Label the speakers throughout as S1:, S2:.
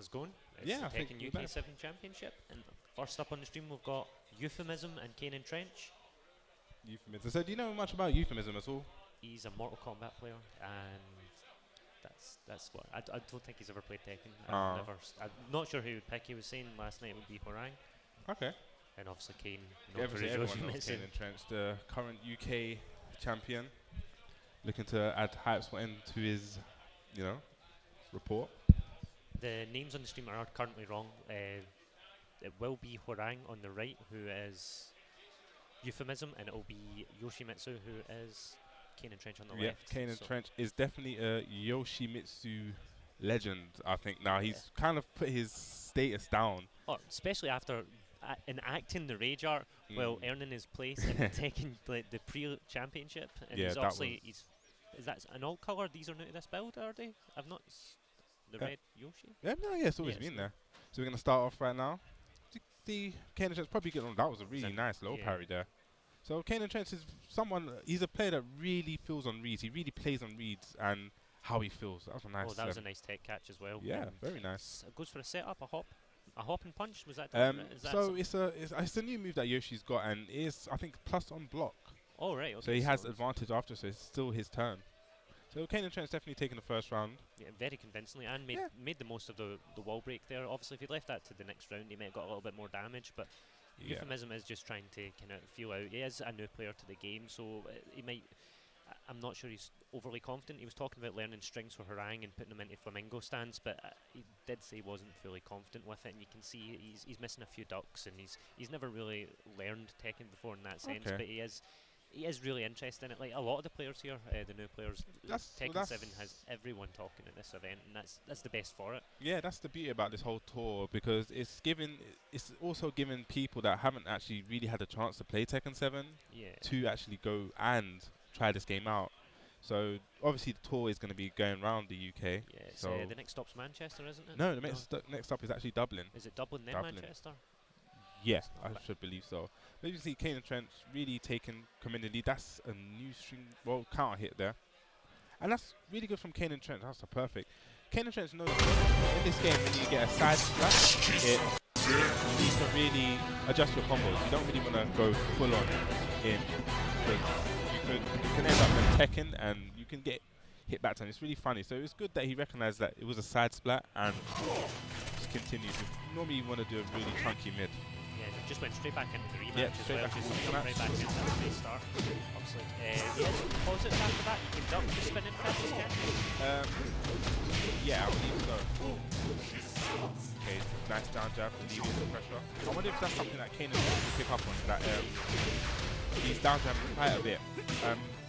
S1: us going. It's
S2: Yeah, I
S1: the
S2: think
S1: Tekken
S2: we're
S1: UK
S2: back.
S1: 7 Championship. And first up on the stream, we've got Euphemism and Kane and Trench.
S2: Euphemism. So do you know much about Euphemism at all?
S1: He's a Mortal Kombat player, and that's what I don't think he's ever played Tekken. I'm not sure who he would pick. He was saying last night it would be Horang,
S2: Okay.
S1: and obviously Kane.
S2: Everyone knows Kane and Trench, the current UK champion, looking to add Hypespotting to his, report.
S1: The names on the stream are currently wrong. It will be Horang on the right, who is Euphemism, and it will be Yoshimitsu, who is Kane and Trench on the left.
S2: Kane and Trench is definitely a Yoshimitsu legend, I think. Now, he's kind of put his status down.
S1: Oh, especially after enacting the Rage Art while earning his place in Tekken, the pre-championship. And he's obviously, is that an alt colour? These are new to this build, are they? I've not the red Yoshi?
S2: It's always been there. So we're going to start off right now. See, Kane and Trench probably getting on. That was a really nice low parry there. So Kane and Trench is he's a player that really feels on reads. He really plays on reads and how he feels. That was a nice.
S1: Oh, that was a nice tech catch as well.
S2: Yeah, very nice.
S1: It goes for a setup, a hop and punch. Was that?
S2: So it's a new move that Yoshi's got, and is I think plus on block.
S1: Oh right. Okay,
S2: so he has advantage after, so it's still his turn. So Kane and Trent's definitely taking the first round.
S1: Yeah, very convincingly, and made the most of the wall break there. Obviously, if he'd left that to the next round, he might have got a little bit more damage, but Euphemism is just trying to kind of feel out. He is a new player to the game, so he might... I'm not sure he's overly confident. He was talking about learning strings for Harang and putting them into flamingo stance, but he did say he wasn't fully confident with it, and you can see he's missing a few ducks, and he's never really learned Tekken before in that sense, but he is really interested in it. Like a lot of the players here, the new players, Tekken 7 has everyone talking at this event, and that's the best for it.
S2: Yeah, that's the beauty about this whole tour, because it's also giving people that haven't actually really had a chance to play Tekken 7 to actually go and try this game out. So obviously the tour is going to be going around the UK.
S1: Yeah,
S2: so
S1: the next stop's Manchester, isn't it?
S2: No, the next stop is actually Dublin.
S1: Is it Dublin then Manchester?
S2: Yeah, I should believe so. But you see Kane and Trent really taking community. That's a new string, counter hit there. And that's really good from Kane and Trent. That's perfect. Kane and Trent knows in this game when you get a side splash, you need to really adjust your combos. You don't really want to go full on in. You can end up in Tekken and you can get hit back time. It's really funny. So it was good that he recognized that it was a side splat and just continued. Normally you want to do a really chunky mid.
S1: Yeah, they just went straight back into the rematch as well. Just right back into the base start. Obviously, posits after that. You can duck the spinning fist,
S2: yeah, I believe so. Okay, nice down jab, alleviates the pressure. I wonder if that's something that Kane is going to pick up on. That he's down jab quite a bit.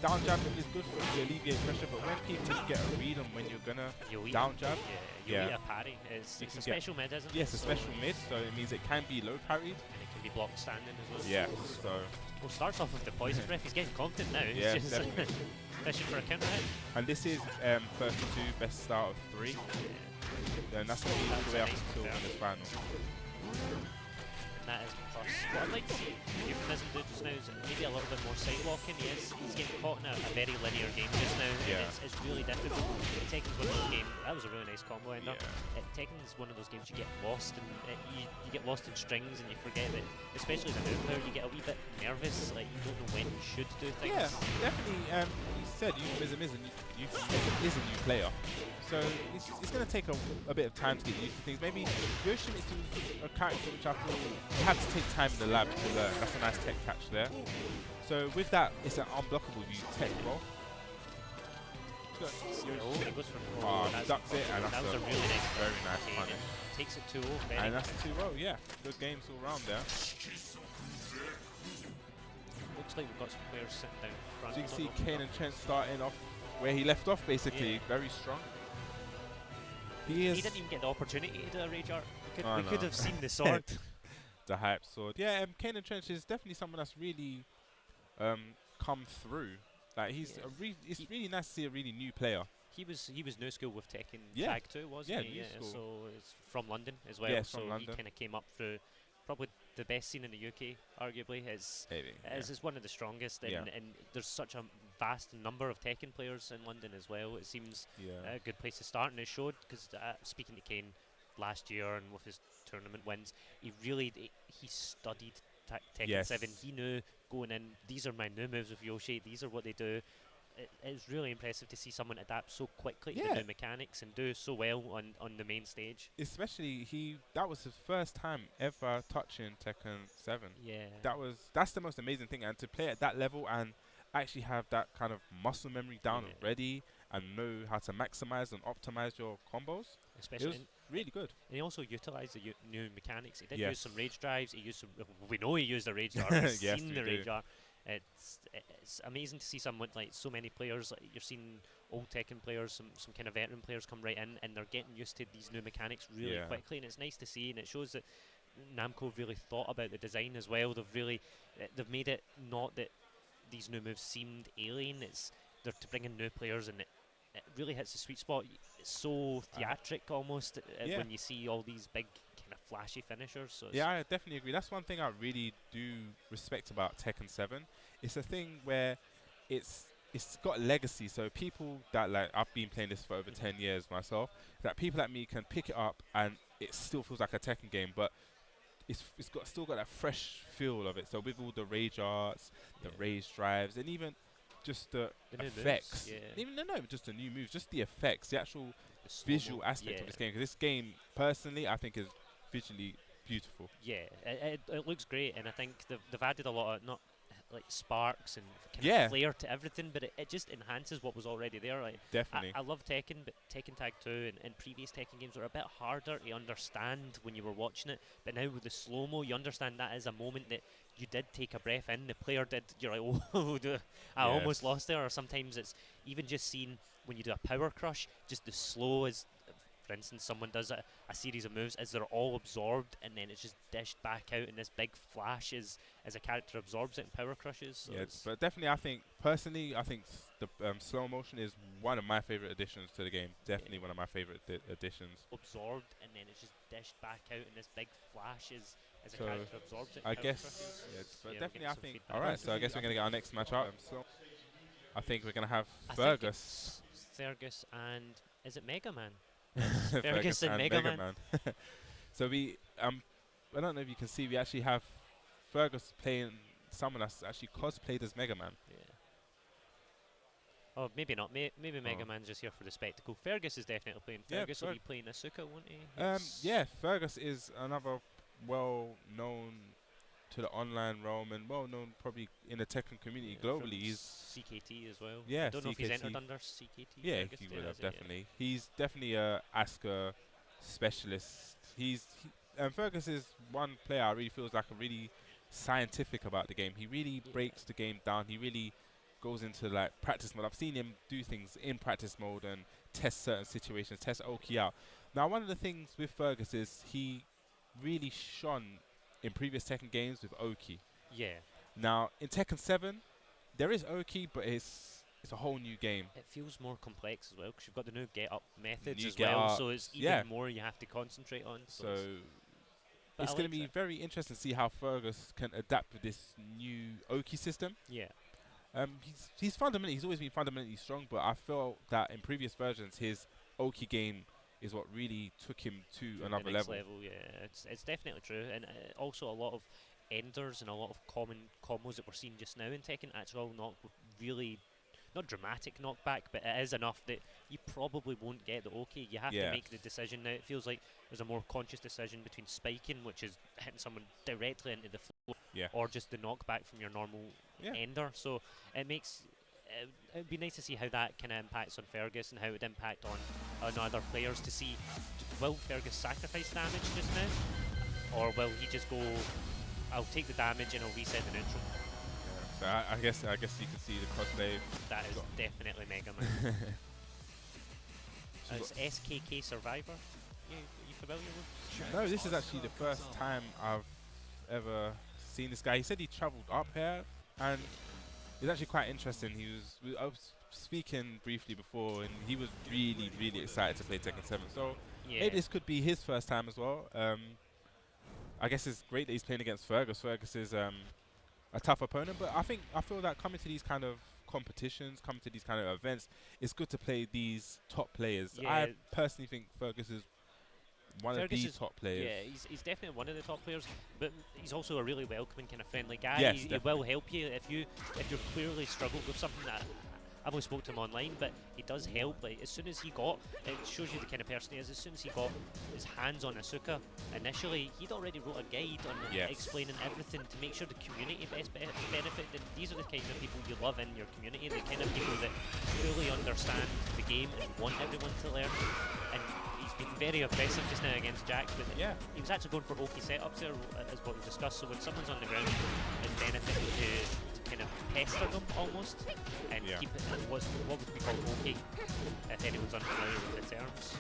S2: Down jab is good for to alleviate pressure, but when people get a read on when you're gonna down jab,
S1: you eat a parry. It's a special mid, isn't it?
S2: Yes, a special mid, so it means it can be low parried.
S1: And it can be blocked standing as well.
S2: Yeah, so...
S1: Well, starts off with the poison breath. He's getting confident now.
S2: Yeah,
S1: he's just fishing for a counter hit.
S2: And this is 32, best start of 3. Yeah. And that's what he's all the way up until this final.
S1: And that is plus. What I'd like to see Euphemism do just now is maybe a little bit more side walking. He's getting caught in a very linear game just now, and it's really difficult. Tekken's one of those games. That was a really nice combo ender. Tekken's one of those games you get lost and you get lost in strings and you forget that, especially as a new player, you get a wee bit nervous. Like you don't know when you should do things.
S2: Yeah, definitely. You said Euphemism is a new player. So it's going to take a bit of time to get used to things. Maybe Yoshimitsu is a character which I feel you have to take time in the lab to learn. That's a nice tech catch there. So with that, it's an unblockable view tech roll. Ducks it, and
S1: that was a really nice,
S2: very nice punish.
S1: Takes it 2-0.
S2: And that's 2-0, yeah. Good games all round there.
S1: Looks like we've got some players sitting down front.
S2: So you can see Kane and Trent starting off where he left off, basically. Very strong. He
S1: didn't even get the opportunity to do a rage art. We could have seen the sword.
S2: The hype sword. Yeah, Kane and Trench is definitely someone that's really come through. Like it's really nice to see a really new player.
S1: He was new school with Tekken Tag 2, wasn't he?
S2: Yeah,
S1: so it's from London as well.
S2: Yeah,
S1: so
S2: from London.
S1: He kind of came up through probably the best scene in the UK, arguably. It's one of the strongest, and there's such a vast number of Tekken players in London as well. It seems a good place to start, and it showed because speaking to Kane last year and with his tournament wins, he studied Tekken 7.
S2: Yes.
S1: He knew going in, these are my new moves with Yoshi, these are what they do. It's really impressive to see someone adapt so quickly to the new mechanics and do so well on the main stage.
S2: Especially that was his first time ever touching Tekken 7.
S1: Yeah.
S2: That's the most amazing thing, and to play at that level and actually have that kind of muscle memory down already and know how to maximize and optimize your combos. Especially, it was really good.
S1: And he also utilized the new mechanics. He did
S2: Yes.
S1: use some rage drives. He used some. We know he used the rage jar. We've
S2: Yes,
S1: seen the rage jar. It's amazing to see someone like so many players. Like you're seeing old Tekken players, some kind of veteran players come right in, and they're getting used to these new mechanics really quickly, and it's nice to see. And it shows that Namco really thought about the design as well. They've made it not that these new moves seemed alien. They're to bring in new players, and it really hits the sweet spot. It's so theatric almost when you see all these big kind of flashy finishers. So
S2: yeah, I definitely agree. That's one thing I really do respect about Tekken 7. It's a thing where it's got legacy. So people that I've been playing this for over 10 years myself. That people like me can pick it up and it still feels like a Tekken game, but it's still got that fresh feel of it. So with all the rage arts, the rage drives, and even just the effects. Even just the new moves, just the effects, the actual visual aspect of this game. Because this game, personally, I think is visually beautiful.
S1: Yeah, it looks great, and I think they've added a lot of not like sparks and kind of flair to everything, but it just enhances what was already there. Like
S2: definitely,
S1: I love Tekken, but Tekken Tag 2 and previous Tekken games were a bit harder to understand when you were watching it. But now with the slow mo, you understand that is a moment that you did take a breath in. The player did. You're like, oh, I almost lost there. Or sometimes it's even just seeing when you do a power crush, just the slow is. For instance, someone does a series of moves as they're all absorbed, and then it's just dished back out in this big flash as a character absorbs it and power crushes. So
S2: but definitely, I think the slow motion is one of my favorite additions to the game. Definitely one of my favorite additions.
S1: Absorbed, and then it's just dished back out in this big flash as a character absorbs it.
S2: I guess, but definitely, I think. All right, so I guess we're gonna get our next match up. So I think we're gonna have Fergus.
S1: Fergus and is it Mega Man?
S2: Fergus and Mega Man. So I don't know if you can see, we actually have Fergus playing someone that's actually cosplayed as Mega Man.
S1: Yeah. Oh, maybe not. Maybe Mega Man's just here for the spectacle. Fergus is definitely playing. Fergus will be playing Asuka, won't he?
S2: Yeah, Fergus is another well-known to the online realm and well-known probably in the Tekken community globally. He's
S1: CKT as well.
S2: Yeah,
S1: I don't know if he's
S2: CKT.
S1: entered under CKT.
S2: Yeah,
S1: Fergus
S2: he
S1: did,
S2: would have definitely. He's definitely a Asuka specialist. Fergus is one player I really feels like a really scientific about the game. He really breaks the game down. He really goes into like practice mode. I've seen him do things in practice mode and test certain situations, test Oki out. Now, one of the things with Fergus is he really shone in previous Tekken games with Oki.
S1: Yeah.
S2: Now, in Tekken 7, there is Oki, but it's a whole new game.
S1: It feels more complex as well because you've got the new get-up methods as well, so it's even more you have to concentrate on.
S2: So it's going to be very interesting to see how Fergus can adapt with this new Oki system.
S1: Yeah.
S2: He's always been fundamentally strong, but I felt that in previous versions his Oki game is what really took him to another level.
S1: Yeah, it's definitely true, and also a lot of enders and a lot of common combos that we're seeing just now in Tekken actually not dramatic knockback, but it is enough that you probably won't get the Oki. You have to make the decision now. It feels like there's a more conscious decision between spiking, which is hitting someone directly into the floor, or just the knockback from your normal ender. So it makes it'd be nice to see how that kind of impacts on Fergus and how it would impact on other players to see, will Fergus sacrifice damage just now, or will he just go, I'll take the damage and I'll reset the neutral.
S2: So I guess you can see the cosplay.
S1: That is definitely Mega Man. It's SKK Survivor. You familiar with?
S2: No, this is actually the first time I've ever seen this guy. He said he travelled up here, and it's actually quite interesting. I was speaking briefly before, and he was really, really excited to play Tekken 7. So maybe this could be his first time as well. I guess it's great that he's playing against Fergus. Fergus is a tough opponent, but I feel that coming to these kind of competitions, coming to these kind of events, it's good to play these top players. I personally think Fergus is one of
S1: Fergus
S2: the
S1: is,
S2: top players.
S1: yeah, he's definitely one of the top players, but he's also a really welcoming, kind of friendly guy.
S2: Yes,
S1: He will help you if you're clearly struggled with something. That I've only spoke to him online, but he does help. Like as soon as he got, it shows you the kind of person he is. As soon as he got his hands on Asuka, initially he'd already wrote a guide on explaining everything to make sure the community best benefit. And these are the kind of people you love in your community. The kind of people that fully understand the game and want everyone to learn. And he's been very aggressive just now against Jax, but he was actually going for OK setups there, as what we discussed. So when someone's on the ground, it's beneficial to kind of pester them almost and keep it what would be called OK, if anyone's unfamiliar with the terms.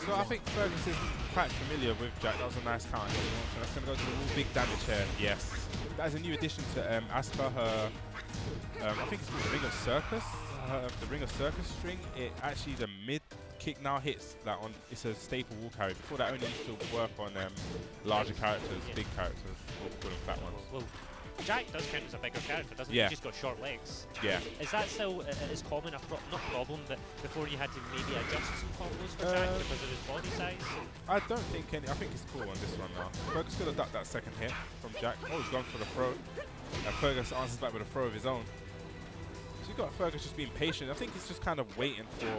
S2: So I think Fergus is quite familiar with Jack. That was a nice counter. So that's going to go to the all big damage here. Yes. That is a new addition to Asuka. Her, I think it's called the Ring of Circus. The Ring of Circus string. It actually, the mid kick now hits that on. It's a staple wall carry. Before that only used to work on larger characters, big characters, or call them fat ones.
S1: Well, Jack does count as a bigger character, doesn't he? He's just got short legs.
S2: Yeah.
S1: Is that still as common not problem, but before you had to maybe adjust some combos for Jack because of his body size?
S2: I don't think any. I think he's cool on this one now. Fergus could have ducked that second hit from Jack. Oh, he's gone for the throw. And Fergus answers back with a throw of his own. So you got Fergus just being patient. I think he's just kind of waiting for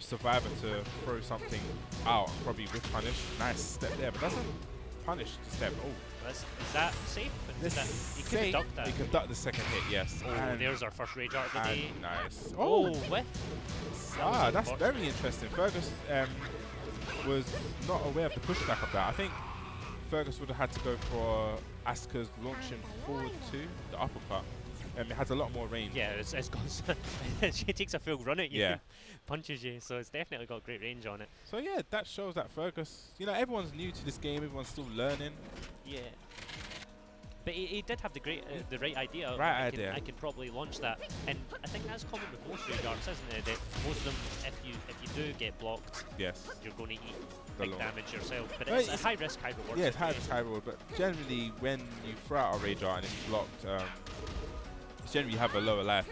S2: Survivor to throw something out, probably with punish. Nice step there, but doesn't punish the step. Oh.
S1: Is that safe? He could duck that.
S2: He can duck the second hit, yes.
S1: Oh, and there's our first rage art of the day.
S2: Nice.
S1: Oh, whiff.
S2: That's very interesting. Fergus was not aware of the pushback of that. I think Fergus would have had to go for Asuka's launching forward to the uppercut. It has a lot more range.
S1: Yeah, it's got she takes a full run at you, punches you, so it's definitely got great range on it.
S2: So yeah, that shows that Fergus, everyone's new to this game, everyone's still learning.
S1: Yeah. But he did have the right idea.
S2: Right idea.
S1: I can probably launch that, and I think that's common with most rage arts, isn't it? That most of them, if you do get blocked, you're going to eat big damage yourself. But it's a high risk, high reward.
S2: Yeah, it's high risk, high reward. But generally, when you throw out a rage art and it's blocked, generally you have a lower life.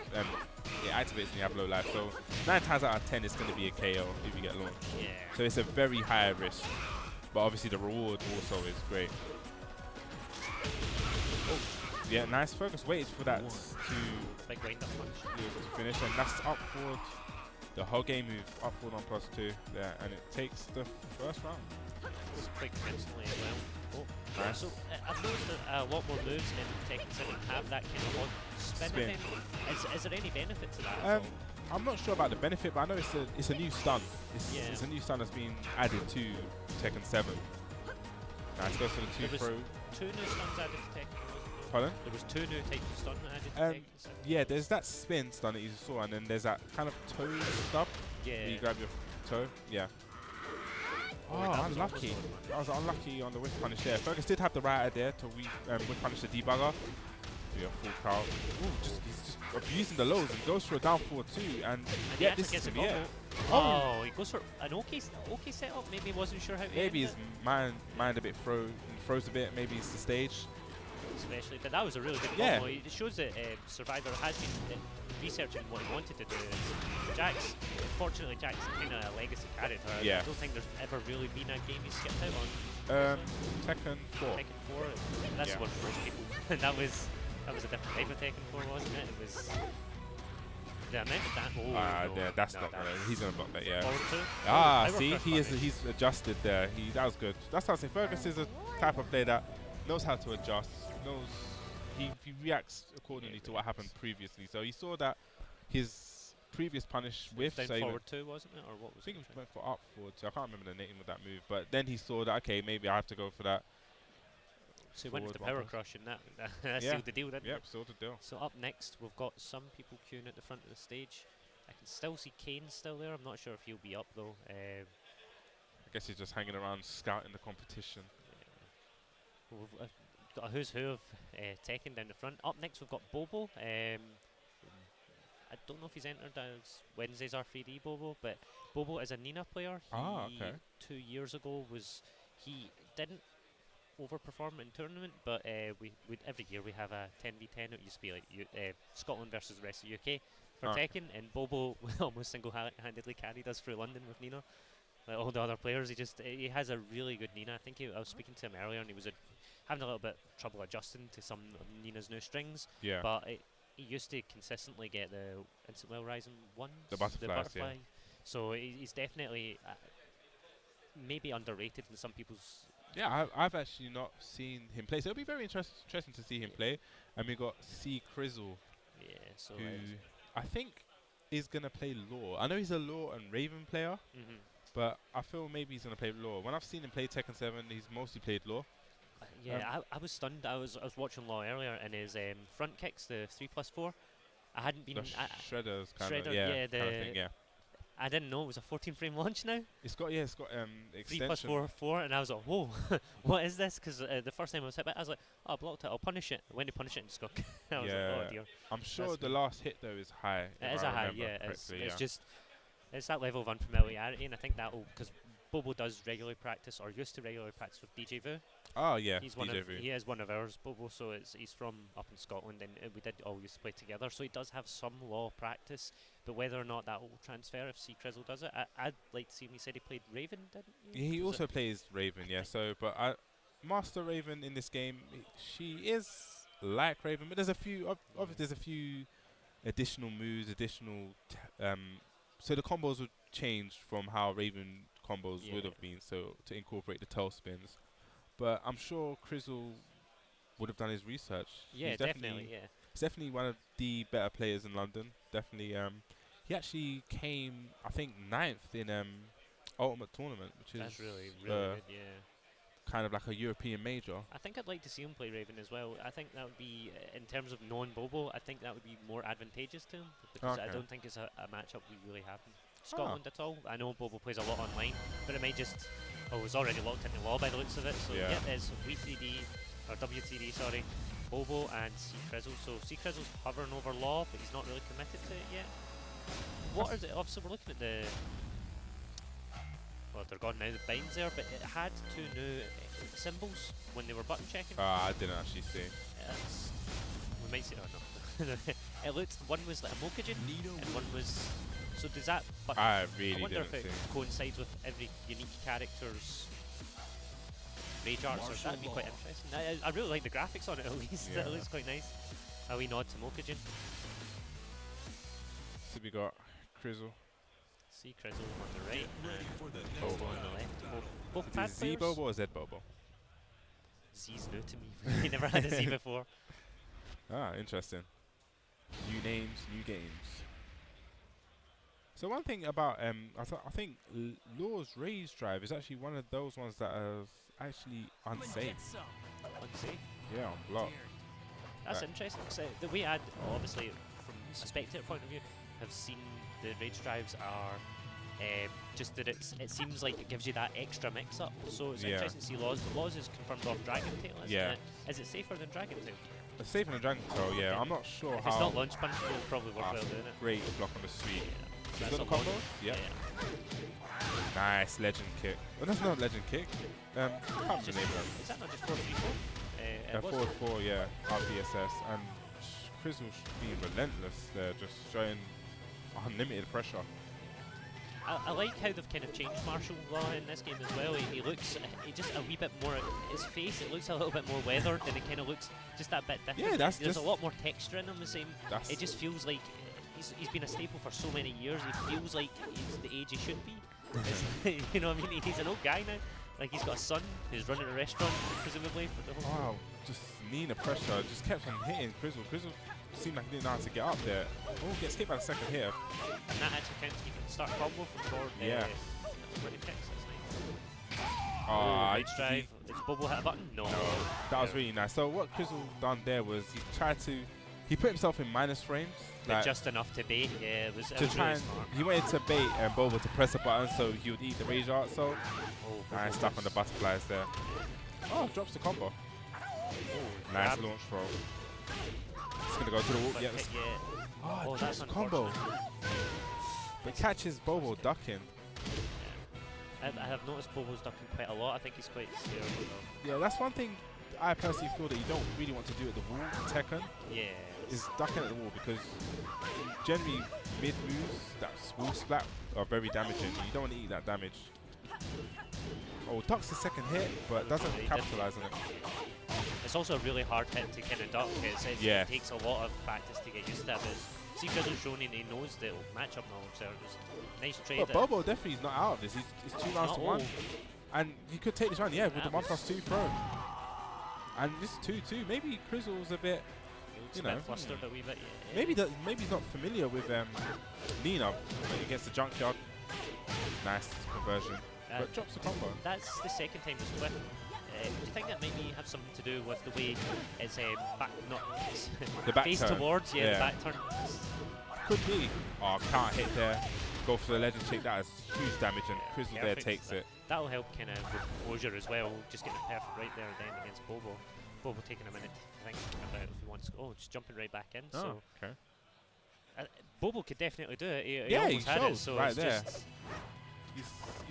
S2: It activates and you have low life. So 9 times out of 10, it's going to be a KO if you get launched.
S1: Yeah.
S2: So it's a very high risk, but obviously the reward also is great. Oh, yeah, nice. Fergus waited for that to finish, and that's up forward. The whole game move up forward on +2 there, and it takes the first round.
S1: It's quite convincingly as well. Oh,
S2: nice.
S1: So I've noticed that a lot more moves in Tekken 7 have that kind of odd spin. Is there any benefit to that?
S2: I'm not sure about the benefit, but I know it's a new stun. It's a new stun that's been added to Tekken 7. Nice, goes for the 2 throw.
S1: 2 new stuns added to Tekken.
S2: Pardon?
S1: There was 2 new types of stun added to Tekken 7.
S2: Yeah, there's that spin stun that you saw, and then there's that kind of toe stub.
S1: Yeah.
S2: Where you grab your toe. Yeah. Oh, unlucky. I was unlucky on the whiff punish there. Fergus did have the right idea to whiff punish the debugger. Do a full crowd. Ooh, he's just abusing the lows and goes for a down forward too. And
S1: yeah, this gets a combo. Oh, he goes for an okay setup. Maybe he wasn't sure how to
S2: maybe his mind a bit froze a bit. Maybe it's the stage.
S1: Especially, but that was a really good combo. It shows that Survivor has been researching what he wanted to do. Fortunately, Jack's kind of a legacy character.
S2: Yeah.
S1: I don't think there's ever really been a game he's skipped out on.
S2: Tekken 4.
S1: Tekken 4. That's one for most people. And that was a different type of Tekken 4, wasn't it? It was the amount of that.
S2: Yeah, that's not gonna. He's gonna block that.
S1: Yeah.
S2: See, he's adjusted there. That was good. That's how I say Fergus is a type of player that knows how to adjust. He reacts accordingly to what happened previously. So he saw that his previous punish whiff.
S1: Down forward 2, wasn't it, or what was
S2: I think it went for up forward 2. I can't remember the name of that move. But then he saw that okay, maybe I have to go for that.
S1: So he went for the power crush, and that sealed the deal, didn't it?
S2: Yep, sealed the deal.
S1: So up next, we've got some people queuing at the front of the stage. I can still see Kane still there. I'm not sure if he'll be up though.
S2: I guess he's just hanging around, scouting the competition.
S1: Yeah. We've got a who's who of Tekken down the front. Up next, we've got Bobo. I don't know if he's entered as Wednesday's R3D Bobo, but Bobo is a Nina player.
S2: Okay.
S1: 2 years ago he didn't overperform in tournament, but we every year we have a 10v10. It used to be like Scotland versus the rest of UK for Tekken, and Bobo almost single-handedly carried us through London with Nina. like all the other players. He has a really good Nina. I think I was speaking to him earlier, and he was having a little bit trouble adjusting to some of Nina's new strings.
S2: Yeah.
S1: But he used to consistently get the instant well rising ones,
S2: The butterflies, yeah.
S1: So he's definitely maybe underrated in some people's.
S2: Yeah, I've actually not seen him play, so it'll be very interesting to see him play. And we got C Crizzle,
S1: Yeah, so
S2: who I think is gonna play Law. I know he's a Law and Raven player, but I feel maybe he's gonna play Law. When I've seen him play Tekken 7, he's mostly played Law.
S1: Yeah, I was stunned. I was watching Law earlier, and his front kicks, the 3+4. I hadn't been.
S2: The shredders kind of,
S1: yeah,
S2: kind of thing, yeah.
S1: I didn't know it was a 14-frame launch now.
S2: It's got extension.
S1: 3+4, and I was like, whoa, what is this? Because the first time I was hit by it, I was like, oh, I blocked it, I'll punish it. When to punish it, and just got I was like, oh dear.
S2: I'm sure the last hit though is high.
S1: It is a high, yeah. It's just it's that level of unfamiliarity, and I think that'll because Bobo does regularly practice or used to regularly practice with DJ Vu.
S2: Oh yeah,
S1: he is one of ours, Bobo. So he's from up in Scotland, and we did all used to play together. So he does have some Law practice, but whether or not that will transfer if C Crizzle does it, I'd like to see him. He said he played Raven, didn't he?
S2: He also plays Raven, yeah. So, but Master Raven in this game, she is like Raven, but there's a few. Obviously, there's a few additional moves, so the combos would change from how Raven combos would have been. So to incorporate the tail spins. But I'm sure Crizzle would have done his research.
S1: Yeah, definitely. Yeah,
S2: he's definitely one of the better players in London. Definitely. He actually came, I think, 9th in Ultimate Tournament, which
S1: that's
S2: is
S1: really good. Yeah,
S2: kind of like a European major.
S1: I think I'd like to see him play Raven as well. I think that would be, in terms of non-Bobo, I think that would be more advantageous to him because I don't think it's a matchup we really have in Scotland at all. I know Bobo plays a lot online, but it might just. Oh, it's already locked into Law by the looks of it. So yeah, it's W3D, sorry, Bobo and C Crizzle. So C Crizzle's hovering over Law, but he's not really committed to it yet. What are the? Obviously, we're looking at the. Well, they're gone now. The binds there, but it had 2 new symbols when they were button checking.
S2: I didn't actually see.
S1: We might see. Oh no, it looked. One was like a Mokajin, and one was. So does that? But
S2: I really
S1: wonder
S2: didn't
S1: if it coincides with every unique character's rage arts. Or that'd be quite interesting. I really like the graphics on it. At least it looks quite nice. A wee nod to Mokajin.
S2: So we got Crizzle.
S1: C Crizzle on the right and Bobo on the left. Both pad
S2: Z
S1: players.
S2: Bobo or Z Bobo?
S1: Z's new to me. He never had a Z before.
S2: Interesting. New names, new games. So one thing about I think Law's Rage Drive is actually one of those ones that are actually unsafe.
S1: Unsafe?
S2: Yeah, on block.
S1: That's interesting. So the way I'd obviously from a spectator point of view have seen the Rage Drives are just that it seems like it gives you that extra mix up. So it's interesting to see Laws. But Laws is confirmed off Dragon Tail, isn't it? Is it safer than Dragon Tail?
S2: It's safer than Dragon Tail, yeah. I'm not sure
S1: if
S2: how.
S1: It's not launch punch, it's probably worthwhile doing it.
S2: Great block on the sweep.
S1: Yeah.
S2: Is that the combo? Yeah. Nice legend kick. Oh, that's not a legend kick. Can't remember the name of it.
S1: Is that not just 4-3-4?
S2: 4-4, yeah. RBSS. And Crizzle being relentless there, just showing unlimited pressure.
S1: I like how they've kind of changed martial law in this game as well. He looks just a wee bit more. His face, it looks a little bit more weathered, and it kind of looks just that bit different.
S2: Yeah,
S1: there's a lot more texture in him. The same. It just feels like he's been a staple for so many years. He feels like he's the age he should be. You know what I mean? He's an old guy now. Like he's got a son who's running a restaurant, presumably for the whole.
S2: Wow, just needing the pressure, just kept on hitting Crizzle. Crizzle seemed like he didn't know how to get up there. Oh, gets hit by the second here.
S1: And that actually counts. You can start combo from forward.
S2: Yeah.
S1: When he kicks, that's nice. Rage drive. Did Bobo hit a button? No.
S2: That was really nice. So what Crizzle done there was he put himself in minus frames.
S1: Like just enough to bait. Yeah, it was.
S2: To try and he wanted to bait and Bobo to press a button so he would eat the rage art. So nice stuff on the butterflies there. Oh, drops the combo. Nice launch throw. It's gonna go to the wall. Yeah. Oh, that's a combo. But catches Bobo ducking.
S1: Yeah. I have noticed Bobo's ducking quite a lot. I think he's quite scared.
S2: Yeah, that's one thing I personally feel that you don't really want to do at the wall in Tekken.
S1: Yeah.
S2: Is ducking at the wall because generally mid moves that wall splat are very damaging. You don't want to eat that damage. Oh, ducks the second hit, but doesn't capitalize on it.
S1: It's also a really hard hit to kind of duck. It takes a lot of practice to get used to that. But see, Grizzle's shown he knows the matchup knowledge there. Just nice trade.
S2: But Bobo definitely is not out of this. He's 2 rounds to 1. And he could take this round, yeah, with the 1+2 throw. And this is 2-2. Maybe Grizzle's a bit, you know,
S1: flustered a wee bit. Yeah.
S2: Maybe he's not familiar with Nina against the junkyard. Nice conversion. But drops the combo.
S1: That's the second time this whip. Do you think that maybe have something to do with the way it's back, not
S2: the back
S1: face
S2: turn.
S1: towards, the back turn?
S2: Could be. Oh, can't hit there. Go for the legend kick. That is huge damage, and Grizzle there takes it.
S1: That'll help kind of with composure as well. Just getting it perfect right there then against Bobo. Bobo taking a minute to think about if he wants to. Oh, just jumping right back in.
S2: Oh,
S1: so
S2: okay.
S1: Bobo could definitely do it. He
S2: yeah,
S1: almost
S2: he
S1: had
S2: shows
S1: it. So
S2: right
S1: it's
S2: there.
S1: Just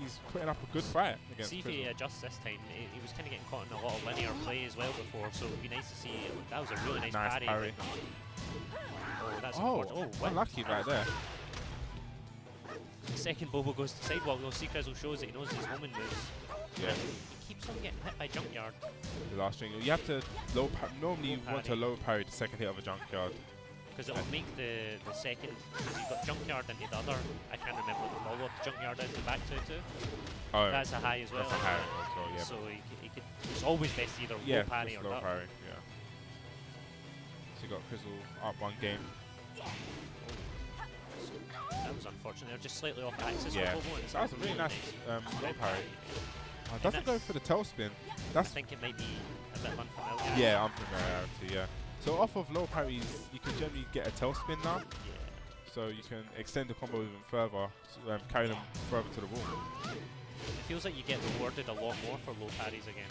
S2: He's putting up a good fight against
S1: see if
S2: Grizzle.
S1: he adjusts this time. He was kind of getting caught in a lot of linear play as well before, so it'd be nice to see. That was a really nice parry. Oh, that's unfortunate. Oh,
S2: unlucky right there.
S1: The second Bobo goes to sidewalk, you'll see Grizzle shows that he knows his homing moves.
S2: Yeah.
S1: He keeps on getting hit by junkyard.
S2: The last string. You have to normally you want to low parry the second hit of a junkyard.
S1: Because it will make the second, because you've got junkyard into the other. I can't remember what the follow-up junkyard is, the back two.
S2: Oh,
S1: that's a high as well.
S2: That's a high as well, yeah.
S1: So he could, it's always best to either low parry or
S2: low
S1: duck.
S2: parry, yeah. So you got Grizzle up 1 game.
S1: That was unfortunate. They're just slightly off axis.
S2: Yeah,
S1: for Bobo,
S2: that was a really nice low parry. Oh, doesn't go for the tailspin.
S1: I think it might be a bit unfamiliar.
S2: Yeah, unfamiliarity, yeah. So off of low parries, you can generally get a tailspin now.
S1: Yeah.
S2: So you can extend the combo even further, carry them further to the wall.
S1: It feels like you get rewarded a lot more for low parries again.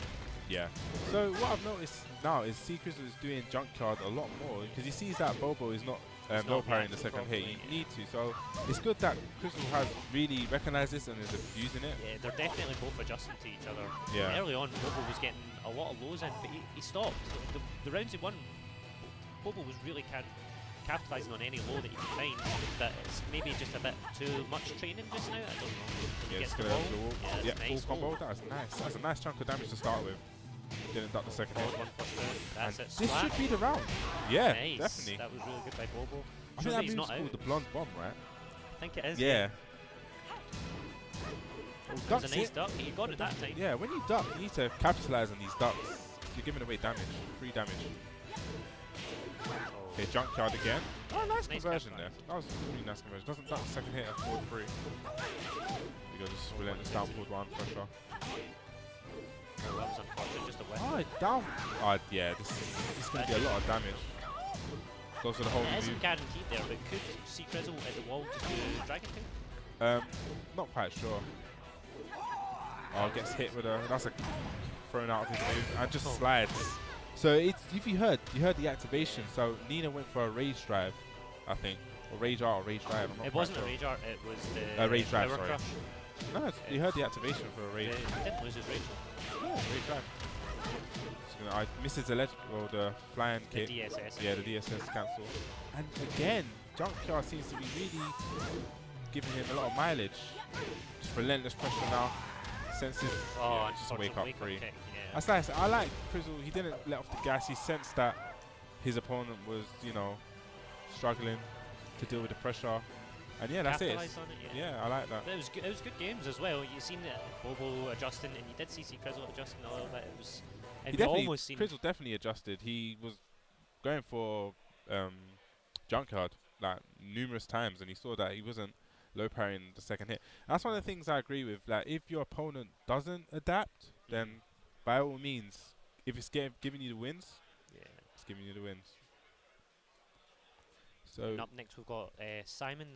S2: Yeah. So what I've noticed now is Grizzle is doing junkyard a lot more because he sees that Bobo is not low parrying the second hit. You need to. So it's good that Grizzle has really recognized this and is abusing it.
S1: Yeah, they're definitely both adjusting to each other.
S2: Yeah.
S1: Early on, Bobo was getting a lot of lows in, but he stopped. The rounds he won, Bobo was really capitalising on any low that he could find, but it's maybe just a bit too much training just now. I don't know.
S2: Yeah,
S1: gets
S2: the
S1: the wall.
S2: wall.
S1: Yeah,
S2: Full
S1: nice
S2: combo. That was nice. That's a nice chunk of damage to start with. Didn't duck the second hit.
S1: That's it.
S2: This should be the round. Yeah,
S1: nice.
S2: definitely.
S1: That was really good by Bobo.
S2: I think that move's called the blonde bomb, right?
S1: I think it is.
S2: Yeah.
S1: Oh, that was a nice duck. He got it that time.
S2: Yeah, when you duck, you need to capitalize on these ducks. You're giving away damage, free damage. Okay, junkyard again. Oh, nice conversion there. That was a really nice conversion. Doesn't duck the second hit and forward 3. You go just relentless down forward 1 pressure.
S1: Oh, that was unfortunate, just a whiff.
S2: Oh, down. Oh, yeah, this is going to be a lot of damage. Goes for the whole
S1: It
S2: move.
S1: isn't guaranteed there, but could see Grizzle at the wall to do Dragon Tail?
S2: Not quite sure. Oh, gets hit with a. That's a thrown out of his move and just slides. So it's if you heard the activation. So Nina went for a rage drive, I think, or rage art or rage drive. I'm not
S1: it wasn't
S2: sure.
S1: a rage art. It was the
S2: rage drive.
S1: power
S2: Sorry.
S1: crush.
S2: No, you heard the activation for a rage.
S1: He didn't lose his rage.
S2: Yeah, rage drive. I misses the the flying kick.
S1: The DSS.
S2: Yeah, the DSS cancel. And again, Junkyard seems to be really giving him a lot of mileage. Just relentless pressure now. Senses.
S1: Oh,
S2: just wake up free.
S1: Kick, yeah.
S2: That's nice. I like Grizzle. He didn't let off the gas. He sensed that his opponent was, struggling to deal with the pressure. And yeah, that's it. Yeah, I like that.
S1: It was good games as well. You seen Bobo adjusting, and you did see Grizzle adjusting a little bit. It was. And
S2: Grizzle definitely adjusted. He was going for junkyard like numerous times, and he saw that he wasn't low parrying the second hit. And that's one of the things I agree with. Like, if your opponent doesn't adapt, then by all means, if it's giving you the wins, it's giving you the wins. So
S1: and up next we've got Simon,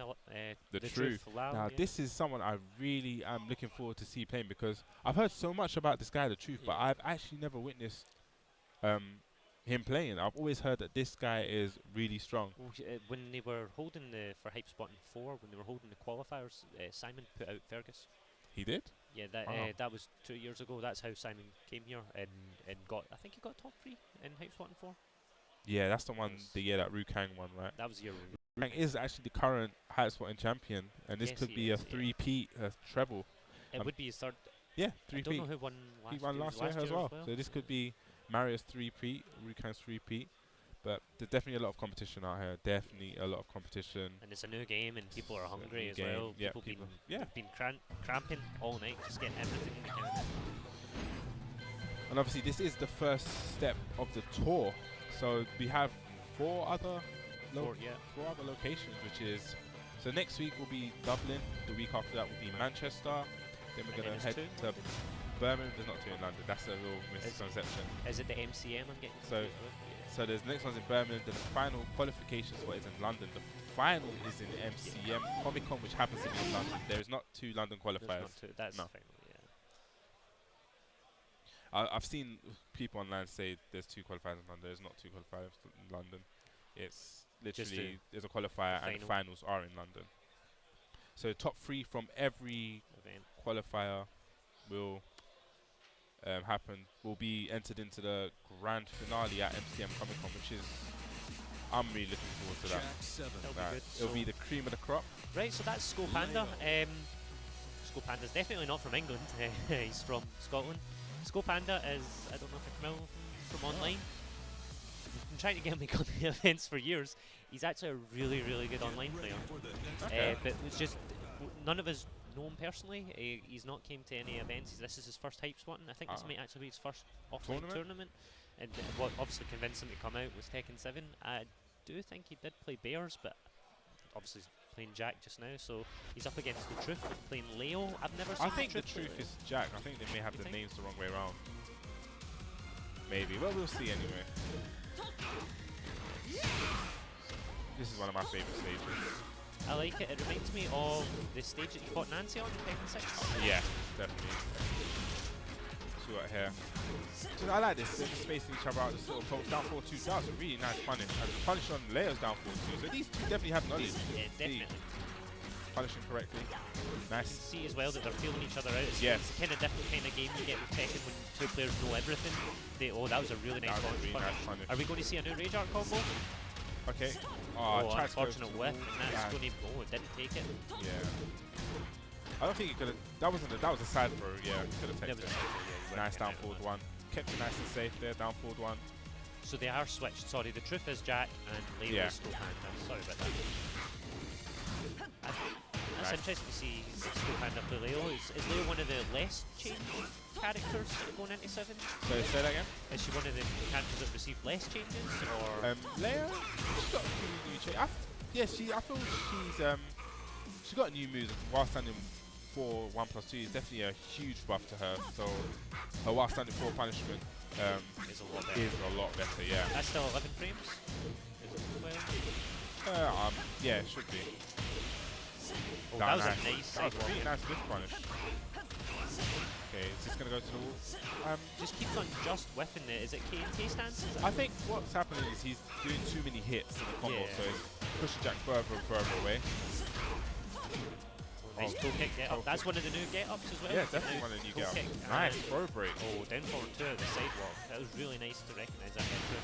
S1: the
S2: Truth. Now this is someone I really am looking forward to see playing because I've heard so much about this guy, the Truth, but I've actually never witnessed him playing. I've always heard that this guy is really strong.
S1: Well, when they were holding for Hypespotting 4, when they were holding the qualifiers, Simon put out Fergus.
S2: He did?
S1: Yeah, that was 2 years ago. That's how Simon came here and got. I think he got top 3 in Hypespotting 4.
S2: Yeah, that's the one, the year that Rukang won, right?
S1: That was the year.
S2: Rukang is actually the current Hypespotting champion, and this could be a 3-peat treble.
S1: It would be his third.
S2: Yeah,
S1: I don't know who won last
S2: He
S1: year.
S2: won last year as well. So this could be Mario's 3-peat, Rukan's 3-peat. But there's definitely a lot of competition out here. Definitely a lot of competition.
S1: And it's a new game, and people are hungry as well.
S2: Yeah,
S1: People been cramping all night, just getting everything they can.
S2: And obviously, this is the first step of the tour. So we have four other locations, which is so next week will be Dublin. The week after that will be Manchester. Then we're gonna head to Birmingham. There's not two in London. That's a real misconception.
S1: Is it the MCM? I'm getting
S2: so there's the next one's in Birmingham. Then the final qualifications for it is in London. The final is in MCM Comic Con, which happens to be in London. There is not two London qualifiers.
S1: That's
S2: no.
S1: final, yeah.
S2: I've seen people online say there's two qualifiers in London. There's not two qualifiers in London. It's literally there's a qualifier and the finals are in London. So top 3 from every event qualifier will will be entered into the grand finale at MCM Comic Con, which is I'm really looking forward to that. It'll be the cream of the crop.
S1: Right, so that's Skull Panda. Skull Panda's definitely not from England. He's from Scotland. Skull Panda is, I don't know if you're familiar from online. I've been trying to get him to come to events for years. He's actually a really, really good online player.
S2: Okay.
S1: But it's just none of us know him personally. He's not came to any events. This is his first Hypespotting. I think this might actually be his first offline tournament. And what obviously convinced him to come out was Tekken 7. I do think he did play Bears, but obviously he's playing Jack just now, so he's up against the Truth playing Leo. I've never seen
S2: I think the Truth is Jack. I think they may have the names the wrong way around. Maybe. Well, we'll see anyway. This is one of my favourite stages.
S1: I like it. It reminds me of the stage that you fought Nancy on in Tekken 6.
S2: Yeah, definitely. See what here. So I like this. They're just spacing each other out. Just sort of pokes down 4-2. That was a really nice punish. And the punish on Leo's down 4-2. So these two definitely have knowledge.
S1: Yeah, definitely.
S2: Punishing correctly. Nice.
S1: You see as well that they're feeling each other out. It's
S2: yes.
S1: It's kind of different kind of game you get with Tekken when two players know everything. That was a really nice punish. Are we going to see a new Rage Art combo?
S2: Okay.
S1: Unfortunate whiff, and that's going to go. It didn't take it.
S2: Yeah. I don't think he could have. That was a side throw. Yeah, he could have taken it. Nice down forward one. Kept it nice and safe there. Down forward one.
S1: So they are switched. Sorry, the Truth is Jack and Leo is Skull Panda. Sorry about that. That's interesting to see Skull Panda play Leo. Is Leo one of the less changed characters going into 7?
S2: So say that again?
S1: Is she one of the characters that received less changes? Or
S2: Leo? She's got a few new changes. I feel she's got new moves while standing 4 1+2 is definitely a huge buff to her. So her while standing 4 punishment
S1: is a lot better.
S2: Yeah.
S1: That's still 11 frames. Is it
S2: yeah, it should be.
S1: Oh, that was a nice.
S2: That was a really nice whiff punish. Okay, is this gonna go to the wall?
S1: Just keeps on just whiffing it. Is it K&K stance?
S2: I think what's happening is he's doing too many hits in the combo, so he's pushing Jack further and further away.
S1: Nice toe kick get up. That's one of the new get ups as well.
S2: Yeah, definitely one of the new get ups. Nice throw break.
S1: Oh, down forward 2 at the sidewalk. That was really nice to recognise that head through.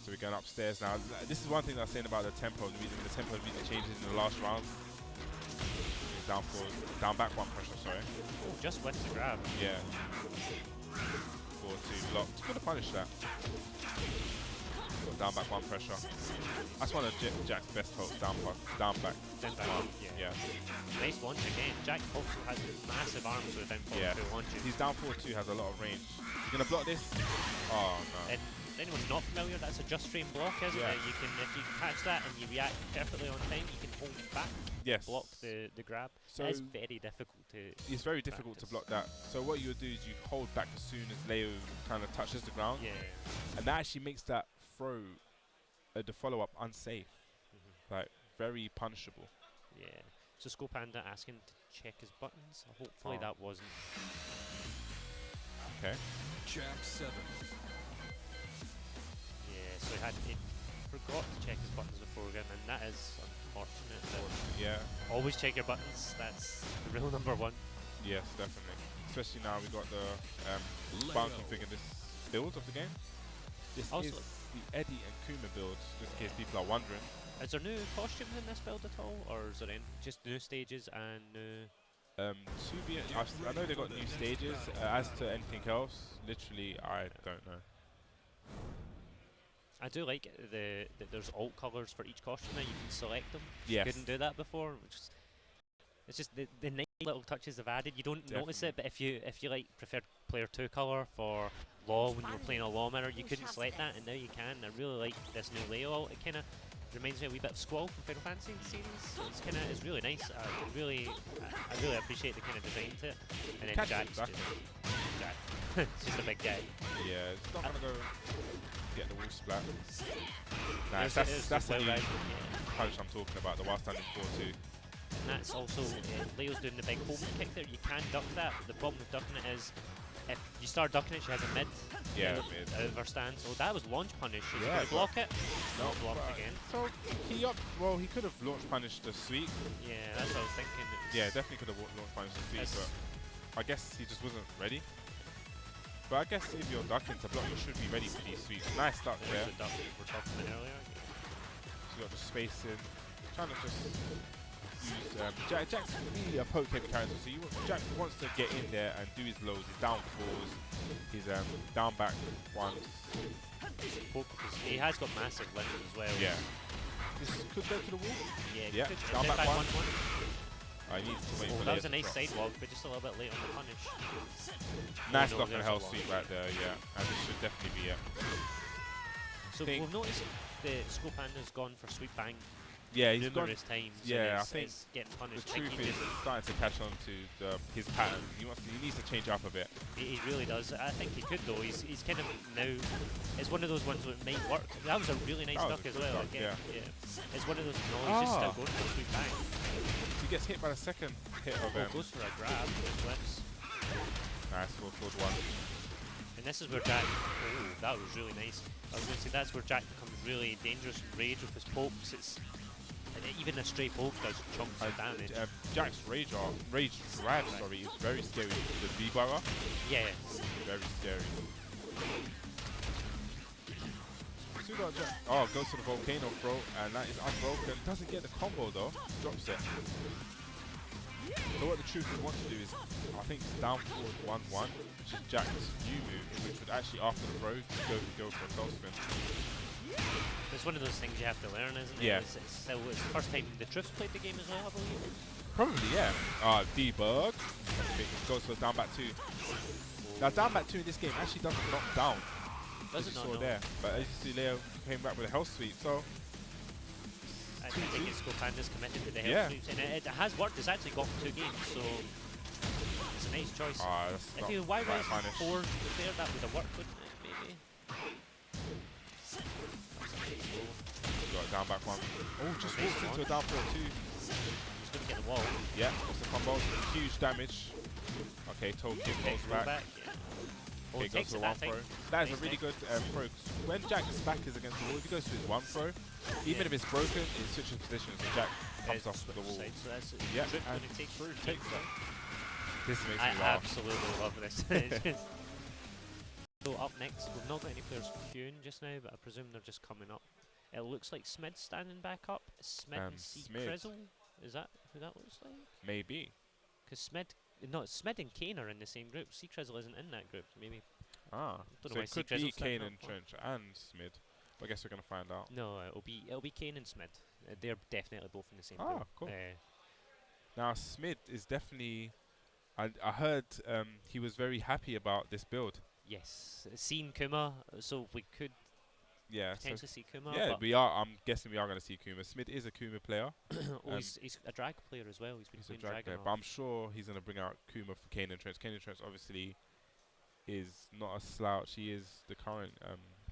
S2: So we're going upstairs now. This is one thing I was saying about the tempo. The tempo really changes in the last round. Down back 1 pressure, sorry.
S1: Oh, just with the grab.
S2: Yeah. 4-2 blocked. Gonna punish that. Got down back 1 pressure. That's one of Jack's best hopes. Down back. Yeah.
S1: Nice launch again. Jack also has massive arms with down forward 2 launches.
S2: His down forward 2 has a lot of range. You gonna block this? Oh no.
S1: And anyone's not familiar, that's a just frame block, isn't it? You can, if you catch that and you react perfectly on time, you can hold it back.
S2: Yes.
S1: Block the grab. So it's very difficult to.
S2: It's very difficult to block that. So what you would do is you hold back as soon as Leo kind of touches the ground.
S1: Yeah.
S2: And that actually makes that throw, the follow up unsafe. Like very punishable.
S1: Yeah. So Skull Panda asking to check his buttons. Hopefully that wasn't.
S2: Okay.
S3: Jack 7.
S1: Yeah. So he forgot to check his buttons before again, and that is unfortunate.
S2: Yeah.
S1: Always check your buttons. That's the rule number 1.
S2: Yes, definitely. Especially now we got the button config in this build of the game. This is the Eddie and Kuma build, just in case people are wondering.
S1: Is there new costumes in this build at all, or is there just new stages and new
S2: To be, I know they got new stages. As to anything else, literally, I don't know.
S1: I do like that there's alt colours for each costume now. You can select them.
S2: Yes.
S1: You couldn't do that before. It's just the nice little touches they've added. You don't notice it, but if you like preferred player 2 colour for Law when you were playing a Law mirror, you couldn't select that, and now you can. I really like this new layout. It kind of reminds me a wee bit of Squall from Final Fantasy series. So it's really nice. I really appreciate the kind of design to it. And then Jack's just Jack. It's just a big guy.
S2: Yeah, it's not gonna go get the wall splat.
S1: Nice.
S2: That's the new punch I'm talking about. The while standing 4-2.
S1: And that's also Leo's doing the big home kick there. You can duck that. The problem with ducking it is if you start ducking it, she has a mid.
S2: Yeah,
S1: out of her stance. So that was launch punish.
S2: Yeah,
S1: block it. Not blocked again.
S2: So he could have launch punished the sweep.
S1: Yeah, that's what I was thinking.
S2: Yeah, definitely could have launch punished the sweep, but I guess he just wasn't ready. But I guess if you're ducking to block, you should be ready for these sweeps. Nice duck there.
S1: The duck we were talking about earlier.
S2: So you got the spacing. Trying to just use Jack's really a poke heavy character, so Jack wants to get in there and do his lows, his down fours, his down back ones.
S1: He has got massive limbs as well.
S2: Yeah. This could go to the wall.
S1: Yeah.
S2: Down back one. I need to wait for
S1: that was a nice sidewalk, but just a little bit late on the punish.
S2: Nice block and hell sweep right there, yeah. And this should definitely be it.
S1: So we've noticed the Scopanda's gone for sweep bang.
S2: Yeah, he's
S1: numerous times.
S2: Yeah, I think
S1: getting punished.
S2: The truth is starting to catch on to his pattern. He needs to change up a bit.
S1: He really does. I think he could though. He's kind of now. It's one of those ones where it might work. That was a really nice duck as well.
S2: Yeah.
S1: It's one of those. No, he's just still going for a sweep bang.
S2: He gets hit by the second hit of him.
S1: Goes for a grab. Flips.
S2: Nice forward one.
S1: And this is where Jack. Oh, that was really nice. I was going to say that's where Jack becomes really dangerous in rage with his pokes. It's even a stray poke does chunks of damage.
S2: Jack's rage grab, is very scary. The V-barra.
S1: Yeah.
S2: Very scary. Oh, goes to the volcano throw, and that is unbroken. Doesn't get the combo though. Drops it. So what the troopers want to do is, I think it's down forward 1-1, which is Jack's new move, which would actually after the throw go for a tail spin.
S1: It's one of those things you have to learn, isn't it?
S2: Yeah.
S1: It's the first time the Troops played the game as well, I believe.
S2: Probably, yeah. Debug. Goes for down back 2. Now down back 2 in this game actually doesn't knock down.
S1: Does it not?
S2: Saw there. But as you see, Leo came back with a hell sweep, so.
S1: I think it's Scopanda's committed to the hell sweeps, and it has worked. It's actually got 2 games, so it's a nice choice. If you Y raise 4 there, that would have worked, wouldn't it? Maybe.
S2: Got a down back one. Oh, just walked into a down throw 2.
S1: He's going to get the wall.
S2: Yeah, that's the combo. Huge damage. Okay, Tolkien goes back. Okay, goes for 1 throw. That is a really good throw. When Jack's back is against the wall, if he goes to his 1 throw, even if it's broken, it switches positions and Jack comes off the wall.
S1: So that's
S2: and takes that. This makes me laugh.
S1: I absolutely love this. So up next, we've not got any players queuing just now, but I presume they're just coming up. It looks like Smid standing back up. Smid and Crizzle. Is that who that looks like?
S2: Maybe.
S1: Because Smid and Kane are in the same group. Crizzle isn't in that group, maybe.
S2: So it could be Kane and Trench and Smid. I guess we're gonna find out.
S1: No, it'll be Kane and Smid. They're definitely both in the same group.
S2: Cool. Now Smid is definitely. I heard he was very happy about this build.
S1: Yes, seen Kuma, so we could potentially see Kuma.
S2: Yeah, we are. I'm guessing we are going to see Kuma. Smid is a Kuma player.
S1: He's a drag player as well. He's been playing Dragon.
S2: But I'm sure he's going to bring out Kuma for Kane and Trent. Kane and Trent obviously is not a slouch. He is the current,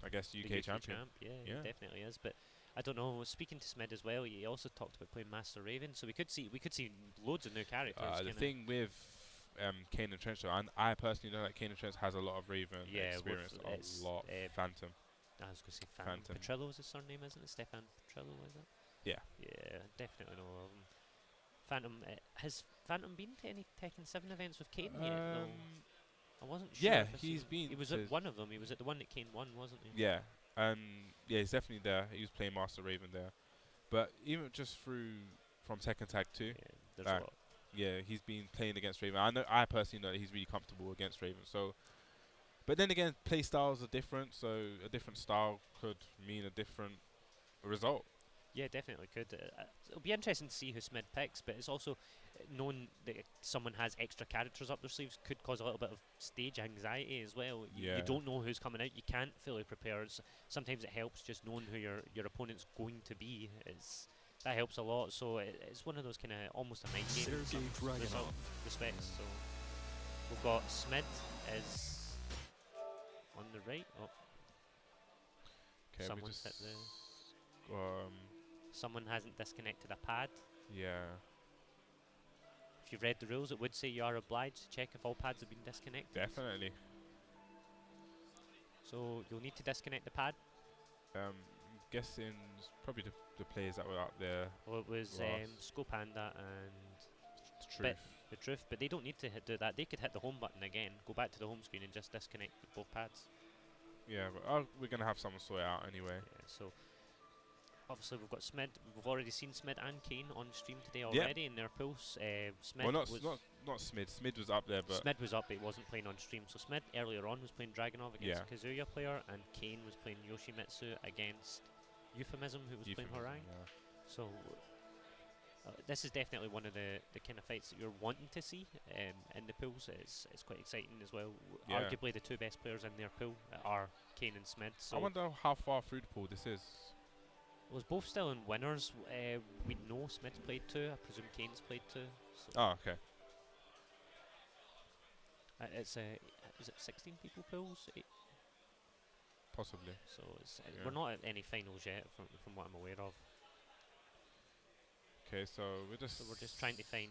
S2: I guess, UK champion.
S1: Yeah, he definitely is. But I don't know. Speaking to Smid as well, he also talked about playing Master Raven. So we could see loads of new characters.
S2: The thing with Kane and Trench, and I personally know that Kane and Trench has a lot of Raven experience, a lot Phantom.
S1: I was going to say Phantom. Petrillo is his surname, isn't it? Stefan Petrillo, is it?
S2: Yeah.
S1: Yeah, definitely know of him. Phantom, has Phantom been to any Tekken 7 events with Kane yet? No. I wasn't sure.
S2: Yeah, he's been.
S1: He was at one of them. He was at the one that Kane won, wasn't he?
S2: Yeah. He's definitely there. He was playing Master Raven there. But even just from Tekken Tag 2,
S1: there's a lot.
S2: Yeah, he's been playing against Raven. I personally know that he's really comfortable against Raven. So, but then again, play styles are different. So a different style could mean a different result.
S1: Yeah, definitely could. It'll be interesting to see who Smid picks, but it's also known that someone has extra characters up their sleeves could cause a little bit of stage anxiety as well.
S2: Yeah.
S1: You don't know who's coming out. You can't fully prepare. Sometimes it helps just knowing who your opponent's going to be. That helps a lot. So it's one of those kind of almost a mind game in some respects. So we've got Smid is on the right. Oh,
S2: Okay,
S1: someone's hit the. Someone hasn't disconnected a pad.
S2: Yeah.
S1: If you've read the rules, it would say you are obliged to check if all pads have been disconnected.
S2: Definitely.
S1: So you'll need to disconnect the pad.
S2: Guessing probably the players that were up there.
S1: Well, it was Scopanda and
S2: The
S1: Truth, but they don't need to do that. They could hit the home button again, go back to the home screen and just disconnect both pads.
S2: Yeah, but we're going to have someone sort it out anyway.
S1: Yeah, so obviously we've got Smid. We've already seen Smid and Kane on stream today already in their pools. Smid
S2: well, not Smid. Smid was up there, but
S1: Smid was up, but he wasn't playing on stream. So Smid earlier on was playing Dragonov against a Kazuya player, and Kane was playing Yoshimitsu against Euphemism, who was playing Harang.
S2: Yeah.
S1: So this is definitely one of the kind of fights that you're wanting to see in the pools. It's quite exciting as well.
S2: Yeah.
S1: Arguably the two best players in their pool are Kane and Smid. So
S2: I wonder how far through the pool this is.
S1: well, it's both still in winners. We know Smid's played two. I presume Kane's played two. So
S2: Oh, okay.
S1: it's is it 16 people pools?
S2: Possibly.
S1: So we're not at any finals yet, from what I'm aware of.
S2: Okay, so we're just
S1: trying to find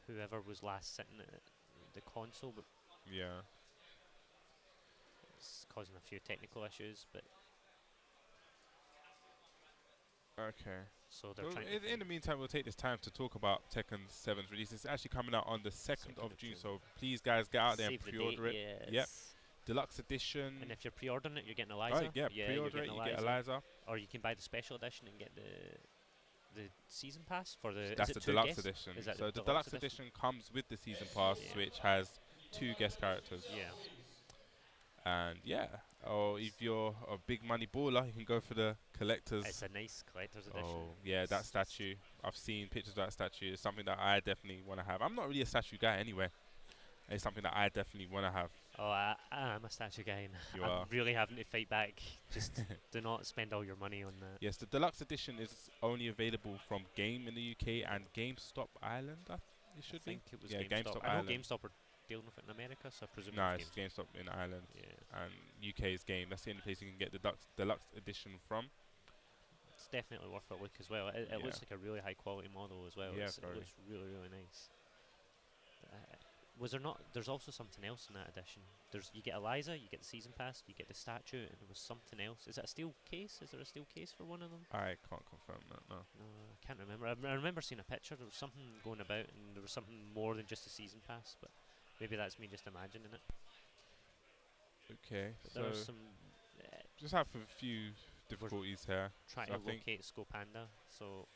S1: whoever was last sitting at the console, but
S2: yeah,
S1: it's causing a few technical issues. But
S2: okay.
S1: So they're
S2: Well,
S1: trying.
S2: in the meantime, we'll take this time to talk about Tekken 7's release. It's actually coming out on the 2nd of June, so please, guys, get out there and pre-order it.
S1: Yes.
S2: Yep. Deluxe edition.
S1: And if you're pre-ordering it, you're getting Eliza.
S2: Oh, yeah, pre-order it, you get Eliza.
S1: Or you can buy the special edition and get the season pass for the.
S2: That's
S1: is
S2: the
S1: it two
S2: deluxe
S1: guests?
S2: edition.
S1: Is that
S2: So the deluxe edition comes with the season pass, which has 2 guest characters.
S1: Yeah.
S2: And yeah, or if you're a big money baller, you can go for the collector's.
S1: It's a nice collector's edition.
S2: Oh yeah, that statue. I've seen pictures of that statue. It's something that I definitely want to have. I'm not really a statue guy anyway. It's something that I definitely want to have.
S1: Oh, I'm a statue guy, and
S2: You
S1: I'm
S2: are.
S1: really having to fight back. Just do not spend all your money on that.
S2: Yes, the deluxe edition is only available from Game in the UK and GameStop Ireland. It should
S1: I think
S2: be.
S1: it was
S2: Yeah,
S1: GameStop. I know
S2: Ireland.
S1: GameStop are dealing with it in America, so I presume
S2: No,
S1: it's
S2: it's GameStop in Ireland.
S1: Yeah.
S2: And UK's Game. That's the only place you can get the deluxe edition from.
S1: It's definitely worth a look as well. It looks like a really high quality model as well.
S2: Yeah,
S1: It looks really, really nice. Was there not? There's also something else in that edition. You get Eliza, you get the season pass, you get the statue, and there was something else. Is it a steel case? Is there a steel case for one of them?
S2: I can't confirm that. No.
S1: No, I can't remember. I remember seeing a picture. There was something going about, and there was something more than just a season pass. But maybe that's me just imagining it.
S2: Okay.
S1: But
S2: So
S1: there was some.
S2: just have a few difficulties here.
S1: Trying
S2: So
S1: to
S2: I think
S1: locate Scopanda, so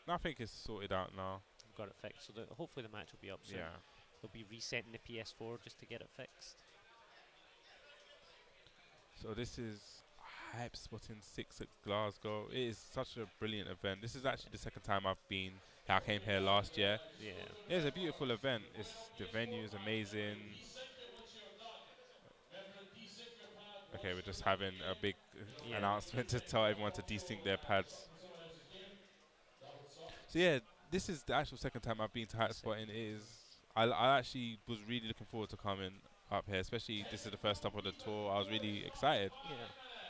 S2: I think it's sorted out now.
S1: we've got it fixed. So hopefully the match will be up soon.
S2: Yeah.
S1: They'll be resetting the PS4 just to get it fixed.
S2: So this is Hypespotting 6 at Glasgow. It is such a brilliant event. This is actually the second time I've been. I came here last year.
S1: Yeah.
S2: It's a beautiful event. The venue is amazing. Okay, we're just having a big announcement to tell everyone to desync their pads. So yeah, this is the actual second time I've been to Hypespotting. I actually was really looking forward to coming up here, especially this is the first stop of the tour. I was really excited.
S1: Yeah.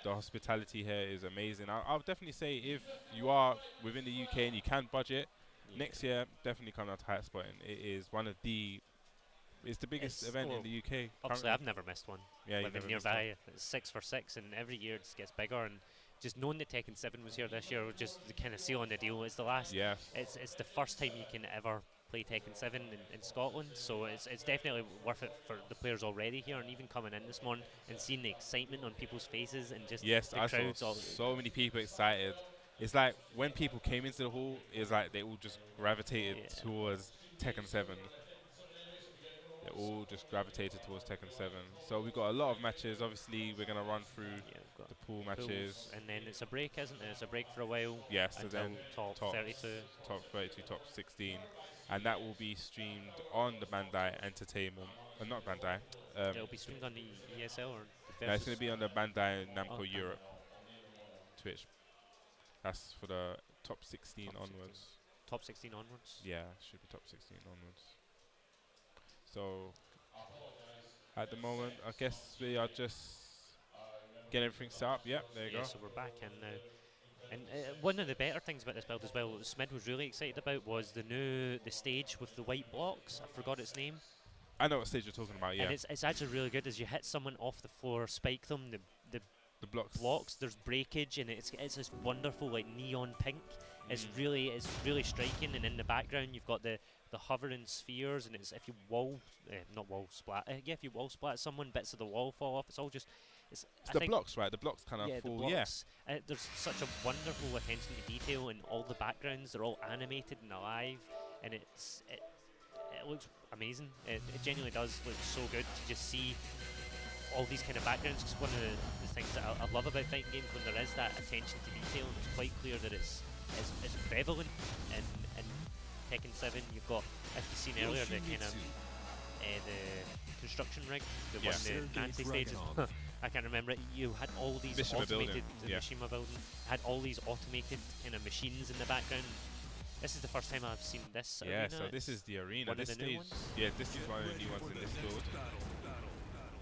S2: The hospitality here is amazing. I'll definitely say if you are within the UK and you can budget, next year definitely come down to Hypespotting. It is one of it's the biggest event in the UK.
S1: Obviously, I've never missed one.
S2: Yeah, you've
S1: living
S2: never missed
S1: nearby, it's 6 for 6, and every year it just gets bigger. And just knowing that Tekken 7 was here this year, was just kind of sealing the deal. It's the last.
S2: Yeah.
S1: It's the first time you can ever play Tekken 7 in Scotland, so it's definitely worth it for the players already here, and even coming in this morning and seeing the excitement on people's faces and just
S2: yes,
S1: the
S2: I
S1: crowds.
S2: saw so many people excited. it's like when people came into the hall, it was like they all just gravitated towards Tekken 7. They all just gravitated towards Tekken 7. So we've got a lot of matches. Obviously, we're gonna run through
S1: We've got
S2: the pool matches,
S1: and then it's a break, isn't it? It's a break for a while.
S2: yes, so
S1: Until
S2: then
S1: top
S2: top
S1: 32.
S2: top 32, top 16, and that will be streamed on the Bandai Entertainment, not Bandai.
S1: It'll be streamed on the ESL or the
S2: No, it's gonna be on the Bandai Namco
S1: Oh,
S2: Europe Twitch. That's for the top 16
S1: Top
S2: onwards.
S1: 16. Top 16 onwards.
S2: Yeah, should be top 16 onwards. So at the moment, I guess we are just getting everything set up. Yep, there you go.
S1: So we're back in now. And one of the better things about this build as well, that Smid was really excited about, was the stage with the white blocks. I forgot its name.
S2: I know what stage you're talking about. Yeah,
S1: And it's actually really good. As you hit someone off the floor, spike them,
S2: the blocks.
S1: there's breakage, and it's this wonderful like neon pink. It's really striking. And in the background, you've got the hovering spheres, and it's if you not wall splat. If you wall splat someone, bits of the wall fall off. It's all just it's
S2: the blocks, right? The blocks kind of fall.
S1: The blocks, there's such a wonderful attention to detail in all the backgrounds. They're all animated and alive, and it looks amazing. It genuinely does look so good to just see all these kind of backgrounds. It's one of the things that I love about fighting games, when there is that attention to detail, and it's quite clear that it's prevalent in Tekken 7. You've got, if you've seen earlier, the kind of the construction rig, the one the Nancy stages. I can't remember it. You had all these automated Mishima building, had all these automated kind of machines in the background. This is the first time I've seen this arena.
S2: So this is the arena.
S1: One
S2: This
S1: of the new
S2: stage,
S1: ones?
S2: yeah, this is one of the new ones in this build.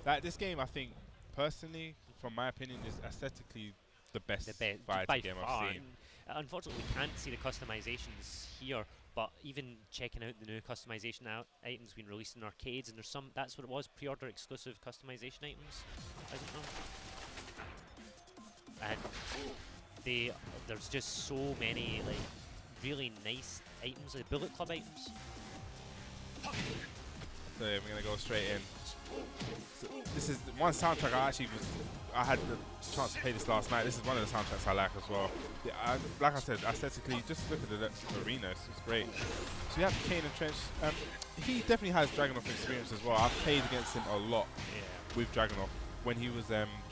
S2: Like this game, I think personally, from my opinion, is aesthetically the best fighting game I've seen.
S1: Unfortunately, we can't see the customizations here, but even checking out the new customization items being released in arcades, and there's some, that's what it was, pre-order exclusive customization items, I don't know. And there's just so many like really nice items, like Bullet Club items.
S2: So yeah, we're gonna go straight in. So this is one soundtrack I had the chance to play this last night. This is one of the soundtracks I like as well. Yeah, like I said, aesthetically, just look at the arena, it's great. So you have Kane and Trench. He definitely has Dragunov experience as well. I've played against him a lot with Dragunov. When he was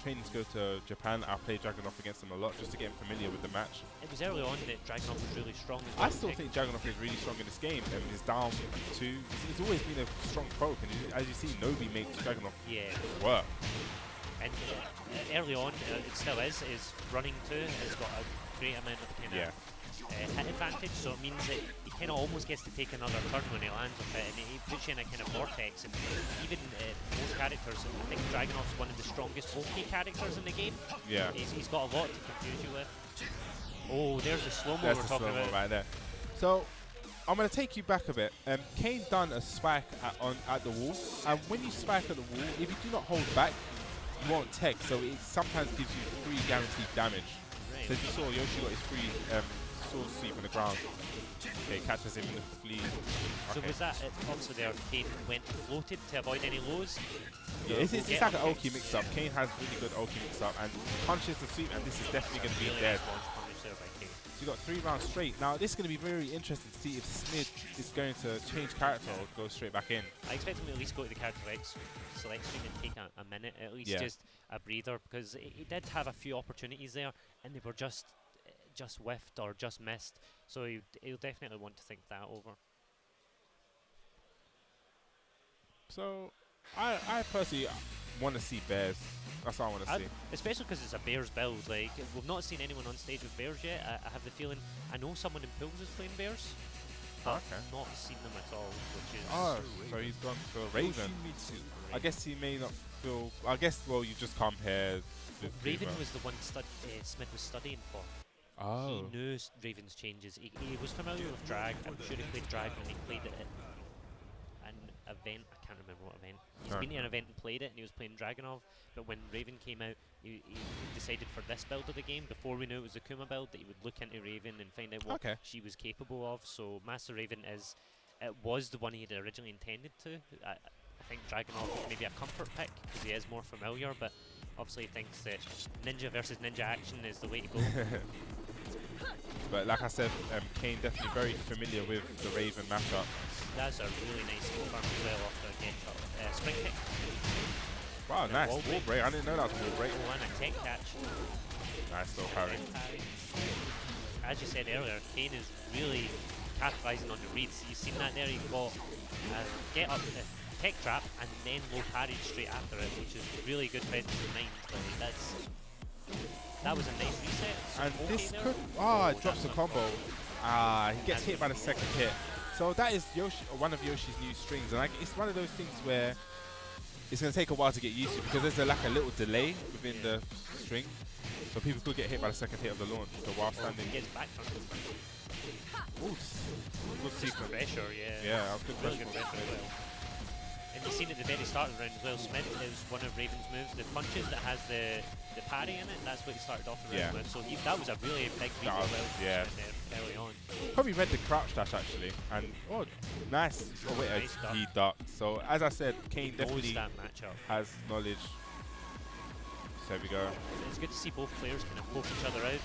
S2: training to go to Japan, I played Dragunov against him a lot just to get him familiar with the match.
S1: It was early on that Dragunov was really strong.
S2: I still think Dragunov is really strong in this game. He's down 2. He's always been a strong poke, and as you see, Nobi makes Dragunov work.
S1: And early on, it still is running 2 has got a great amount of kind of hit advantage, so it means that he kind of almost gets to take another turn when he lands with it, and he puts you in a kind of vortex. And even most characters, I think Dragunov's one of the strongest bulky characters in the game.
S2: Yeah.
S1: He's got a lot to confuse you with. Oh, there's the slow-mo we're talking about.
S2: Right there. So, I'm going to take you back a bit. Kane done a spike at the wall, and when you spike at the wall, if you do not hold back, you won't tech, so it sometimes gives you free guaranteed damage.
S1: Right.
S2: So as you saw, Yoshi got his free sword sweep on the ground. Okay, catches him in the fleet.
S1: So was that also there? Kane went floated to avoid any lows?
S2: Yeah, it's like an Oki mix-up. Kane has really good Oki mix-up, and punches the sweep, and this is definitely going to be dead. So you got 3 rounds straight. Now this is going to be very interesting to see if Smid is going to change character or go straight back in.
S1: I expect him to at least go to the character select screen and take a minute, at least just a breather, because he did have a few opportunities there, and they were just whiffed or just missed. So he'll definitely want to think that over.
S2: So I personally want to see bears. That's all I want to see.
S1: Especially because it's a bears build. Like, we've not seen anyone on stage with bears yet. I have the feeling, I know someone in pools is playing bears, but I've not seen them at all, which is...
S2: so he's gone for Raven. I guess he may not feel... I guess, well, you just compare...
S1: Raven was the one Smid was studying for.
S2: Oh.
S1: He knew Raven's changes. He was familiar with drag. I'm sure he played drag when he played it at an event. I can't remember what event. He's been to an event and played it, and he was playing Dragunov. But when Raven came out, he decided for this build of the game, before we knew it was the Kuma build, that he would look into Raven and find out what she was capable of. So Master Raven was the one he had originally intended to. I think Dragunov is maybe a comfort pick because he is more familiar, but obviously he thinks that ninja versus ninja action is the way to go.
S2: But like I said, Kane definitely very familiar with the Raven matchup.
S1: That's a really nice confirm as well off the get up. Spring kick.
S2: Wow,
S1: And
S2: nice
S1: wall
S2: wall break. I didn't know that was a wall break.
S1: Oh, and a tech catch.
S2: Nice little parry.
S1: As you said earlier, Kane is really capitalising on the reads. You've seen that there. You've got get up tech trap and then low parry straight after it, which is really good presence of mind. Like, that was a nice reset.
S2: And
S1: okay
S2: this
S1: there.
S2: could it drops the combo. He gets hit by the second hit. So that is one of Yoshi's new strings, and it's one of those things where it's going to take a while to get used to because there's like a little delay within the string. So people could get hit by the second hit of the launch. So while standing,
S1: He gets back from it.
S2: Ooh, good sequence.
S1: Pressure, yeah.
S2: Yeah, that was good
S1: Really
S2: pressure.
S1: good pressure as well. And you've seen at the very start of the round as well, Smith is one of Raven's moves, the punches that has the parry in it, that's what he started off the round with. So that was a really big read as well.
S2: Yeah.
S1: Early on.
S2: Probably read the crouch dash actually. And nice. Oh wait,
S1: Nice duck.
S2: he ducked. So as I said, Kane definitely
S1: that matchup.
S2: has knowledge. So there we go.
S1: It's good to see both players kind of poke each other out.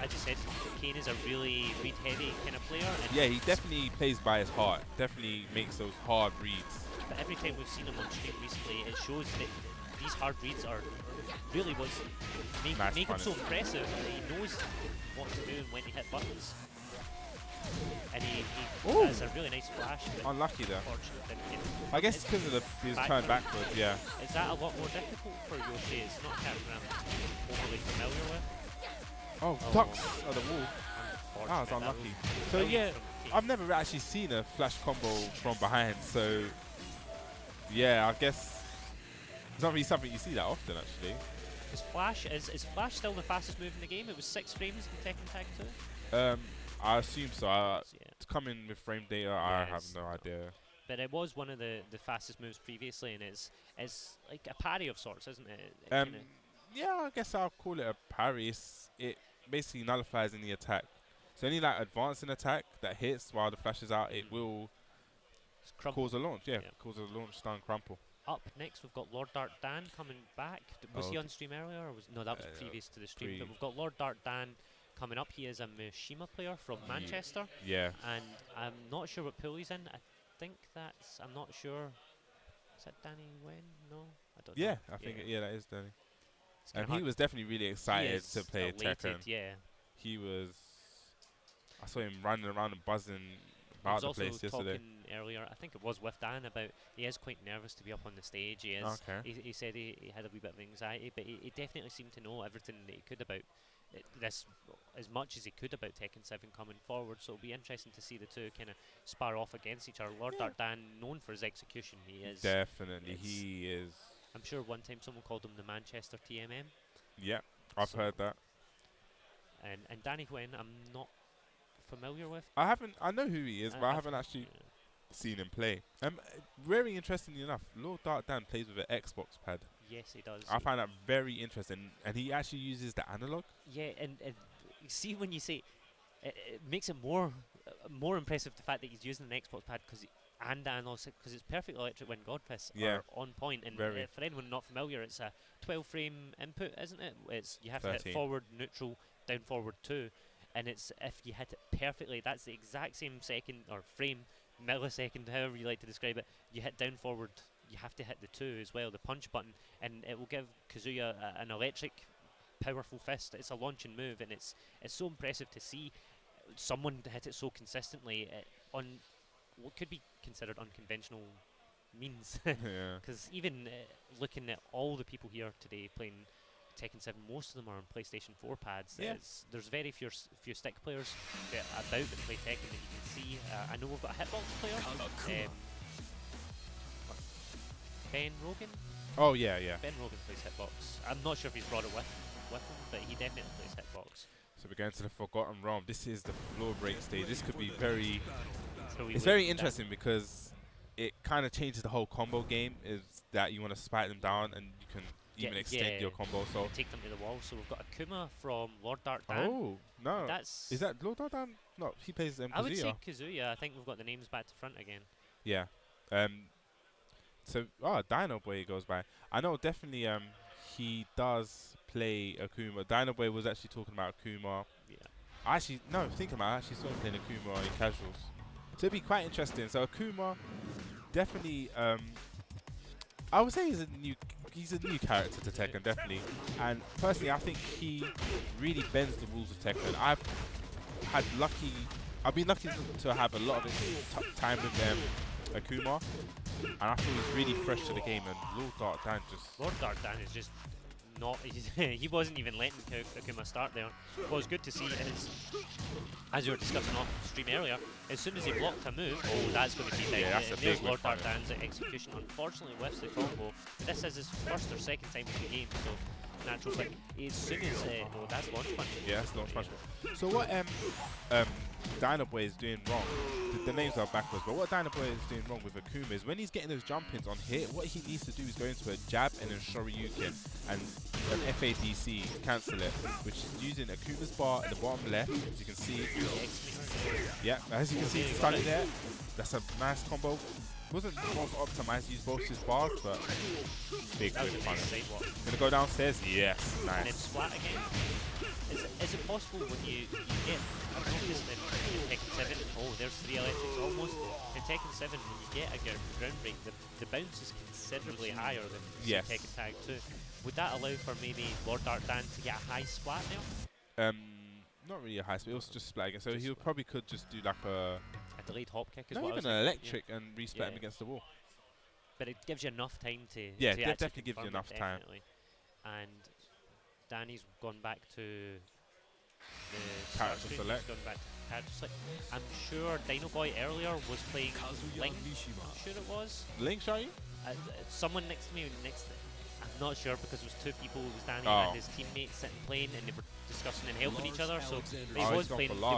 S1: As you said, Kane is a really read-heavy kind of player. And
S2: Yeah, he definitely plays by his heart. Definitely makes those hard reads.
S1: But every time we've seen him on stream recently, it shows that these hard reads are really what's make him so impressive. He knows what to do and when to hit buttons. And he has a really nice flash.
S2: Unlucky there.
S1: Unfortunate.
S2: I guess because of he was turned backwards, yeah.
S1: Is that a lot more difficult for Yoshi? It's not a character I'm overly familiar with.
S2: Oh, ducks on the wall. That was unlucky. So yeah, I've never actually seen a flash combo from behind, so yeah, I guess it's not really something you see that often actually.
S1: Is Flash still the fastest move in the game? It was 6 frames in Tekken Tag 2?
S2: I assume so. To come in with frame data, I have no idea.
S1: But it was one of the fastest moves previously, and it's like a parry of sorts, isn't it?
S2: Yeah, I guess I'll call it a parry. It basically nullifies any attack. So any like advancing attack that hits while the flash is out, it will cause a launch. Yeah, cause a launch, stun, crumple.
S1: Up next, we've got Lord Dart Dan coming back. Was he on stream earlier, or no? That was previous to the stream. But we've got Lord Dart Dan coming up. He is a Mishima player from Manchester.
S2: Yeah. And
S1: I'm not sure what pool he's in. I think I'm not sure. Is that Danny Wen? No, I don't know.
S2: Yeah, I think that is Danny. And he was definitely really excited to play Tekken.
S1: Yeah.
S2: He was. I saw him running around and buzzing about the place yesterday.
S1: Earlier, I think it was with Dan, about he is quite nervous to be up on the stage. He is.
S2: Okay.
S1: He said he had a wee bit of anxiety, but he definitely seemed to know everything that he could about this, as much as he could about Tekken 7 coming forward. So it'll be interesting to see the two kind of spar off against each other. Lord Dart Dan, known for his execution, he is.
S2: Definitely, he is.
S1: I'm sure one time someone called him the Manchester TMM.
S2: Yeah, I've heard that.
S1: And Danny Wen, I'm not familiar with.
S2: I know who he is, but I haven't actually seen him play. Very interestingly enough, Lord Dart Dan plays with an Xbox pad.
S1: Yes, he does.
S2: I find that very interesting, and he actually uses the analog.
S1: Yeah, and see, when you say it makes it more impressive, the fact that he's using an Xbox pad and the analog, because it's perfect electric when Godfist are on point. And for anyone not familiar, it's a 12 frame input, isn't it? You have 13. To hit forward, neutral, down, forward 2. And it's if you hit it perfectly, that's the exact same second or frame, millisecond, however you like to describe it. You hit down, forward, you have to hit the 2 as well, the punch button, and it will give Kazuya an electric, powerful fist. It's a launching move, and it's so impressive to see someone hit it so consistently on what could be considered unconventional means. Because even looking at all the people here today playing Tekken 7, most of them are on PlayStation 4 pads. There's very few stick players about that play Tekken that you can see. I know we've got a Hitbox player, Ben Rogan.
S2: Oh yeah.
S1: Ben Rogan plays Hitbox. I'm not sure if he's brought it with him, but he definitely plays Hitbox.
S2: So we're going to the Forgotten Realm. This is the floor break stage. This could be very. It's very interesting because it kind of changes the whole combo game. Is that you want to spike them down and you can even extend your combo. So
S1: take them to the wall. So we've got Akuma from Lord Dart Dan.
S2: Oh no! Is that Lord Dart Dan? No, he plays Kazuya.
S1: I would say Kazuya. I think we've got the names back to front again.
S2: Yeah. So Dino Boy goes by. I know definitely. He does play Akuma. Dino Boy was actually talking about Akuma.
S1: Yeah.
S2: No, think about it, I actually saw him playing Akuma in casuals. So it'd be quite interesting. So Akuma, definitely, I would say he's a new character to Tekken, definitely. And personally, I think he really bends the rules of Tekken. I've been lucky to have a lot of time with Akuma, and I feel he's really fresh to the game. And
S1: Lord Dark Dan is just not. He wasn't even letting Akuma start there. What was good to see is, as you were discussing off stream earlier, as soon as he blocked a move, oh, that's going to be big.
S2: Yeah, that's a
S1: there's
S2: big
S1: Lord Dark Dan's execution. Unfortunately, whiffs the combo. But this is his first or second time in the game, so natural. But as soon as no, that's launch punch.
S2: Yeah, that's launch punch. So what Dino Boy is doing wrong, the names are backwards, but what Dino Boy is doing wrong with Akuma is when he's getting those jump ins on hit, what he needs to do is go into a jab and then Shoryuken and an FADC, cancel it, which is using Akuma's bar at the bottom left, as you can see. Yeah, as you can see, starting there. That's a nice combo. Wasn't most optimized to use both his bars, but big punish. Gonna go downstairs? Yes, nice.
S1: And then splat again. Is it possible when you get, I've noticed in Tekken 7, oh, there's 3 electrics almost. In Tekken 7, when you get a ground break, the bounce is considerably higher than Tekken Tag 2. Would that allow for maybe Lord Dark Dan to get a high splat now?
S2: Not really a high splat, it was just splat again. So he probably could just do like a
S1: delayed hop kick as
S2: well. Not even an electric and resplat him against the wall.
S1: But it gives you enough time to.
S2: Yeah, it definitely gives you enough time.
S1: And Danny's gone back to the
S2: character select.
S1: Gone back to character select. I'm sure Dino Boy earlier was playing Link. I'm sure it was.
S2: Link, shall you?
S1: Someone next to me, I'm not sure because it was 2 people. It was Danny and his teammates sitting playing, and they were discussing and helping each other. So they were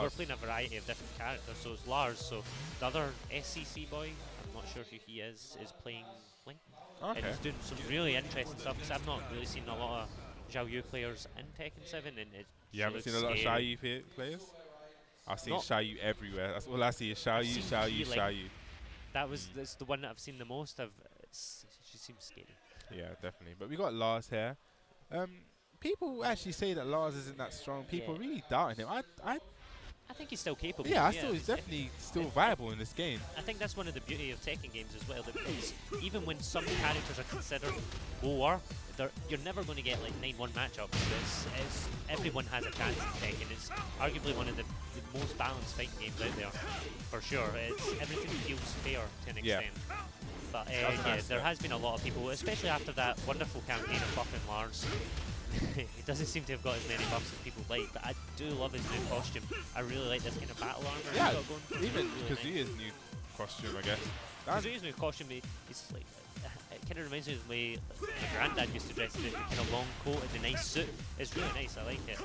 S1: playing a variety of different characters. So it's Lars. So the other SCC boy, I'm not sure who he is playing Link.
S2: Okay.
S1: And he's doing some really interesting stuff because I've not really seen a lot of Xiao Yu players in Tekken 7, and
S2: you haven't seen a lot of Xiao Yu players? I've seen Xiao Yu everywhere. That's all I see is Xiao Yu, Xiao Yu, Xiao Yu.
S1: That's the one that I've seen the most of. She seems scary.
S2: Yeah, definitely. But we got Lars here. People actually say that Lars isn't that strong. People really doubting him.
S1: I think he's still capable.
S2: Yeah, I still he's definitely still viable in this game.
S1: I think that's one of the beauty of Tekken games as well. That even when some characters are considered lower, you're never going to get like 9-1 matchups. Everyone has a chance in Tekken. It's arguably one of the most balanced fighting games out there, for sure. Everything feels fair to an extent. But there has been a lot of people, especially after that wonderful campaign of buffing Lars. He doesn't seem to have got as many buffs as people like, but I do love his new costume. I really like this kind of battle armor.
S2: Yeah,
S1: he's got going for
S2: even
S1: really
S2: Kazuya's new costume, I guess.
S1: Kazuya's new costume, he's like, it kind of reminds me of the way my granddad used to dress in the kind of long coat and the nice suit. It's really nice, I like it.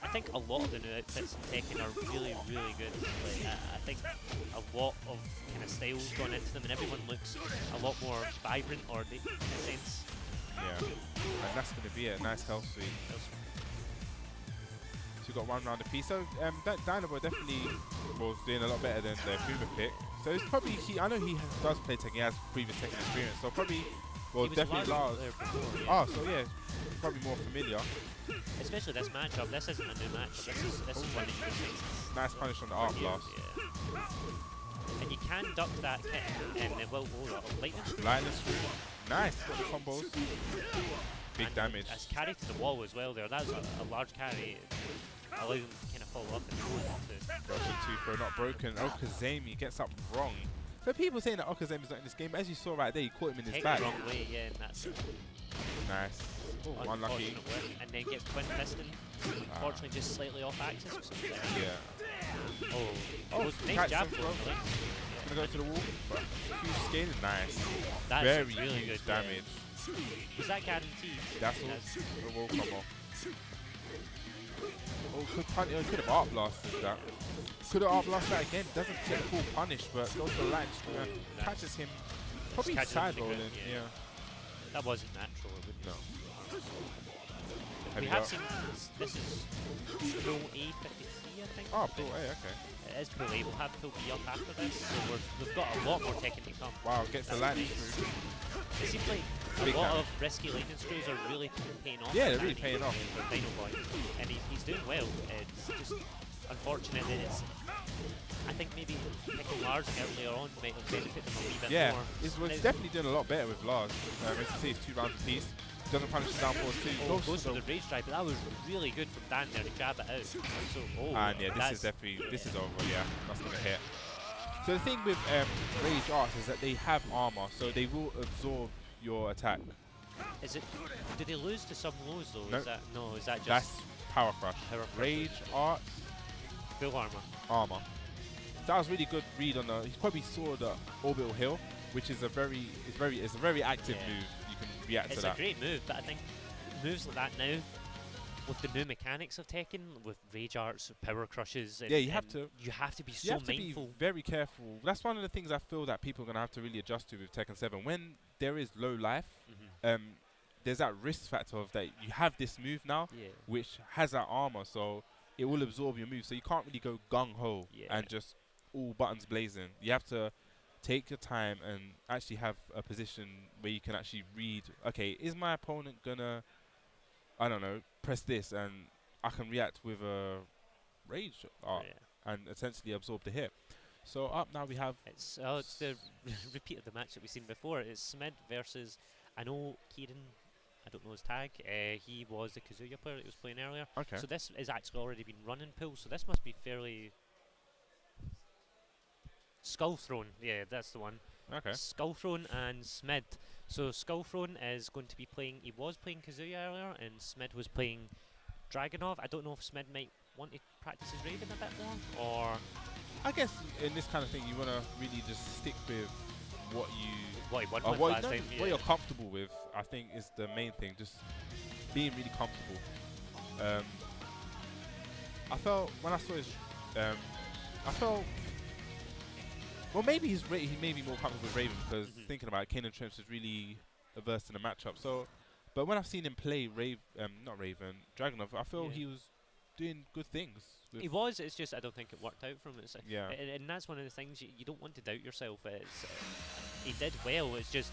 S1: I think a lot of the new outfits in Tekken are really, really good. Like, I think a lot of kind of styles gone into them, and everyone looks a lot more vibrant, or in a sense.
S2: Yeah, and that's going to be a nice health suite. So we got 1 round apiece. So that Dino Boy definitely was doing a lot better than the Akuma pick. So it's probably I know he does play Tekken. He has previous Tekken experience. So probably definitely Lars. Oh, so yeah, probably more familiar.
S1: Especially this matchup. This isn't a new matchup. This is one that you can face.
S2: Nice punish on the arc blast.
S1: Yeah. And you can duck that kick and lightning screw.
S2: Lightning screw. Nice, got the combos. Big
S1: and
S2: damage.
S1: It's carry to the wall as well there. That's a large carry. Allows him to kind of follow up and go into.
S2: Russian 2 throw not broken. Okazami gets up wrong. So people saying that Okazami's not in this game, but as you saw right there, he caught him in his back.
S1: The wrong way, yeah, and that's it.
S2: Nice. Oh, unlucky.
S1: And then gets twin piston. Unfortunately, just slightly off axis or something.
S2: Yeah.
S1: Oh, nice jab throw.
S2: Gonna go to the wall. Huge scaling, nice.
S1: That's
S2: very
S1: really
S2: huge
S1: good
S2: damage.
S1: Was that guaranteed?
S2: That's all. The wall come off. Oh, could have art blasted that. Could have art blasted that again. Doesn't get the full punish, but goes to the line and catches him. Probably side rolling. Yeah.
S1: That wasn't natural.
S2: No.
S1: We have seen this is Pro A53, I think.
S2: Oh, Pro A, okay.
S1: It is Pro A. We'll have Pro B up after this, so we've got a lot more Tekken to come.
S2: Wow, gets the lightning screw.
S1: It seems like
S2: Big
S1: a lot
S2: damage.
S1: of risky lightning screws are really paying off.
S2: Yeah,
S1: for
S2: they're really
S1: Danny
S2: paying off.
S1: For Dino Boy, and he's doing well. It's just unfortunate that it's. I think maybe picking Lars earlier on might have benefited them a wee bit
S2: Yeah,
S1: more.
S2: it's definitely doing a lot better with Lars. As you see, it's 2 rounds apiece. Doesn't punish the down forward 2.
S1: Goes for the rage drive, but that was really good from Dan there to jab it out. So,
S2: And yeah, this is definitely, this is over, yeah. That's going to hit. So the thing with Rage Arts is that they have armor, so they will absorb your attack.
S1: Is it? Did they lose to some lows though?
S2: No.
S1: Is that just
S2: That's Power Crush.
S1: Power Crush.
S2: Rage Arts,
S1: full armor?
S2: armor. So that was really good read on the. He probably saw the orbital hill, which is a very active
S1: Yeah.
S2: move. You can react
S1: It's
S2: to that.
S1: a great move, but I think moves like that now, with the new mechanics of Tekken, with Rage Arts, Power Crushes, and,
S2: Yeah, you have
S1: and
S2: to-
S1: You have to be
S2: You
S1: so
S2: have to
S1: mindful.
S2: be very careful. That's one of the things I feel that people are going to have to really adjust to with Tekken 7. When there is low life, there's that risk factor of that you have this move now,
S1: Yeah.
S2: which has that armor, so it will absorb your move. So you can't really go gung-ho and just all buttons blazing. You have to take your time and actually have a position where you can actually read, okay, is my opponent going to, I don't know, press this and I can react with a rage art and essentially absorb the hit. So up now we have...
S1: It's the repeat of the match that we've seen before. It's Smid versus, I know Kieran, I don't know his tag, he was the Kazuya player that was playing earlier.
S2: Okay.
S1: So this is actually already been running pool, so this must be fairly... Skull Throne, yeah, that's the one.
S2: Okay.
S1: Skull Throne and Smid. So Skull Throne is going to be playing, he was playing Kazuya earlier, and Smid was playing Dragunov. I don't know if Smid might want to practice his Raven a bit more, or...
S2: I guess in this kind of thing you want to really just stick with what you...
S1: What he won with last time.
S2: What you're comfortable with, I think, is the main thing. Just being really comfortable. I felt when I saw his, I felt, well, maybe he may be more comfortable with Raven because thinking about it, Kane and Trench is really averse to the matchup. So, but when I've seen him play not Raven, Dragunov, I feel he was doing good things.
S1: He was. It's just I don't think it worked out for him. It's
S2: Yeah.
S1: and that's one of the things you don't want to doubt yourself. It's he did well. It's just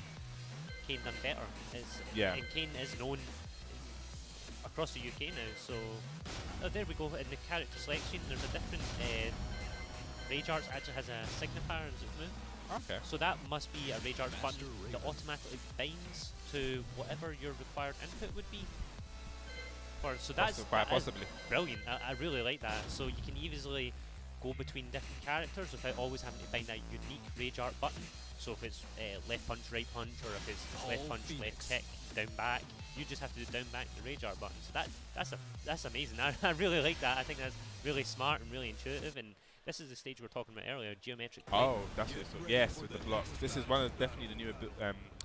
S1: Kane done better. And Kane is known across the UK now. So there we go. In the character selection, there's a different. Rage Arts actually has a signifier as its move.
S2: Okay.
S1: So that must be a Rage Arts button that automatically binds to whatever your required input would be. So that's
S2: possibly
S1: brilliant. I really like that. So you can easily go between different characters without always having to find that unique Rage Art button. So if it's left punch, right punch, or if it's left punch, left kick, down back, you just have to do down back the Rage Art button. So that's amazing. I really like that. I think that's really smart and really intuitive. And this is the stage we were talking about earlier, geometric.
S2: Oh, that's it. So yes, with the blocks. This is one of definitely the newer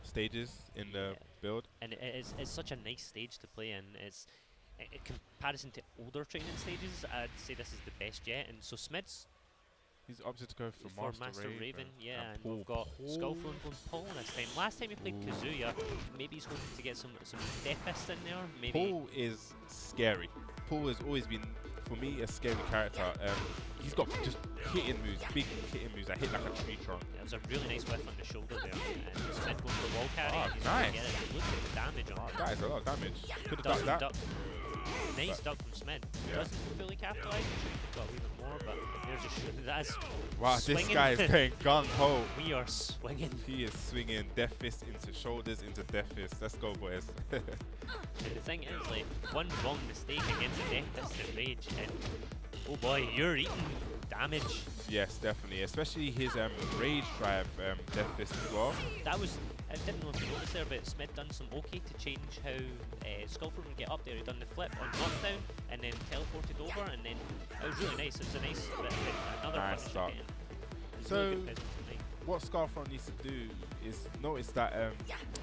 S2: stages in the build.
S1: And it's such a nice stage to play in. It's in comparison to older training stages, I'd say this is the best yet. And so Smid's
S2: he's opted to go for Master Raven.
S1: Yeah, and we've got Skullthrone going Paul this time. Last time he played Kazuya, maybe he's hoping to get some Death Fist in there. Maybe
S2: Paul is scary. Paul has always been, for me, a scary character. He's got just hitting moves, big hitting moves that hit like a tree trunk.
S1: Yeah, it was a really nice whiff on the shoulder there. And Smid going for wall carry.
S2: Oh,
S1: He's
S2: nice.
S1: Get it. Look at the damage on it.
S2: That is a lot of damage. Could have ducked that.
S1: Nice duck from Smid. Doesn't fully capitalise. Got a wee bit more, but there's a that's
S2: wow.
S1: swinging.
S2: This guy is going gung ho.
S1: We are swinging.
S2: He is swinging Death Fist into shoulders into Death Fist. Let's go, boys.
S1: And the thing is, like, one wrong mistake against the Death Fist and Rage, and oh boy, you're eating damage.
S2: Yes, definitely. Especially his Rage Drive Death Fist as well.
S1: That was, I didn't know if you noticed there, but Smid done some okay to change how Skullthrone would get up there. He done the flip on knockdown and then teleported over, and then it was really nice. It was a nice bit of another
S2: Nice
S1: punch
S2: start.
S1: again.
S2: So,
S1: really good presence tonight.
S2: what Scarfront needs to do is notice that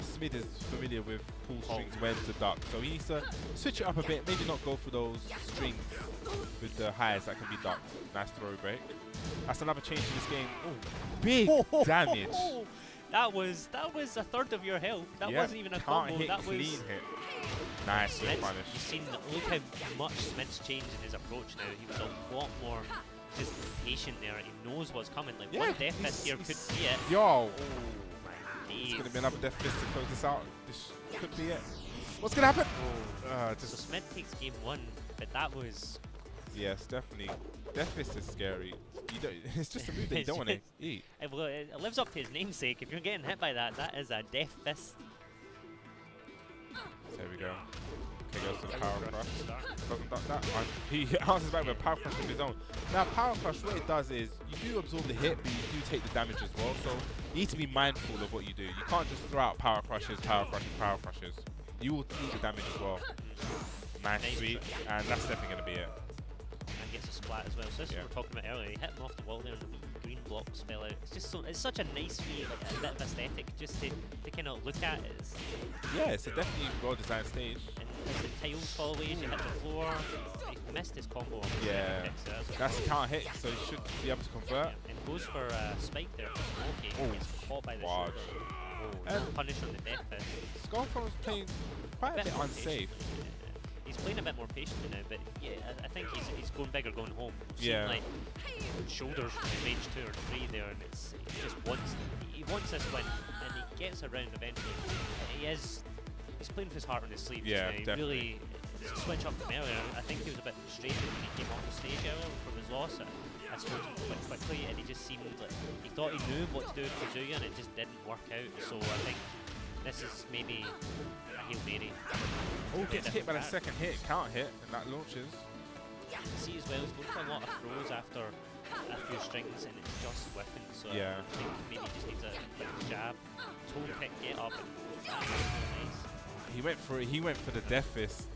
S2: Smid is familiar with pull strings when to duck. So he needs to switch it up a bit, maybe not go for those strings with the highs that can be ducked. Nice throw break. That's another change in this game. Oh, big damage.
S1: That was a third of your health. That wasn't even a
S2: can't
S1: combo.
S2: hit
S1: That
S2: clean
S1: was
S2: hit. Nice
S1: Smid's,
S2: punish.
S1: you've seen, look how much Smid's changed in his approach now. He was a lot more just patient there. He knows what's coming. Like one Death Fist here could see it.
S2: Yo.
S1: Oh my
S2: It's going to be another death fist to close this out. This could be it. What's going to happen?
S1: So Smith takes game 1, but that was...
S2: Yes, definitely. Death fist is scary. You don't, it's just a move that you don't want to eat.
S1: Well, it lives up to his namesake. If you're getting hit by that, that is a death fist.
S2: There we go. Okay, goes to the power crush. Doesn't duck that one. He answers back with a power crush of his own. Now, power crush, what it does is you do absorb the hit, but you do take the damage as well. So you need to be mindful of what you do. You can't just throw out power crushes, power crushes, power crushes. You will take the damage as well. Nice sweep, and that's definitely going to be it.
S1: And gets a splat as well. So this is what we were talking about earlier. He hit him off the wall there, and the green blocks fell out. It's just so, it's such a nice wee, like a bit of aesthetic just to kind of look at.
S2: Yeah, it's a definitely well-designed stage.
S1: And as the tiles fall away, as you hit the floor, he missed his combo. On
S2: yeah, that's a counter hit, so he should be able to convert.
S1: Yeah, and goes for a spike there. Okay, gets caught by the shoulder. Oh, no punish on the death fist.
S2: Skullfront's playing quite a bit unsafe.
S1: He's playing a bit more patiently now, but yeah, I think he's going big or going home.
S2: Yeah.
S1: Like shoulders in range 2 or 3 there, and he just wants this win, and he gets around eventually. He's playing with his heart on his sleeve.
S2: Yeah,
S1: just now.
S2: definitely.
S1: Really switch up from earlier. I think he was a bit frustrated when he came off the stage earlier from his loss. I spoke to him quite quickly, and he just seemed like he thought he knew what to do with Kazuya, and it just didn't work out. So I think this is maybe a Hail Mary.
S2: Oh, gets hit by the second hit, counter hit, and that launches.
S1: You see as well, he's going for a lot of throws after a few strings, and it's just whiffing. So
S2: yeah.
S1: I think maybe he just needs a quick jab, toe kick, get up, and nice.
S2: He went for the death fist,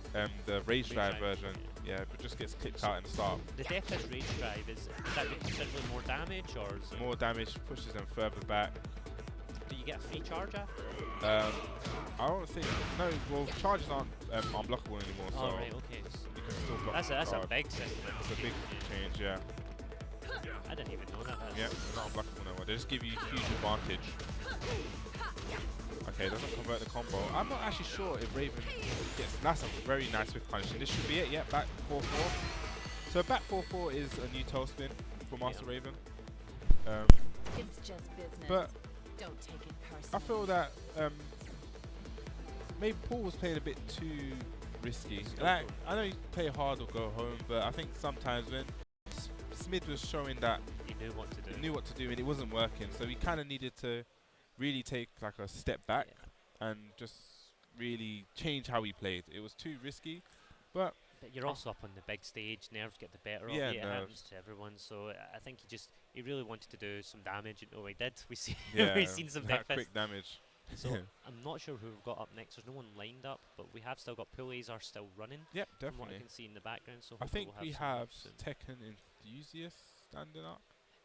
S2: the rage drive version. Yeah, but just gets clipped out in the start.
S1: The death fist rage drive is that considerably more damage, or is it
S2: more damage, pushes them further back.
S1: Do you get a free charge after?
S2: I don't think. No, well, charges aren't unblockable anymore. So
S1: right, okay.
S2: You can still block.
S1: That's a big system.
S2: It's a big change, yeah.
S1: I didn't even know that.
S2: Yeah, they're not unblockable anymore. They just give you huge advantage. Okay, doesn't convert the combo. I'm not actually sure if Raven gets... That's a very nice whiff punish. And this should be it, yeah, back 4-4. So back 4-4 is a new tail spin for Master Raven.
S3: It's just business.
S2: But
S3: don't take it personally.
S2: I feel that maybe Paul was playing a bit too risky. Like, I know you play hard or go home, but I think sometimes when Smith was showing that
S1: he knew what to do,
S2: and it wasn't working, so he kind of needed to really take like a step back and just really change how he played. It was too risky, but
S1: you're also up on the big stage. Nerves get the better of you. It happens to everyone. So I think he really wanted to do some damage. And he did. We've seen some
S2: quick damage.
S1: So I'm not sure who we've got up next. There's no one lined up, but we have still got Pool are still running.
S2: Yep, definitely.
S1: From what I can see in the background. So
S2: I think we have Tekken Enthusiast standing up.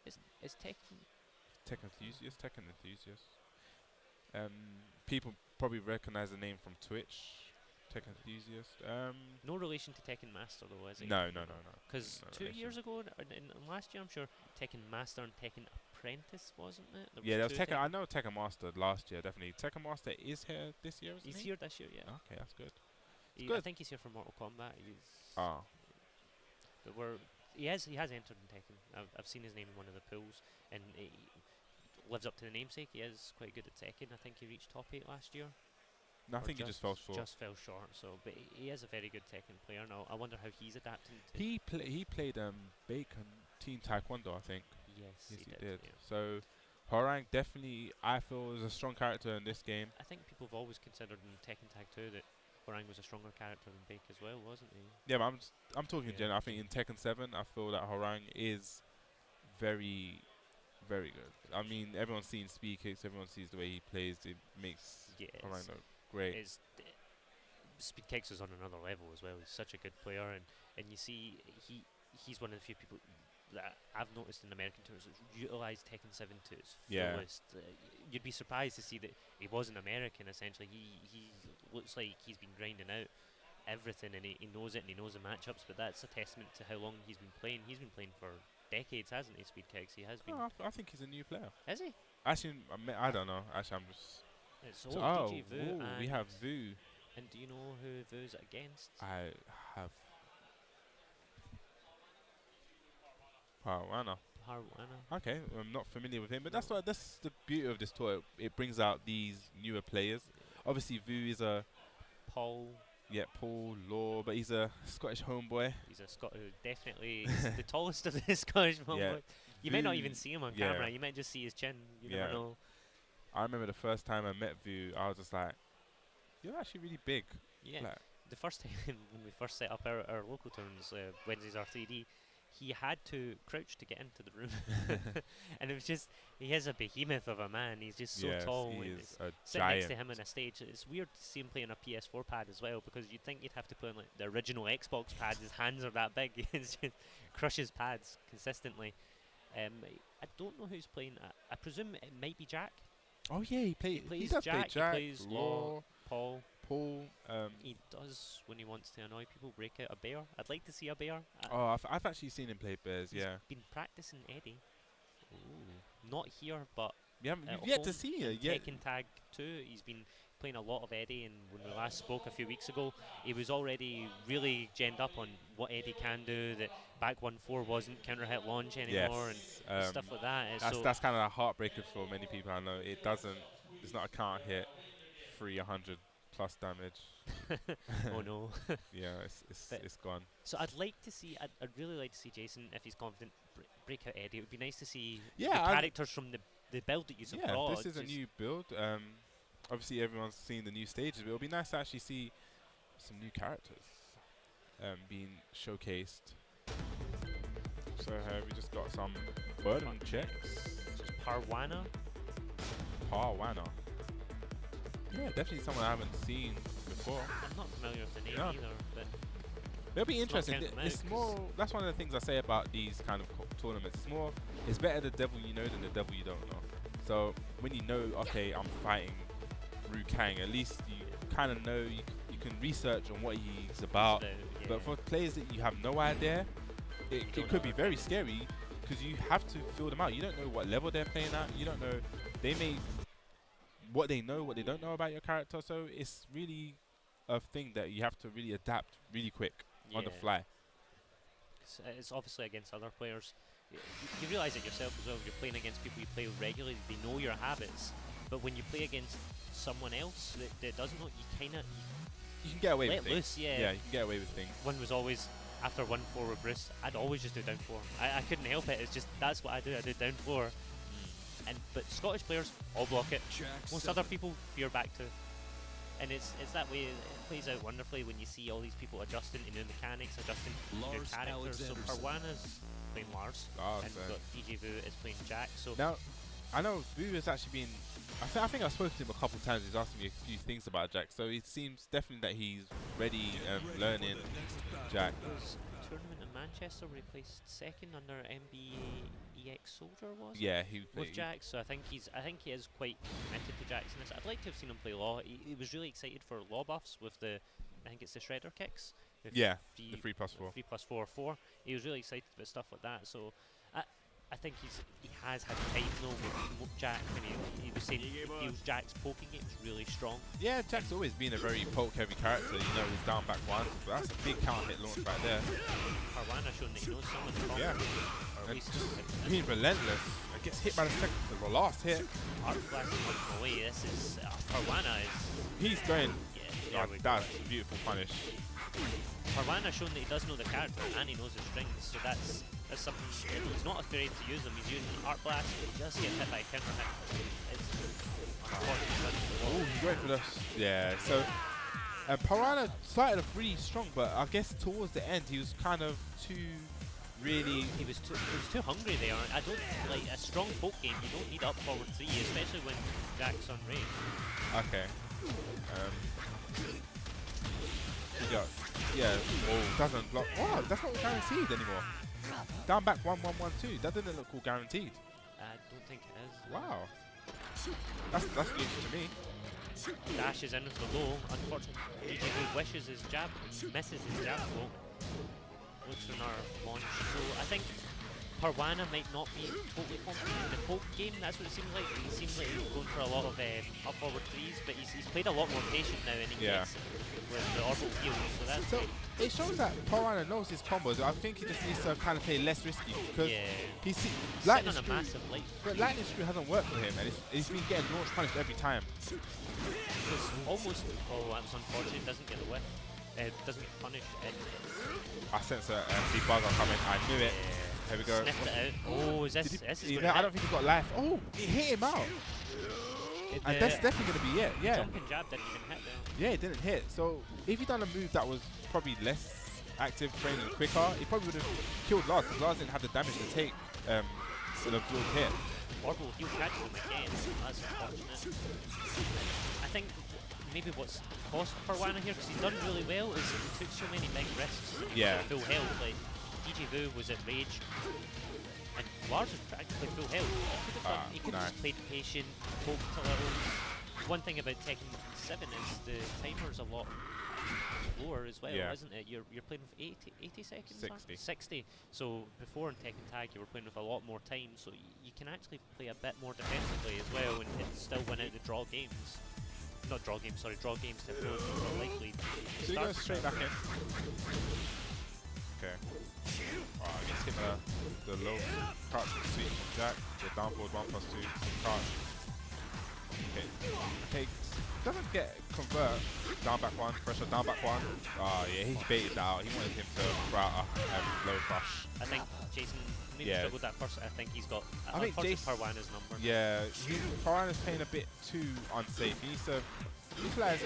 S1: Is Tekken
S2: Enthusiast? People probably recognize the name from Twitch. Tekken Enthusiast.
S1: No relation to Tekken Master though, is it?
S2: No.
S1: Because 2 years ago, and last year, I'm sure Tekken Master and Tekken Apprentice, wasn't it?
S2: There was Tekken. I know Tekken Master last year, definitely. Tekken Master is here this year, isn't he?
S1: He's here this year, yeah.
S2: Okay, that's good.
S1: I think he's here for Mortal Kombat. But he has entered in Tekken. I've seen his name in one of the pools, and he lives up to the namesake. He is quite good at Tekken. I think he reached top 8 last year.
S2: No, I think he just fell short.
S1: Just fell short. So, but he is a very good Tekken player now. I wonder how he's adapting.
S2: He played Bacon Team Taekwondo, I think.
S1: Yes,
S2: he did.
S1: Yeah.
S2: So Horang definitely, I feel, is a strong character in this game.
S1: I think people have always considered in Tekken Tag 2 that Horang was a stronger character than Bake as well, wasn't he?
S2: Yeah, but I'm talking general. I think in Tekken 7, I feel that Horang is very, very good. I mean, everyone's seen speed kicks. Everyone sees the way he plays. It makes Horang look great.
S1: Speed kicks is on another level as well. He's such a good player, and you see he's one of the few people that I've noticed in American tours that's utilised Tekken 7 to its fullest. You'd be surprised to see that he wasn't American. Essentially, he looks like he's been grinding out everything, and he knows it, and he knows the matchups. But that's a testament to how long he's been playing. He's been playing for decades, hasn't he? Speed kicks. He has been.
S2: I think he's a new player.
S1: Is he?
S2: Actually, I don't know. Actually, I'm just.
S1: It's DJ Vu,
S2: we have Vu.
S1: And do you know who Vu's against?
S2: I have. Pawana.
S1: Parwana.
S2: Okay, I'm not familiar with him, but that's the beauty of this tour. It brings out these newer players. Obviously, Vu is a
S1: Paul.
S2: yeah, Paul Law, but he's a Scottish homeboy.
S1: He's a definitely he's the tallest of the Scottish homeboys.
S2: Yeah.
S1: You might not
S2: Vu-
S1: even see him on
S2: yeah.
S1: camera. You might just see his chin. You
S2: Yeah.
S1: never know.
S2: I remember the first time I met Vu, I was just like, "You're actually really big."
S1: Yeah.
S2: Like,
S1: The first time when we first set up our local turns, Wednesdays R3D, he had to crouch to get into the room. And it was just, he is a behemoth of a man. He's just so
S2: yes,
S1: tall.
S2: he
S1: and
S2: is
S1: it's
S2: a
S1: sitting next to
S2: giant.
S1: him on a stage, it's weird to see him play on a PS4 pad as well, because you'd think you'd have to play on like the original Xbox pad. His hands are that big. It's just crushes pads consistently. I don't know who's playing. I presume it might be Jack.
S2: Oh yeah, he
S1: plays
S2: does play
S1: Jack, he
S2: Jack,
S1: plays Law, Paul.
S2: Paul.
S1: He does, when he wants to annoy people, break out a bear. I'd like to see a bear.
S2: Oh, I've actually seen him play bears.
S1: He's
S2: Yeah.
S1: been practicing Eddie. Not here, but
S2: We've
S1: at
S2: yet to
S1: home
S2: see
S1: in
S2: it. Yeah.
S1: Tekken Tag 2. He's been playing a lot of Eddie, and when we last spoke a few weeks ago, he was already really genned up on what Eddie can do, that back 1-4 wasn't counter hit launch anymore, and stuff like that.
S2: That's kind of a heartbreaker for many people. I know it doesn't. It's not a can't hit 300 plus damage.
S1: Oh no.
S2: Yeah, it's gone.
S1: So I'd really like to see Jason, if he's confident, break out Eddie. It would be nice to see
S2: Yeah,
S1: the
S2: I-
S1: characters from the build that you
S2: Yeah,
S1: brought.
S2: this is a
S1: just-
S2: new build. Obviously, everyone's seen the new stages, but it'll be nice to actually see some new characters being showcased. So we just got some burden checks.
S1: just Parwana.
S2: Parwana. Yeah, definitely someone I haven't seen before.
S1: I'm not familiar with the name
S2: Yeah.
S1: either, but
S2: It'll be
S1: Let's not
S2: interesting.
S1: count them
S2: It's
S1: out, 'cause-
S2: more. That's one of the things I say about these kind of tournaments. It's better the devil you know than the devil you don't know. So when you know, okay, I'm fighting Ru Kang, at least you kind of know. You can research on what he's about. But for players that you have no idea, it
S1: don't
S2: could be
S1: know.
S2: very scary because you have to feel them out. You don't know what level they're playing at. You don't know. They may what they know, what they don't know about your character. So it's really a thing that you have to really adapt really quick on the fly.
S1: It's obviously against other players. You realise it yourself as well. You're playing against people you play regularly. They know your habits, but when you play against someone else that doesn't know, you kind of
S2: You can get away
S1: let
S2: with things.
S1: loose.
S2: Yeah, you can get away with things.
S1: One was always after 1-4 with Bruce. I'd always just do down 4. I couldn't help it. It's just that's what I do. I do down 4. But Scottish players all block it. Most other people fear back 2. And it's that way. It plays out wonderfully when you see all these people adjusting to new mechanics, adjusting to new characters. So Parwana's playing Lars,
S2: Lars,
S1: and we've got DJ Vu is playing Jack. So
S2: Now, I know Vu has actually been. I think I've spoken to him a couple of times. He's asking me a few things about Jack, so it seems definitely that he's ready learning Jack.
S1: there's a tournament in Manchester where he placed second under NBA EX Soldier, was it?
S2: Yeah, he
S1: With Jax, so I think he is quite committed to Jackson's. I'd like to have seen him play Law. He was really excited for Law buffs with I think it's the Shredder kicks.
S2: Yeah, the 3+4.
S1: 3+4/4. He was really excited about stuff like that. So I think he has had time though with Jack, and he was saying he feels Jack's poking game's really strong.
S2: Yeah, Jack's always been a very poke-heavy character. You know, he's down back 1, but that's a big counter hit launch right there.
S1: Parwana showing that he knows some of the
S2: Yeah,
S1: combos, or at
S2: and
S1: least
S2: just being relentless. It gets hit by the last hit.
S1: Arc Blast is working away. This is Parwana is.
S2: He's going.
S1: Yeah, there we go.
S2: That's a beautiful punish.
S1: Parwana shown that he does know the character and he knows his strings, so that's something. He's not afraid to use them. He's using Art Blast, but he just gets hit by a counter hit. It's unfortunate.
S2: Oh, he's going for this. Yeah, so Parwana started off really strong, but I guess towards the end he was kind of too really.
S1: He was too hungry there. I don't like a strong poke game. You don't need up forward 3, especially when Jack's on range.
S2: Okay. Yeah. Oh, doesn't block. Oh, that's not guaranteed anymore. Down back 1-1-1-2. That didn't look all guaranteed.
S1: I don't think it is.
S2: Wow. That's news to me.
S1: Dashes in with the low. Unfortunately, DJ wishes his jab, misses his jab flow. Looks for another launch. So I think Parwana might not be totally confident in the poke game. That's what it seems like. He seems like he's going for a lot of up forward threes, but he's played a lot more patient now, and he gets it with the orbital heal. So that's
S2: so it shows that Parwana knows his combos. I think he just needs to kind of play less risky because he's
S1: sitting on a massive light.
S2: But lightning screw hasn't worked for him, and he's been getting launch punished every time.
S1: It's almost. Oh, that's unfortunate. Doesn't get the whiff. Doesn't get punished.
S2: I sense a debugger coming. I knew it. Here we go.
S1: Sniffed it out. Oh, is this?
S2: I don't think he's got life. Oh, it hit him out. And that's definitely going to be it. Yeah.
S1: Jumping jab didn't even hit there.
S2: Yeah, it didn't hit. So if he done a move that was probably less active, training quicker, he probably would have killed Lars, because Lars didn't have the damage to take an absorbed hit.
S1: Orbital heal catches him again. That's unfortunate. I think maybe what's cost Parwana here, because he's done really well, is he took so many big risks.
S2: Yeah.
S1: Full health. Like DJ Vu was at rage, and Lars was practically full health. He could have just played patient, poked a little. One thing about Tekken 7 is the timer's a lot lower as well, isn't it? You're playing with 80 seconds?
S2: 60.
S1: 60. So before in Tekken Tag you were playing with a lot more time, so you can actually play a bit more defensively as well and still win out the draw games. Not draw games, sorry, draw games to opponents who are likely to
S2: So he goes straight back in. Okay. I guess him the low crouch sweep jack, the down forward 1+2 crouch. Okay. Okay. Doesn't get convert. Down back one, pressure, down back one. Oh yeah, he baited that out. He wanted him to throw out a low crush.
S1: I think Jason maybe struggled that first. I think he's got Parwana's number.
S2: Yeah, Parwana's playing a bit too unsafe. He needs to utilize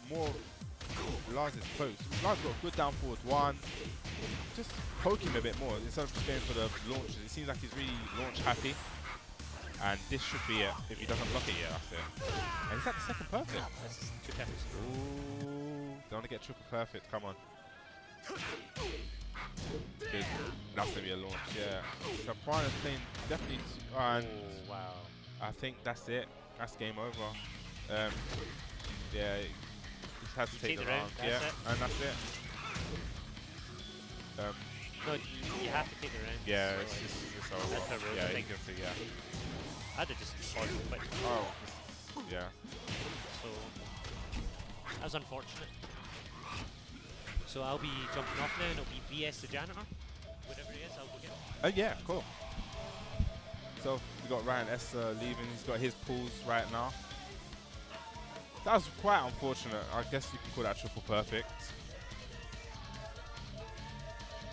S2: more Lars is close. Lars got good down forward one. Just poke him a bit more instead of just going for the launches. It seems like he's really launch happy. And this should be it. If he doesn't block it, that's it. And is that the second perfect?
S1: This is two perfects.
S2: Ooh, don't want to get triple perfect. Come on. Good. That's gonna be a launch. Yeah. So Parwana's playing definitely. And
S1: wow.
S2: I think that's it. That's game over. Yeah. He has to take the round. Yeah, and that's it.
S1: No, you have to take the round.
S2: Yeah,
S1: so
S2: it's over.
S1: Yeah,
S2: I think it's yeah.
S1: I'd have just paused it quick.
S2: Oh, yeah.
S1: So that was unfortunate. So I'll be jumping off now, and it'll be VS the janitor. Whatever it is, I'll go get it.
S2: Oh yeah, cool. So we got Ryan Esther leaving. He's got his pulls right now. That was quite unfortunate. I guess you can call that triple perfect.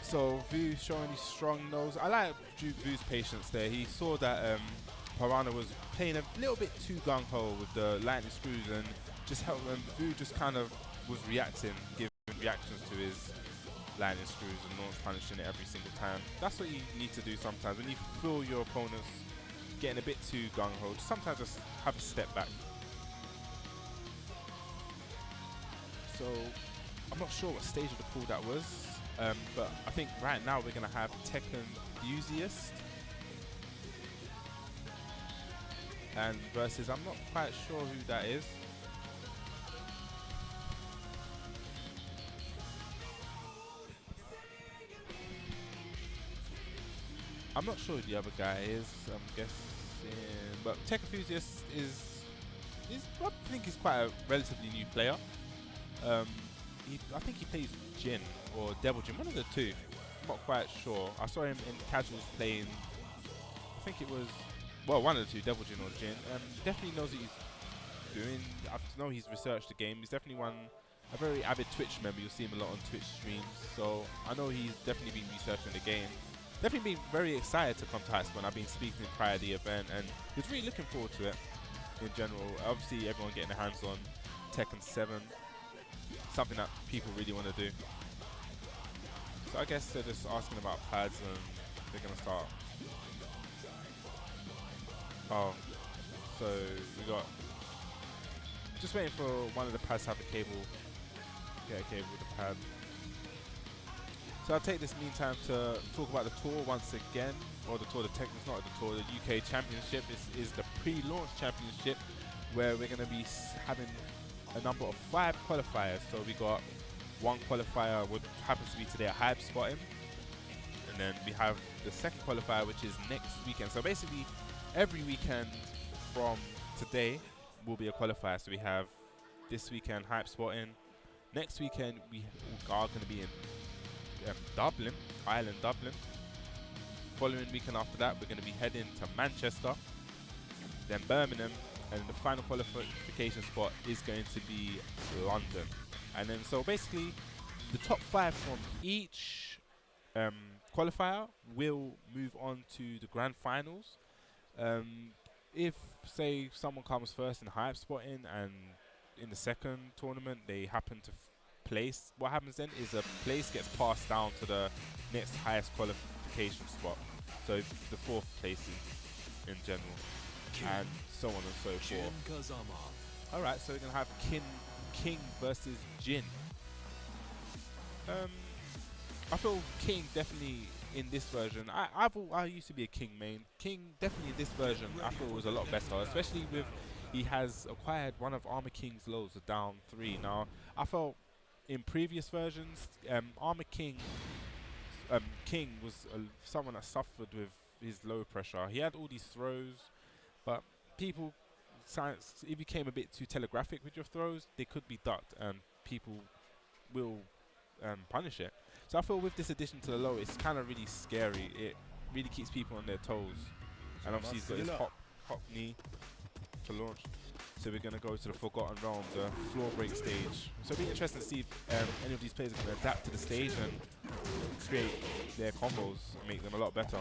S2: So Vu showing his strong nose. I like Vu's patience there. He saw that Parwana was playing a little bit too gung-ho with the lightning screws, and just helped them. Vu just kind of was reacting, giving reactions to his lightning screws and not punishing it every single time. That's what you need to do sometimes. When you feel your opponent's getting a bit too gung-ho, sometimes just have a step back. So I'm not sure what stage of the pool that was, but I think right now we're going to have Tekken Enthusiast and versus, I'm not quite sure who that is. I'm not sure who the other guy is, I'm guessing, but Tekken Enthusiast is I think he's quite a relatively new player. I think he plays Jin or Devil Jin, one of the two. I'm not quite sure. I saw him in casuals playing, I think it was, well, one of the two, Devil Jin or Jin. Definitely knows what he's doing. I know he's researched the game. He's definitely a very avid Twitch member. You'll see him a lot on Twitch streams. So I know he's definitely been researching the game. Definitely been very excited to come to Hypespotting. I've been speaking prior to the event, and he's really looking forward to it in general. Obviously, everyone getting their hands on Tekken 7. Something that people really want to do. So I guess they're just asking about pads, and they're going to start. Oh, so we got just waiting for one of the pads to have a cable. Get a cable with the pad. So I'll take this meantime to talk about the tour once again, or the tour, the Tekken, not the tour, the UK Championship. This is the pre-launch championship, where we're going to be having a number of 5 qualifiers. So we got one qualifier, which happens to be today at Hypespotting. And then we have the second qualifier, which is next weekend. So basically, every weekend from today will be a qualifier. So we have this weekend Hypespotting. Next weekend we are going to be in Dublin, Ireland, Dublin. Following weekend after that, we're going to be heading to Manchester, then Birmingham, and the final qualification spot is going to be London. And then so basically, the top 5 from each qualifier will move on to the grand finals. If say someone comes first in Hypespotting and in the second tournament they happen to place, what happens then is a place gets passed down to the next highest qualification spot. So the 4th places in general, and so on and so forth. Alright, so we're going to have King versus Jin. I feel King definitely in this version. I used to be a King main. King definitely in this version I feel was a lot better, especially with he has acquired one of Armor King's lows, a down 3. Now I felt in previous versions Armor King was someone that suffered with his low pressure. He had all these throws, but people it became a bit too telegraphic with your throws. They could be ducked and people will punish it. So I feel with this addition to the low, it's kind of really scary. It really keeps people on their toes. And obviously he's got his hop knee to launch. So we're going to go to the Forgotten Realm, the floor break stage. So it'll be interesting to see if any of these players are going to adapt to the stage and create their combos and make them a lot better.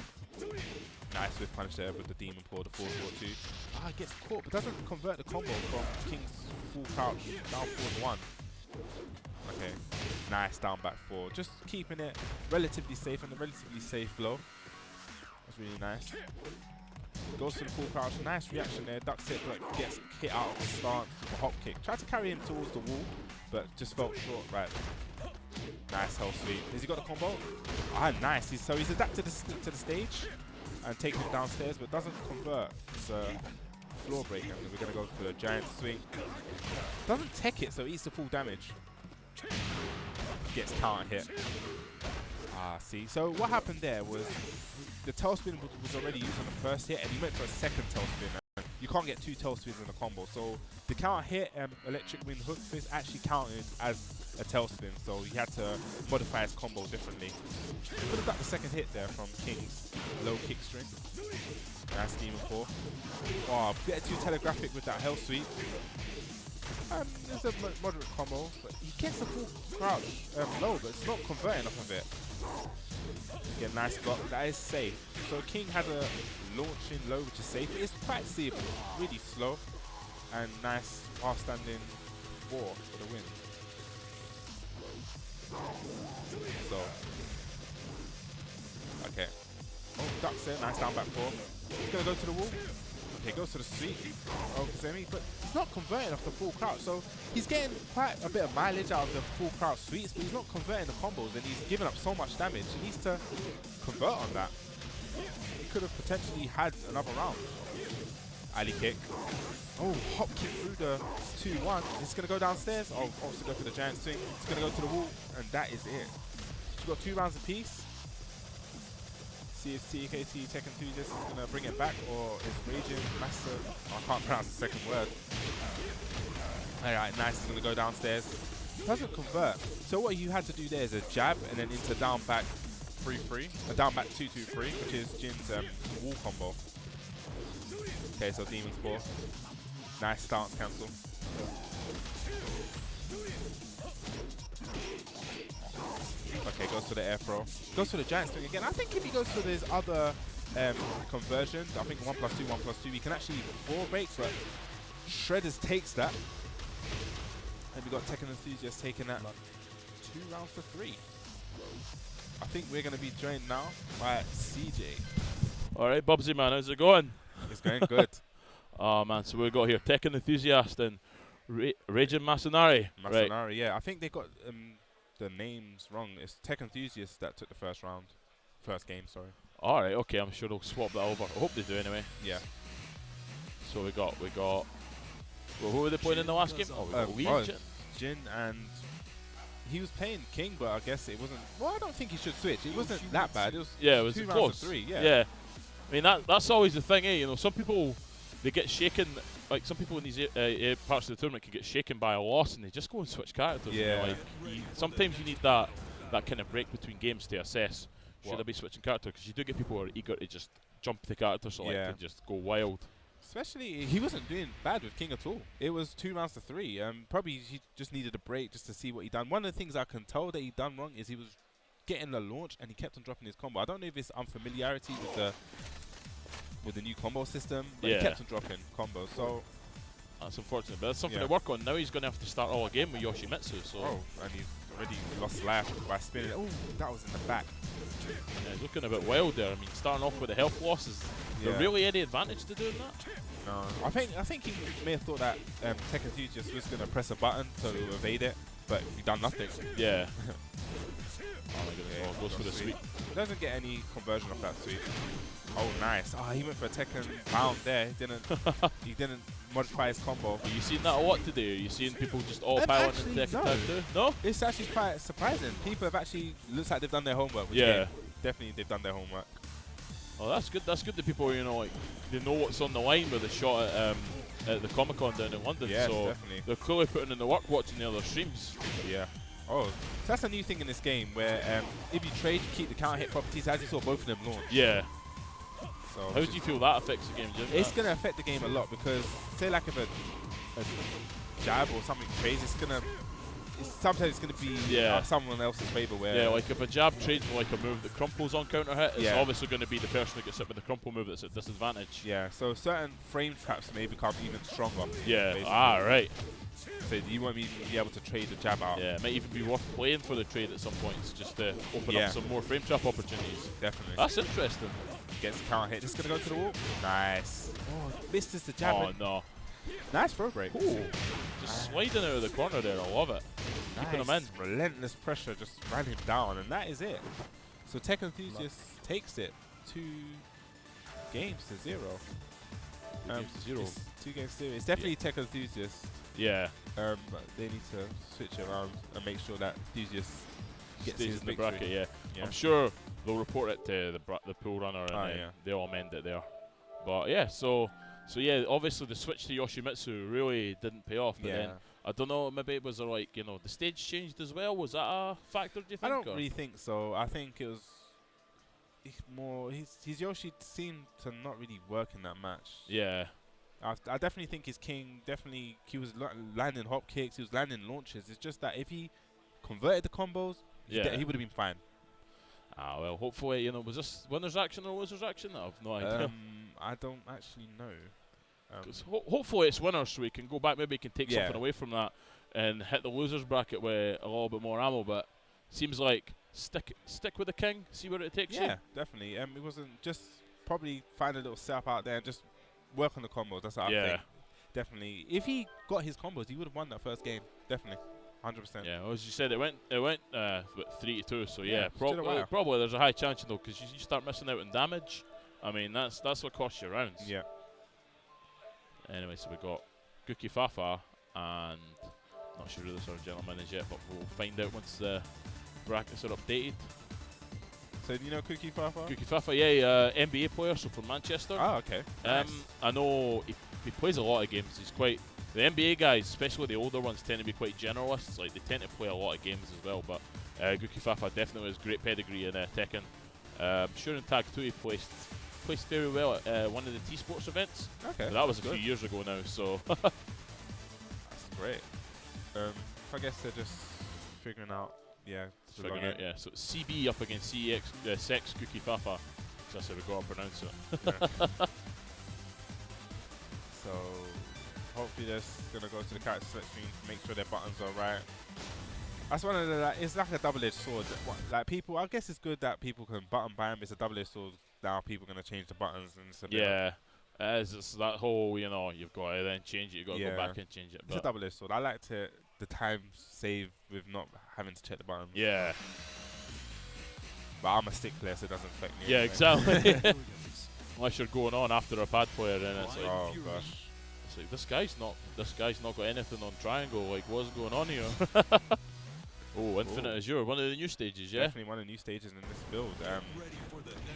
S2: Nice with punish there with the Demon Paw, the 4-4-2. It gets caught, but doesn't convert the combo from King's full crouch down forward 1. Okay, nice down back 4. Just keeping it relatively safe and a relatively safe low. That's really nice. Goes to the full crouch, nice reaction there, ducks it, but gets hit out of the stance with a hop kick. Tried to carry him towards the wall, but just felt short, right. Nice hell sweep. Has he got the combo? Nice. So he's adapted to the stage and taken it downstairs, but doesn't convert. It's a floor break, and we're going to go for a giant swing. Doesn't tech it, so it eats the full damage. Gets counter hit. See. So what happened there was the tailspin was already used on the first hit, and he went for a second tailspin. You can't get 2 tailspins in a combo. So the counter hit electric wind hook fist actually counted as a tailspin, so he had to modify his combo differently. Could have got the second hit there from King's low kick string. Nice Demon Paw. A bit too telegraphic with that hell sweep. It's a moderate combo, but he gets the full crouch low, but it's not converting off of it. Again, nice block. That is safe. So King had a launching low, which is safe. It's quite safe, really slow. And nice half-standing 4 for the win. So, okay. Ducks it. Nice down back 4. He's going to go to the wall. Okay, goes to the sweep. But he's not converting off the full crouch. So he's getting quite a bit of mileage out of the full crouch sweeps, but he's not converting the combos, and he's giving up so much damage. He needs to convert on that. He could have potentially had another round. Ali kick. Hop kick through the 2-1. He's going to go downstairs. Obviously go for the giant swing. He's going to go to the wall, and that is it. We've got 2 rounds apiece. See if TKT Tech Enthusiast is going to bring it back, or is Raging Master... I can't pronounce the second word. Alright, nice. He's going to go downstairs. Doesn't convert. So what you had to do there is a jab and then into down back 3-3. A down back 2-2-3, which is Jin's wall combo. Okay, so Demon's Paw. Nice stance cancel. Okay, goes for the air throw. Goes for the giant swing again. I think if he goes for his other conversions, I think 1+2, 1+2, he can actually 4 break, but Shredders takes that. And we got Tekken Enthusiast taking that 2 rounds for 3. I think we're going to be joined now by CJ.
S4: Alright, Bubsy man, how's it going?
S2: It's going good.
S4: Oh man, so we've got here Tekken Enthusiast and Raging Masanari.
S2: Masanari, right. Yeah. I think they got the names wrong. It's Tech Enthusiast that took the first game, sorry.
S4: Alright, okay, I'm sure they'll swap that over. I hope they do anyway.
S2: Yeah.
S4: So we got well, who were they playing in the last game? Oh, we got
S2: Jin, and he was playing King, but I guess it wasn't. Well, I don't think he should switch. It wasn't that bad. It was
S4: it was
S2: 2 rounds
S4: close.
S2: to 3. Yeah.
S4: Yeah. I mean that's always the thing, eh? You know, some people they get shaken. Like some people in these parts of the tournament can get shaken by a loss, and they just go and switch characters.
S2: Yeah.
S4: You know, like sometimes you need that kind of break between games to assess should I be switching character, because you do get people who are eager to just jump the character select and just go wild.
S2: Especially, he wasn't doing bad with King at all. It was 2 rounds to 3. Probably he just needed a break just to see what he done. One of the things I can tell that he done wrong is he was getting the launch and he kept on dropping his combo. I don't know if it's unfamiliarity with the new combo system, but he kept on dropping combos. So
S4: that's unfortunate, but that's something to work on. Now he's going to have to start all again with Yoshimitsu. So
S2: and he's already lost life by spinning. Oh, that was in the back.
S4: Yeah, he's looking a bit wild there. I mean, starting off with the health loss, is there really any advantage to doing that?
S2: No, I think he may have thought that Tech Enthusiast was going to press a button to evade it, but he done nothing.
S4: Yeah. Oh my goodness, goes for the sweep.
S2: He doesn't get any conversion off that sweep. Oh, nice. Oh, he went for a Tekken bound there. He didn't modify his combo.
S4: Are you seeing that a lot today? Are you seeing people just all pile into Tekken tag too? No?
S2: It's actually quite surprising. People have actually, looks like they've done their homework. Which definitely they've done their homework.
S4: Oh, that's good. That's good that people, you know, like they know what's on the line with a shot at the Comic-Con down in London.
S2: Yes,
S4: so
S2: definitely.
S4: they're clearly putting in the work watching the other streams.
S2: Yeah. Oh, so that's a new thing in this game where if you trade, you keep the counter hit properties as you saw both of them launch.
S4: Yeah.
S2: So
S4: how do you feel that affects the game, Jim?
S2: It's going to affect the game a lot because, say, like if a jab or something trades, sometimes it's going to be someone else's favor. Where
S4: like if a jab trades with like a move that crumples on counter hit, it's obviously going to be the person that gets hit with the crumple move that's at disadvantage.
S2: Yeah, so certain frame traps may become even stronger.
S4: Yeah,
S2: basically.
S4: Right.
S2: So you won't even be able to trade the jab out.
S4: Yeah, it might even be worth playing for the trade at some points just to open up some more frame trap opportunities.
S2: Definitely.
S4: That's interesting.
S2: Gets the counter hit. Just going to go to the wall. Nice. Oh, misses the jab.
S4: Oh, no.
S2: Nice throw break.
S4: Ooh. Just sliding out of the corner there. I love it.
S2: Nice.
S4: Keeping him in.
S2: Relentless pressure just ran him down, and that is it. So Tech Enthusiast takes it 2 games to 0.
S4: 2 games to 0.
S2: It's 2 games to 0. It's definitely Tech Enthusiast.
S4: Yeah.
S2: But they need to switch around and make sure that Enthusiast gets
S4: stays
S2: his
S4: in the
S2: victory.
S4: bracket. Yeah. I'm sure they'll report it to the pool runner and they'll amend it there. But yeah, so yeah, obviously the switch to Yoshimitsu really didn't pay off. But then I don't know, maybe it was like, you know, the stage changed as well. Was that a factor, do you think?
S2: I don't really think so. I think it was more his Yoshi seemed to not really work in that match.
S4: Yeah.
S2: I definitely think his King, he was landing hop kicks, he was landing launches. It's just that if he converted the combos, he would have been fine.
S4: Ah, well, hopefully, you know, was this winner's action or loser's action? I have no idea.
S2: I don't actually know.
S4: Hopefully it's winners, so we can go back, maybe he can take something away from that and hit the loser's bracket with a little bit more ammo, but seems like stick with the King, see where it takes you.
S2: Yeah, definitely. It wasn't just probably find a little setup out there and just work on the combos. That's what I think. Definitely. If he got his combos, he would have won that first game. Definitely. 100%.
S4: Yeah, well, as you said, it went 3-2. So probably there's a high chance, though, because you start missing out on damage. I mean, that's what costs you rounds.
S2: Yeah.
S4: Anyway, so we got Guki Fafa, and not sure who this other gentleman is yet, but we'll find out once the brackets are updated.
S2: So do you know Kuki Fafa?
S4: Kuki Fafa, NBA player, so from Manchester.
S2: Oh, okay. Nice.
S4: I know he plays a lot of games. He's quite the NBA guys, especially the older ones, tend to be quite generalists. Like they tend to play a lot of games as well. But Guki Fafa definitely has great pedigree in Tekken. I'm sure in Tag 2 he placed very well at one of the T-Sports events.
S2: Okay.
S4: But that was a few years ago now. So
S2: that's great. I guess they're just figuring out. Yeah.
S4: Figuring out, yeah. So CB up against Sex Kuki Fafa. So that's how we got to pronounce it.
S2: So hopefully they're going to go to the character select screen, make sure their buttons are right. That's one of the, it's like a double-edged sword. Like people, I guess it's good that people can button bam. It's a double-edged sword. Now people are going to change the buttons and it's a bit
S4: it's that whole, you know, you've got to then change it. You've got to go back and change it.
S2: It's a double-edged sword. I like the time save with not having to check the buttons.
S4: Yeah.
S2: But I'm a stickler, so it doesn't affect me.
S4: Yeah, exactly. Unless you're going on after a pad player, then it's like,
S2: oh gosh.
S4: It's like this guy's not got anything on triangle. Like, what's going on here? Oh, Infinite Azure, one of the new stages, yeah?
S2: Definitely one of the new stages in this build.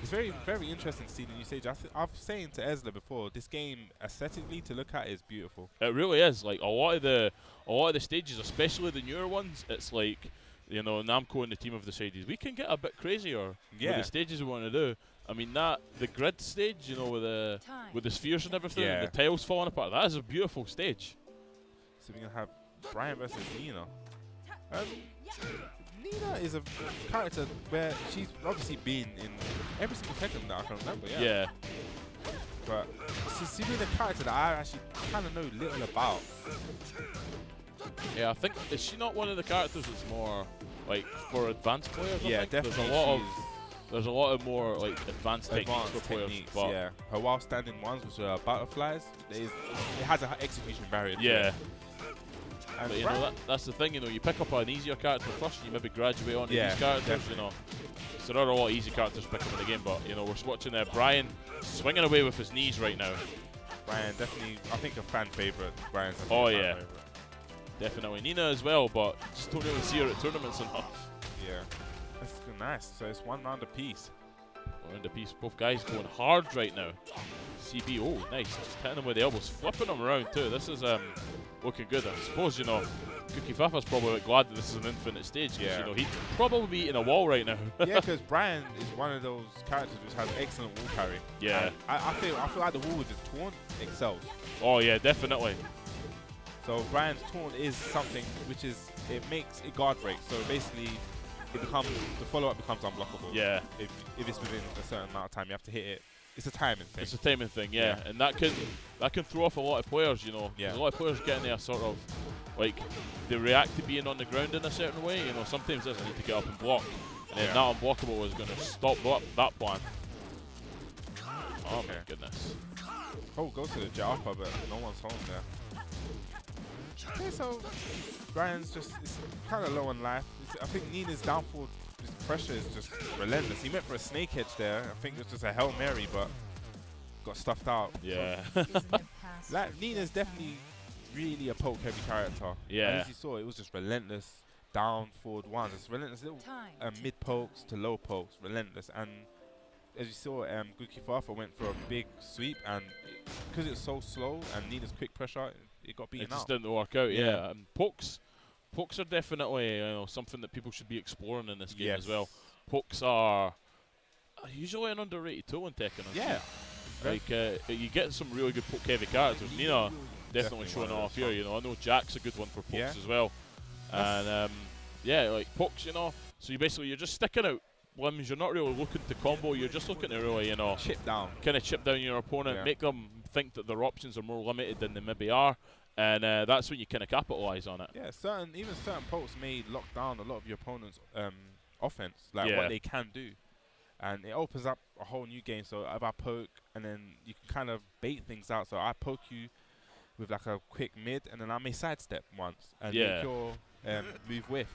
S2: It's very, very interesting to see the new stage. I've saying to Ezra before, this game aesthetically to look at is beautiful.
S4: It really is. Like a lot of the stages, especially the newer ones, it's like, you know, Namco and the team have decided we can get a bit crazier with the stages we want to do. I mean, the grid stage, you know, with the spheres and everything, and the tiles falling apart, that is a beautiful stage.
S2: So we're gonna have Brian versus Nina. Nina is a character where she's obviously been in every single Tekken that I can remember. Yeah. But she's been a character that I actually kind of know little about.
S4: Yeah, I think, is she not one of the characters that's more like for advanced players?
S2: Yeah, definitely.
S4: There's a lot of more like advanced techniques for players. But
S2: yeah, her while standing ones, which are butterflies, it has an execution variant.
S4: Yeah. But you know, that's the thing, you know, you pick up an easier character first and you maybe graduate on to these characters,
S2: definitely.
S4: you know. So there are a lot of easy characters to pick up in the game, but you know, we're watching Brian swinging away with his knees right now.
S2: Brian, definitely, I think a fan favourite. Brian's a
S4: fan
S2: favorite.
S4: Definitely. Nina as well, but just don't really see her at tournaments enough.
S2: Yeah. That's nice. So it's 1 round apiece.
S4: 1 round apiece. Both guys going hard right now. CB, oh, nice. Just hitting them with the elbows, flipping them around too. This is looking good. I suppose, you know, Cookie Fafa's probably glad that this is an infinite stage.
S2: Yeah.
S4: You know, he'd probably be in a wall right now.
S2: Yeah, because Brian is one of those characters which has excellent wall carry.
S4: Yeah.
S2: I feel like the wall with his taunt excels.
S4: Oh yeah, definitely.
S2: So Brian's taunt is something which is, it makes it guard break. So basically, the follow-up becomes unblockable.
S4: Yeah.
S2: If it's within a certain amount of time, you have to hit it. It's a timing thing.
S4: It's a timing thing, yeah. And that can throw off a lot of players, you know.
S2: Yeah.
S4: A lot of players getting there sort of, like, they react to being on the ground in a certain way. You know, sometimes they need to get up and block. And then that unblockable is going to stop that plan. Oh my goodness.
S2: Oh, goes to the jet upper, but no one's home there. Okay, so Brian's just kind of low on life. I think Nina's downfall, his pressure is just relentless. He went for a snake edge there. I think it was just a Hail Mary, but got stuffed out.
S4: Yeah.
S2: Like, Nina's definitely really a poke heavy character.
S4: Yeah.
S2: And as you saw, it was just relentless down forward ones. It's relentless little mid pokes to low pokes, relentless. And as you saw, Guki Fafa went for a big sweep, and because it's so slow and Nina's quick pressure, it got beaten out.
S4: It just didn't work out, yeah. And pokes are definitely something that people should be exploring in this game as well. Pokes are usually an underrated tool in Tekken.
S2: Yeah.
S4: Like, you get some really good poke heavy characters. Nina definitely showing off here, you know. I know Jack's a good one for pokes as well. And, yeah, like pokes, you know. So you're just sticking out limbs. You're not really looking to combo. You're just looking to really, you know,
S2: chip down
S4: your opponent, make them think that their options are more limited than they maybe are. And that's when you kind of capitalise on it.
S2: Yeah, even certain pokes may lock down a lot of your opponent's offense, like what they can do. And it opens up a whole new game. So if I poke, and then you can kind of bait things out. So I poke you with like a quick mid, and then I may sidestep once and make your move whiff.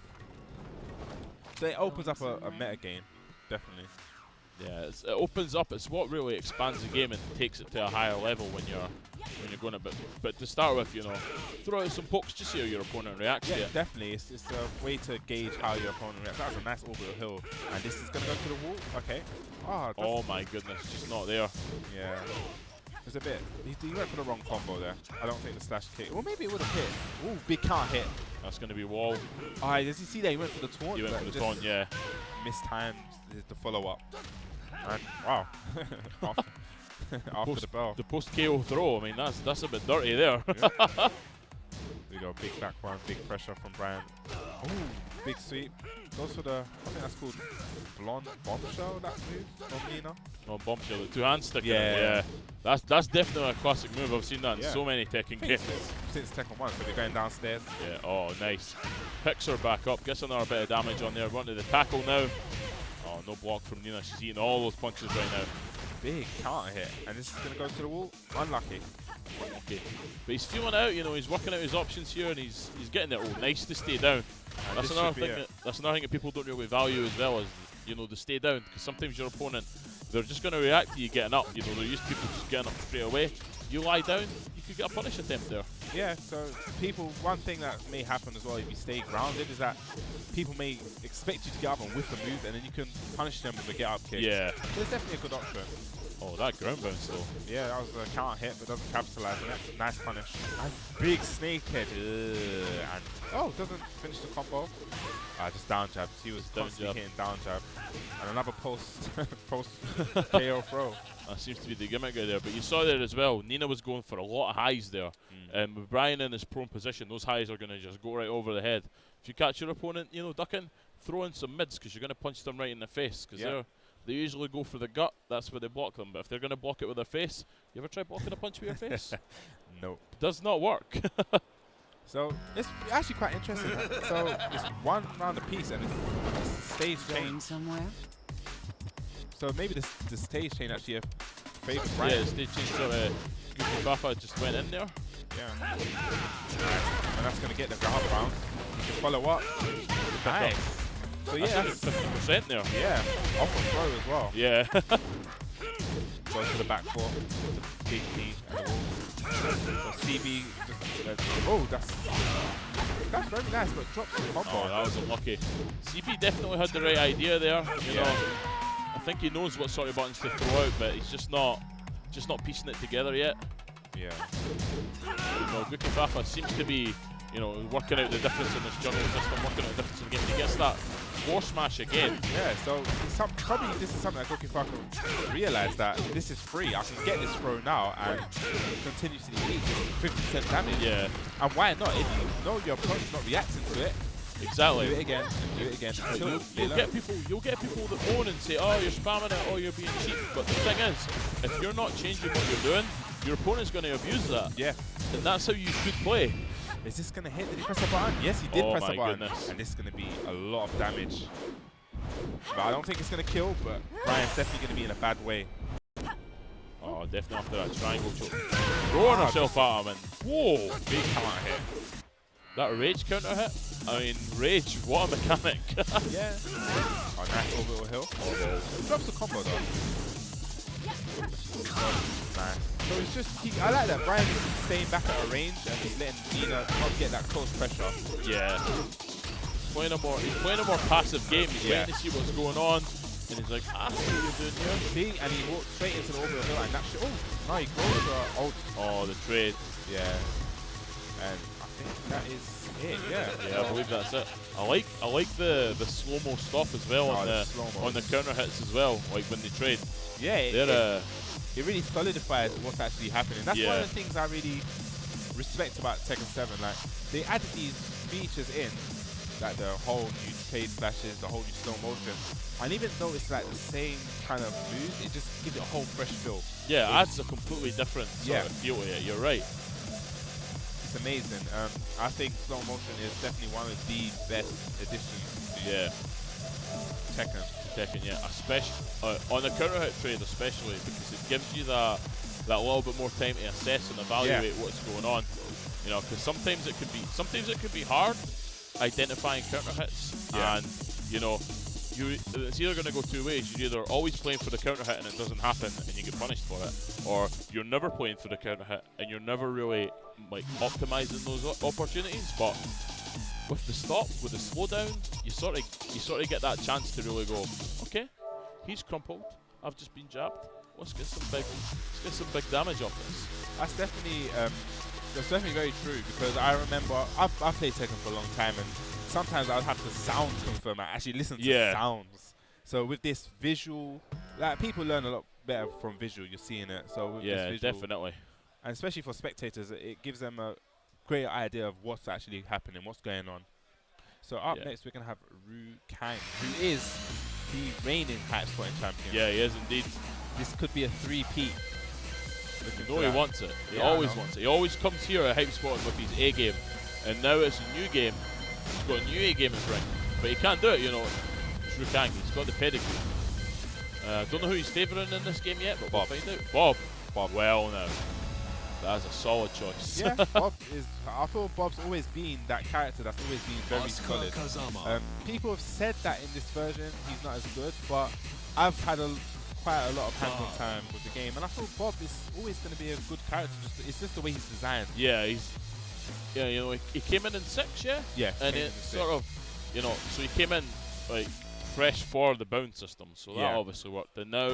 S2: So it opens up a meta game, definitely.
S4: Yeah, it opens up. It's what really expands the game and takes it to a higher level when you're going a bit. But to start with, you know, throw out some pokes just see how your opponent reacts.
S2: Yeah, definitely. It's a way to gauge how your opponent reacts. That's a nice orbital hill, and this is gonna go to the wall. Okay.
S4: Oh my goodness, just not there.
S2: Yeah. It's a bit. He went for the wrong combo there. I don't think the slash kick. Well, maybe it would have hit. Ooh, big can't hit.
S4: That's gonna be wall.
S2: Alright, does he see that? He went for the taunt.
S4: He went for the taunt, yeah.
S2: Mistimed the follow up. And wow. After the bell.
S4: The post KO throw, I mean that's a bit dirty there.
S2: There you go, big back one, big pressure from Brian. Ooh, big sweep. Goes for the, I think that's called blonde bombshell, that move from Nina.
S4: No, bombshell, the two-hand stick. Yeah. That's definitely a classic move. I've seen that in so many Tekken games.
S2: Since Tekken 1, so they're going downstairs.
S4: Yeah, oh, nice. Picks her back up, gets another bit of damage on there. Run to the tackle now. Oh, no block from Nina. She's eating all those punches right now.
S2: Big counter hit, and this is going to go to the wall. Unlucky.
S4: Okay. But he's feeling out, you know, he's working out his options here, and he's getting it all nice to stay down. That's another thing that people don't really value as well, is, you know, to stay down, because sometimes your opponent, they're just going to react to you getting up. You know, they're used to people just getting up straight away. You lie down, you could get a punish attempt there.
S2: Yeah, so one thing that may happen as well if you stay grounded is that people may expect you to get up and whiff a move, and then you can punish them with a get up kick.
S4: Yeah.
S2: So it's definitely a good option.
S4: Oh, that ground bounce though.
S2: Yeah, that was a counter hit, but doesn't capitalize on it. Nice punish. And big snake head. And doesn't finish the combo. Just down jab. He was constantly hitting down jab. And another post KO throw.
S4: That seems to be the gimmick right there. But you saw there as well, Nina was going for a lot of highs there. And with Brian in his prone position, those highs are going to just go right over the head. If you catch your opponent, ducking, throw in some mids because you're going to punch them right in the face. Because they usually go for the gut. That's where they block them. But if they're going to block it with their face, you ever try blocking a punch with your face?
S2: Nope.
S4: Does not work.
S2: So it's actually quite interesting. So it's one round apiece and it's stage change.
S3: Somewhere?
S2: So maybe the stage change actually favors Brian.
S4: Yeah, the stage change. So Goofy Fafa just went in there.
S2: Yeah. And that's going to get the grab round. You can follow up. Nice. So yeah, that's
S4: 50% there.
S2: Yeah, off a throw as well.
S4: Yeah.
S2: Goes to the back four. Big knee at the wall. So CB that's very nice, but drops the combo.
S4: Oh, that was unlucky. CB definitely had the right idea there. You know, I think he knows what sort of buttons to throw out, but he's just not piecing it together yet.
S2: Yeah.
S4: Goofy Fafa seems to be, working out the difference in this jungle system, working out the difference in the game. He gets that floor smash again.
S2: Yeah, so probably this is something that Goofy Fafa realized that this is free. I can get this throw now and continuously eat 50% damage.
S4: Yeah.
S2: And why not? If you know your opponent's not reacting to it,
S4: exactly.
S2: Do it again. Do it again.
S4: You'll get people that own and say, oh, you're spamming it, oh, you're being cheap. But the thing is, if you're not changing what you're doing, your opponent's going to abuse that.
S2: Yeah.
S4: And that's how you should play.
S2: Is this going to hit? Did he press the button? Yes, he did press the button.
S4: Goodness.
S2: And this is going to be a lot of damage. But I don't think it's going to kill, but Brian's definitely going to be in a bad way.
S4: Oh, definitely after that triangle choke. Throwing herself at him and whoa,
S2: big counter hit.
S4: That rage counter hit? I mean, rage, what a mechanic.
S2: Yeah. Oh, nice orbital hill. Drops the combo though. Nice. So it's just, I like that Brian is staying back at a range and he's letting Nina not get that close pressure.
S4: Yeah. He's playing a more passive game. He's waiting to see what's going on. And he's like, I see what you're doing here.
S2: See, and he walked straight into the orbital hill and that shit. Oh, no, he goes to ult.
S4: Oh, the trade.
S2: Yeah. And I think that is it, yeah.
S4: Yeah, I believe that's it. I like the slow-mo stop as well on the counter hits as well, like when they trade.
S2: Yeah, it really solidifies what's actually happening. That's one of the things I really respect about Tekken 7. Like, they added these features in, like the whole new trade flashes, the whole new slow motion. And even though it's like the same kind of moves, it just gives it a whole fresh feel.
S4: Yeah, it adds a completely different sort of feel to it. You're right.
S2: It's amazing. I think slow motion is definitely one of the best additions to Tekken.
S4: Yeah, especially on the counter hit trade, especially because it gives you that little bit more time to assess and evaluate what's going on. Because sometimes it could be hard identifying counter hits, and it's either going to go two ways. You're either always playing for the counter hit and it doesn't happen and you get punished for it, or you're never playing for the counter hit and you're never really optimizing those opportunities. But with the stop, with the slowdown, you sort of get that chance to really go, okay, he's crumpled, I've just been jabbed. Let's get some big damage off this.
S2: That's definitely very true, because I remember I've played Tekken for a long time, and sometimes I'd have to sound confirm. I actually listen to sounds. So with this visual, like, people learn a lot better from visual. You're seeing it. So with this visual,
S4: definitely,
S2: and especially for spectators, it gives them a great idea of what's actually happening, what's going on. So up next, we're gonna have Ru Kang, who is the reigning Hypespotting champion.
S4: Yeah, he is indeed.
S2: This could be a 3-peat.
S4: No, he wants it. He always wants it. He always comes here at Hypespotting with his A game, and now it's a new game. He's got a new A game in his ring, but he can't do it. It's Ru Kang. He's got the pedigree. Don't know who he's favouring in this game yet, but we'll find out. Bob. Well, now. That's a solid choice.
S2: Yeah, Bob is. I feel Bob's always been that character that's always been very solid. People have said that in this version he's not as good, but I've had quite a lot of hands-on time with the game, and I feel Bob is always going to be a good character. It's just the way he's designed.
S4: Yeah, yeah, you know, he came in 6, yeah?
S2: Yeah.
S4: And
S2: came in
S4: it
S2: the
S4: sort of, you know, so he came in like fresh for the bound system, so that
S2: Yeah.
S4: obviously worked. And now,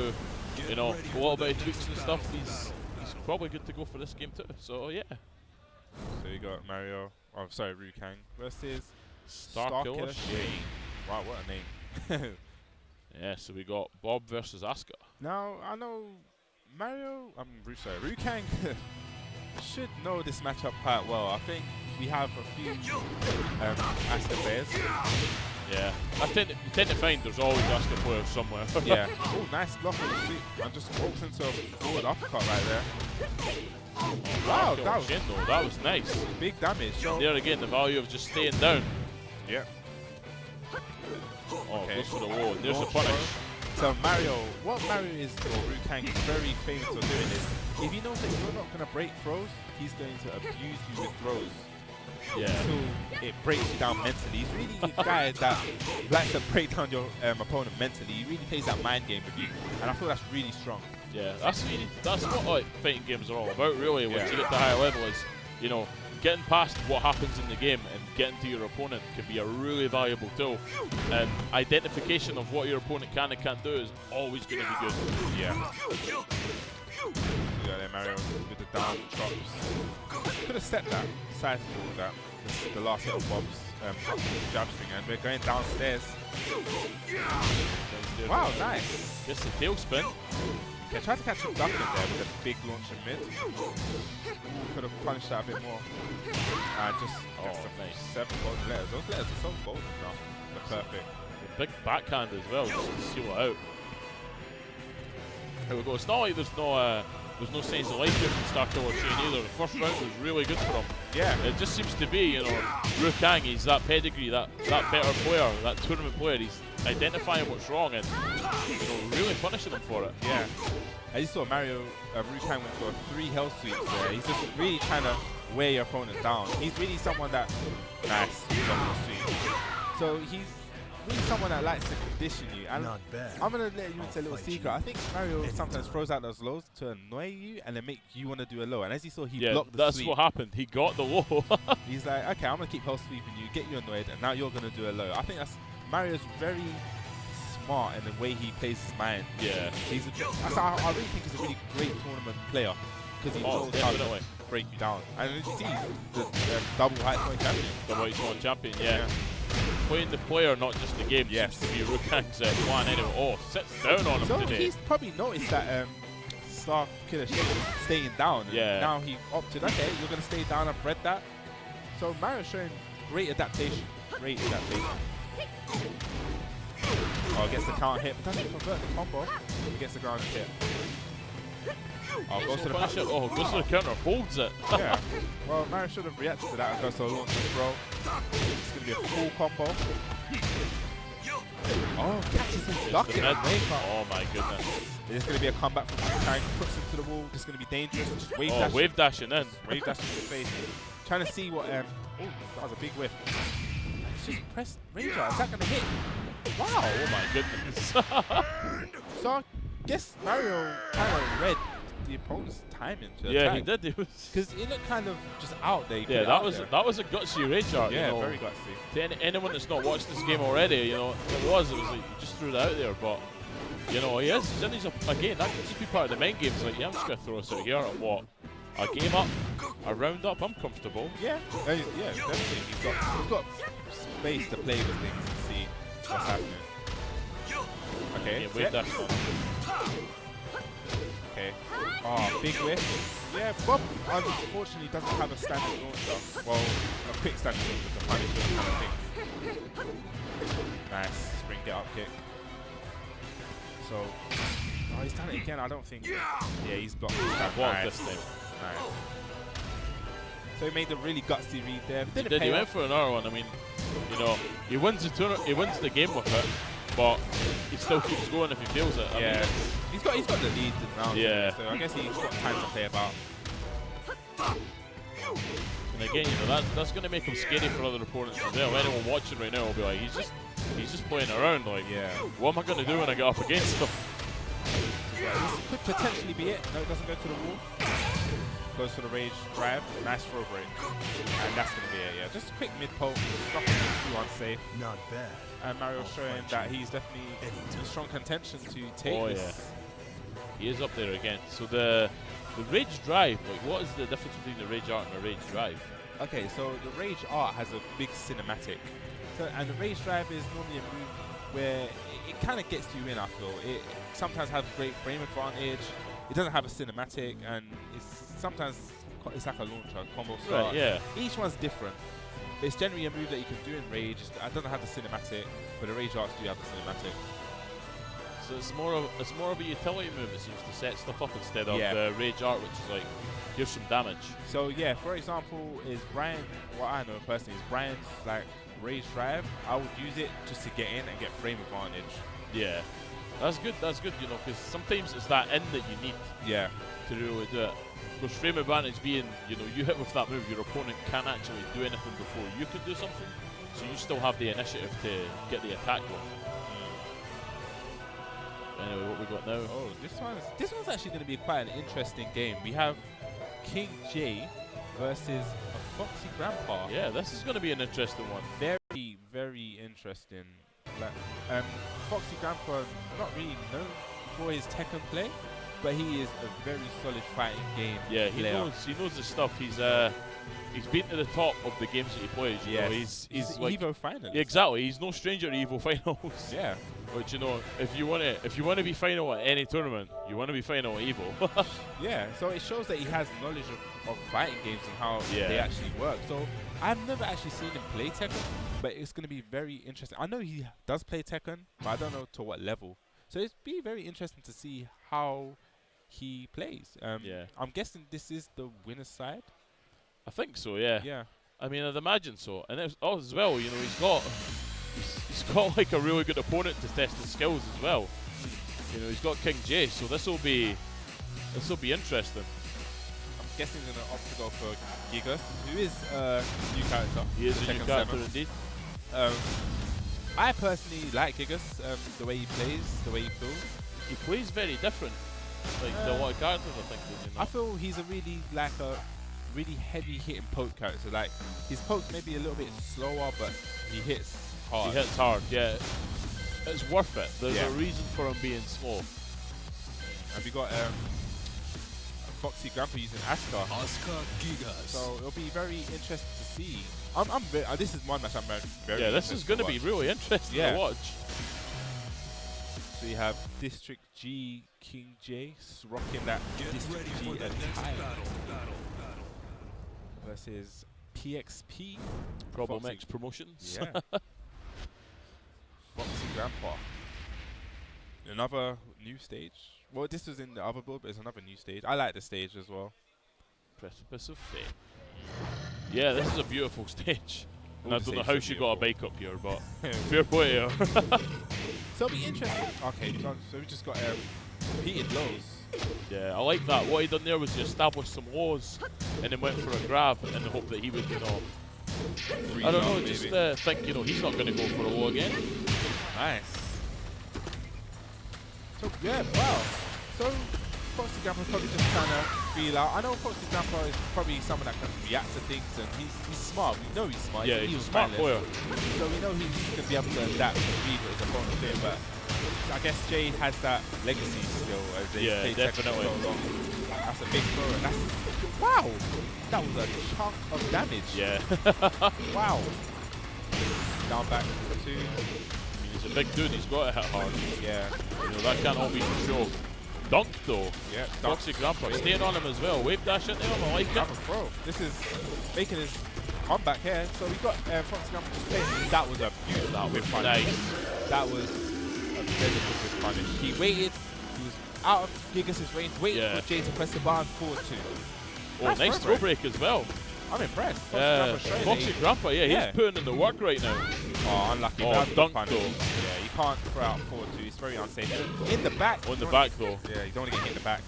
S4: you know, a little bit of tweaks and stuff, he's probably good to go for this game too. So yeah.
S2: So you got Mario, oh sorry, Rukang versus
S4: Starkiller Shane.
S2: Wow, what a name.
S4: Yeah, so we got Bob versus Asuka.
S2: Now, I know Mario, Rukang should know this matchup quite well. I think we have a few Asuka players.
S4: Yeah, you tend to find there's always Asuka players somewhere.
S2: Yeah. Oh, nice block on the sweep. I just walked into a forward uppercut right there. Wow, that was
S4: Shane, though. That was nice.
S2: big damage. So
S4: There again, the value of just staying down.
S2: yeah.
S4: Oh,
S2: Okay.
S4: goes for the wall. There's the
S2: Launch
S4: punish.
S2: So Mario, what Mario is, or Rukang is very famous for doing is, if he knows that you're not going to break throws, he's going to abuse you with throws
S4: Yeah.
S2: until it breaks you down mentally. He's really a guy that likes to break down your opponent mentally. He really plays that mind game with you, and I feel that's really strong.
S4: Yeah, that's what like fighting games are all about, really. Once
S2: Yeah.
S4: you get to higher level, is, you know, getting past what happens in the game and getting to your opponent can be a really valuable tool. And identification of what your opponent can and can't do is always going to be good.
S2: Yeah. Yeah, there Mario with the down chops. Could have set that, sidestep that. The last hit of Bob's jab string, and we're going downstairs. Wow, nice.
S4: Just a tailspin.
S2: Okay, try to catch him ducking there with a big launch in mid. Could have punished that a bit more. Just
S4: nice.
S2: 7 golden letters. Those letters are so golden now. They're perfect.
S4: A big backhand as well, just to seal it out. Here we go. It's not like there's no sense of life here from Starkiller Shane either. The first round was really good for him.
S2: Yeah.
S4: It just seems to be, you know, Rukang, he's that pedigree, that better player, that tournament player. He's identifying what's wrong and, you know, really punishing him for it.
S2: Yeah. I just saw Mario, Rukang went for 3 health sweeps there. He's just really trying to wear your opponent down. He's really someone that, nice, sweep. So he's really someone that likes to condition you. And
S5: Not bad.
S2: I'm going to let you into a little secret. I think Mario sometimes throws out those lows to annoy you and then make you want to do a low. And as you saw, he blocked the
S4: that's
S2: sweep.
S4: what happened. He got the low.
S2: He's like, okay, I'm going to keep health sweeping you, get you annoyed, and now you're going to do a low. I think that's Mario's very smart in the way he plays his mind.
S4: Yeah.
S2: I really think he's a really great tournament player because he knows how to break you down. And as you see, he's the double height point champion.
S4: Double height point champion, yeah. Playing the player, not just the game.
S2: Yes.
S4: Seems to be Rukang's plan anyway. Oh, sits down on him
S2: So
S4: today.
S2: he's probably noticed that Starkiller Shane was staying down. And
S4: Yeah.
S2: now he opted, okay, you're going to stay down. I've read that. So Mario's showing great adaptation. Great adaptation. Oh, gets the counter hit, but doesn't convert the combo. He gets the ground hit. Oh, goes to the
S4: Punish it. Oh, goes to the counter, holds it.
S2: Yeah. Well, Mario should have reacted to that and goes to a launch and throw. It's going to be a full combo. Oh, catches him ducking.
S4: Oh my goodness.
S2: There's going to be a comeback from Rukang. Puts him to the wall. This is going to be dangerous. Just wave dash.
S4: Wave dashing in.
S2: Wave dash in his face. Trying to see what. Oh, that was a big whiff. Just press Ranger. Is that going to hit? Wow.
S4: Oh my goodness.
S2: So I guess Mario kind of read the opponent's timing to
S4: Yeah,
S2: attack.
S4: he did.
S2: Because it looked kind of just out there.
S4: Yeah, that was a gutsy rage art.
S2: Yeah,
S4: you know.
S2: very gutsy.
S4: To anyone that's not watched this game already, you know, it was like you just threw that out there, but you know, he's in his again. That could just be part of the main game. It's like, yeah, I'm just gonna throw this out here and what? A game up, a round up. I'm comfortable.
S2: Yeah, yeah, definitely. He's got space to play with things and see what's happening. Okay.
S4: Yeah, wave dash on.
S2: Okay. Oh, big whiff. Yeah, Bob unfortunately doesn't have a standard launcher. Well, a quick standard launcher to punish those kind of things. Nice. Spring get up kick. So, oh, he's done it again. I don't think. Yeah, he's blocked.
S4: Blocked this time.
S2: Nice. So he made a really gutsy read there. But
S4: He did. He went for another one. I mean, you know, he wins the tournament. He wins the game with it, but he still keeps going if he feels it. I mean,
S2: he's got the lead now.
S4: Yeah.
S2: So I guess he's got time to play about.
S4: And again, you know, that's going to make him scary for other opponents as well. Anyone watching right now will be like, he's just playing around. Like, what am I going to do when I get up against him?
S2: This could potentially be it. No, it doesn't go to the wall. goes for the rage drive, nice throw break, and that's gonna be it. Yeah, just a quick mid poke, nothing too unsafe.
S5: Not bad.
S2: And Mario showing that he's definitely in strong contention to take this.
S4: Yeah. He is up there again. So the rage drive, like, what is the difference between the rage art and the rage drive?
S2: Okay, so the rage art has a big cinematic, and the rage drive is normally a move where it kind of gets you in. I feel it sometimes has great frame advantage. It doesn't have a cinematic, and it's like a launcher, combo start.
S4: Right, yeah.
S2: Each one's different. But it's generally a move that you can do in Rage. It doesn't have the cinematic, but the Rage arts do have the cinematic.
S4: So it's more of a utility move. It seems to set stuff up instead of
S2: Yeah.
S4: rage art, which is like, here's some damage.
S2: So yeah, for example, is Brian, what I know personally is Brian's like Rage drive. I would use it just to get in and get frame advantage.
S4: Yeah, that's good. That's good. You know, because sometimes it's that in that you need
S2: Yeah.
S4: to really do it. Because frame advantage being, you know, you hit with that move, your opponent can't actually do anything before you can do something. So you still have the initiative to get the attack going. Anyway, what we got now?
S2: Oh, this one's actually going to be quite an interesting game. We have King J versus a Foxy Grandpa.
S4: Yeah, this is going to be an interesting one.
S2: Very, very interesting. Like, Foxy Grandpa, not really known for his Tekken play, but he is a very solid fighting game
S4: Yeah,
S2: player.
S4: he knows his stuff. He's been to the top of the games that he plays. You know, he's like
S2: Evo finalist.
S4: exactly. He's no stranger to Evo finals.
S2: Yeah.
S4: But you know, if you want to be final at any tournament, you want to be final at Evo.
S2: Yeah, so it shows that he has knowledge of fighting games and how they actually work. So I've never actually seen him play Tekken, but it's going to be very interesting. I know he does play Tekken, but I don't know to what level. So it'd be very interesting to see how he plays.
S4: Yeah.
S2: I'm guessing this is the winner's side.
S4: I think so. Yeah.
S2: Yeah.
S4: I mean, I'd imagine so. And as well, you know, he's got like a really good opponent to test his skills as well. You know, he's got King J, so this will be interesting.
S2: I'm guessing he's going to opt to go for Gigas, who is a new character.
S4: He is
S2: for
S4: a new
S2: Tekken
S4: character
S2: 7.
S4: indeed.
S2: I personally like Gigas, the way he plays, the way he feels.
S4: He plays very different, like to a lot of characters, I think. You know?
S2: I feel he's a really heavy hitting poke character. Like his pokes maybe a little bit slower, but he hits hard.
S4: He hits hard, yeah. It's worth it. There's
S2: Yeah.
S4: a reason for him being slow.
S2: And we got Foxy Grandpa using Asuka.
S5: Asuka Gigas.
S2: So it'll be very interesting to see. This is one match I'm very
S4: Yeah, this is
S2: interested
S4: going to
S2: to
S4: be
S2: watch.
S4: really interesting
S2: Yeah.
S4: to watch.
S2: So you have District G King J rocking that
S5: Get
S2: District
S5: ready
S2: G
S5: for the next
S2: attire
S5: battle.
S2: versus PXP.
S4: Problem
S2: Foxy.
S4: X Promotions.
S2: Yeah. Foxy Grandpa. Another new stage. Well, this was in the other build, but it's another new stage. I like the stage as well.
S4: Precipice of Fate. Yeah, this is a beautiful stage. And I
S2: All the
S4: don't know
S2: stages
S4: how
S2: are
S4: she got a
S2: beautiful.
S4: bike up here, but fair play to her.
S2: So it'll be interesting. Okay, so we just got repeated lows.
S4: Yeah, I like that. What he done there was he established some lows and then went for a grab in the hope that he would, you know, I don't know, just think, you know, he's not going to go for a low again.
S2: Nice. So yeah, wow. So Foxy Grandpa's probably just trying to feel out. I know Foxy Grandpa is probably someone that can react to things, and he's smart. We know he's smart.
S4: Yeah, he's a smart player.
S2: So we know he's going to be able to adapt and read what his opponent's doing. But I guess Jay has that legacy still. As they
S4: Yeah,
S2: play Tekken
S4: definitely.
S2: for so long. That's a big throw, and that's wow. That was a chunk of damage.
S4: Yeah.
S2: Wow. Down back for 2.
S4: He's a big dude, he's got to hit hard.
S2: Yeah.
S4: You know, that can't always be show. Dunk though.
S2: Yeah.
S4: Foxy Grandpa staying on him as well. Wave dash into him, I like it.
S2: Grandpa throw. This is making his comeback here. So we got Foxy Grandpa just playing. That was a beautiful whip punish.
S4: Nice.
S2: That was a very good whip punish. He waited. He was out of Gigas' range, waiting for Jay to press the bar and forward 2.
S4: Oh, nice throw break as well.
S2: I'm impressed. Foxy
S4: Grandpa, yeah, he's putting in the work right now.
S2: Oh, unlucky.
S4: Oh,
S2: That was a
S4: dunk
S2: good punish.
S4: though.
S2: Yeah, you can't throw out forward 2. It's very unsafe. In the back.
S4: On the back though.
S2: Yeah, you don't want to get hit in the back.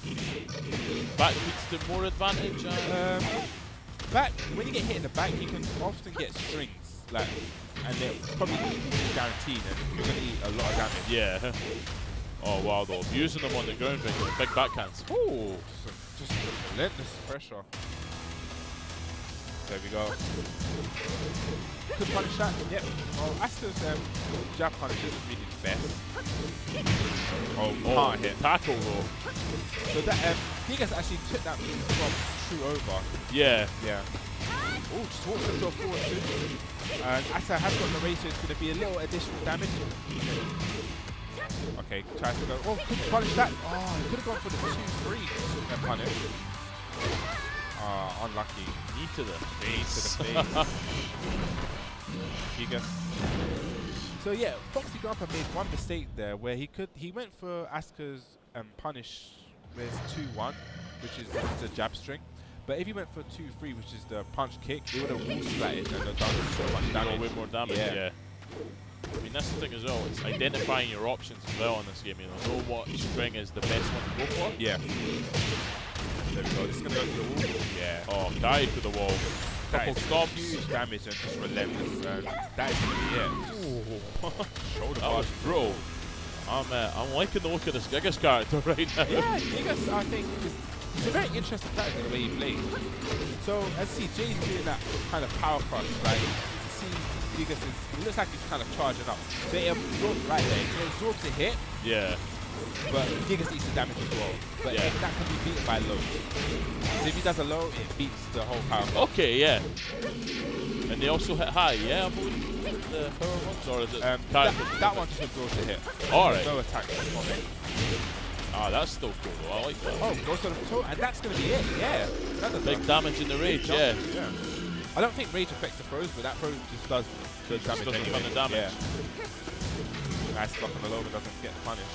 S4: Back leads to more advantage.
S2: Back, when you get hit in the back, you can often get strings, like, and they're probably guaranteed, and you're going to eat a lot of damage.
S4: Yeah. Oh wow though, using them on the ground with the big backhands. Oh,
S2: just relentless pressure. There we go. Could punish that. Yep. Well, Asuka's jab punish isn't really the best. Oh, can't hit.
S4: Tackle though.
S2: So that Gigas actually took that move from true over.
S4: Yeah.
S2: Yeah. Oh, just walks into a forward two. And Asa has got the race, so it's going to be a little additional damage. Okay, tries to go. Oh, couldn't punish that. Oh, he could have gone for the 2-3 punish. Unlucky.
S4: Knee to the face.
S2: Gigas. So yeah, Foxy Grandpa made one mistake there where he went for Asuka's punish with 2-1, which is the jab string. But if he went for 2-3, which is the punch kick, it would have wall splatted and done so much damage.
S4: Way more damage, yeah. I mean, that's the thing as well. It's identifying your options as well in this game. You know what string is the best one to go for.
S2: Yeah. There we go. This is going to go to the wall. Yeah.
S4: Oh, dive to the wall. Couple stomps.
S2: Huge damage and just relentless. That is going to be it. Shoulder
S4: that was brutal. I'm liking the look of this Gigas character right now.
S2: Yeah, Gigas, I think, it's a very interesting character the way he plays. So, as you see, Jay's doing that kind of power crush. Like, you see Gigas it looks like he's kind of charging up. So, it absorbs right there. It absorbs a hit.
S4: Yeah.
S2: But Gigas eats the damage as well. But
S4: yeah.
S2: that can be beaten by low. So if he does a low, it beats the whole power.
S4: Okay, yeah. And they also hit high, yeah, I believe. The power ones, or is it?
S2: That one just absorbs the hit.
S4: Alright.
S2: No attack on it.
S4: Ah, that's still cool though. I like that.
S2: Oh, goes to the toe, and that's going to be it, yeah.
S4: Big damage in the rage, yeah.
S2: I don't think rage affects the throws, but that throw just does the damage anyway.
S4: The damage.
S2: Yeah. Nice block on the low, but doesn't get the punish.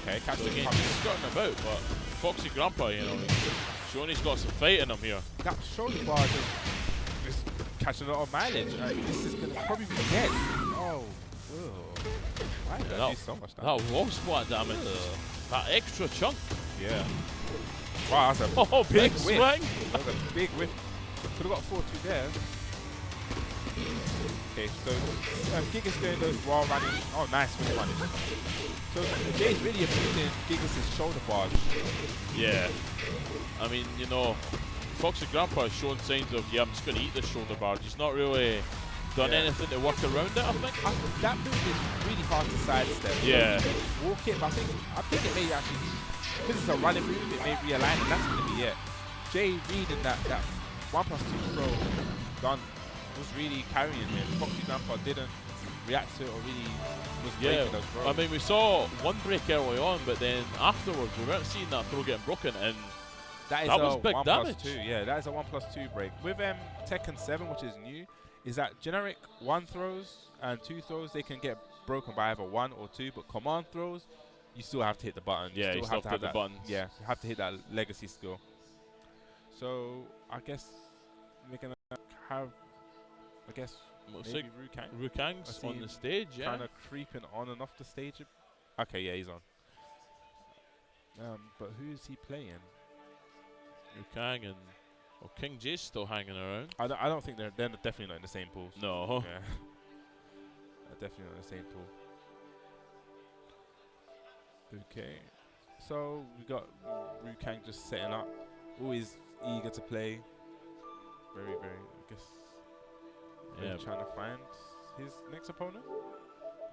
S2: Okay, catch the game.
S4: He's skirting about, but Foxy Grandpa, you know, showing he's got some fight in him here.
S2: That shoulder bar just catching a lot of mileage. This is going to probably be dead. Oh. Why did that do so much damage?
S4: That wall splat damage. That extra chunk.
S2: Yeah. Wow, that's a
S4: big swing.
S2: That was a big whiff. Could have got 4-2 there. Okay, so Gigas doing those raw running. Oh, nice with running. So Jay's really abusing Gigas' shoulder barge.
S4: Yeah. I mean, you know, Foxy Grandpa has shown signs of, I'm just going to eat this shoulder barge. He's not really done anything to work around it, I think.
S2: That move is really hard to sidestep.
S4: Yeah.
S2: Walk it, but I think it may actually, because it's a running move, it may realign, and that's going to be it. Jay reading that 1+2 throw done was really carrying him. Foxy Grandpa didn't react to it or really was breaking those throws.
S4: I mean, we saw one break early on, but then afterwards we weren't seeing that throw getting broken, and that was big damage.
S2: 1+2, yeah, that is a 1+2 break. With Tekken 7, which is new, is that generic 1 throws and 2 throws, they can get broken by either 1 or 2, but command throws, you still have to hit the button.
S4: Yeah, you still have to hit the buttons.
S2: Yeah, you have to hit that legacy skill. So, I guess we're going to have, maybe
S4: Rukang's on the stage, yeah.
S2: Kind of creeping on and off the stage. Okay, yeah, he's on. But who's he playing?
S4: Rukang and King Jay's still hanging around.
S2: I don't think they're definitely not in the same pool.
S4: No.
S2: Yeah. They're definitely not in the same pool. Okay. So we got Rukang just setting up. Always eager to play. Very, I guess. Yeah. Trying to find his next opponent.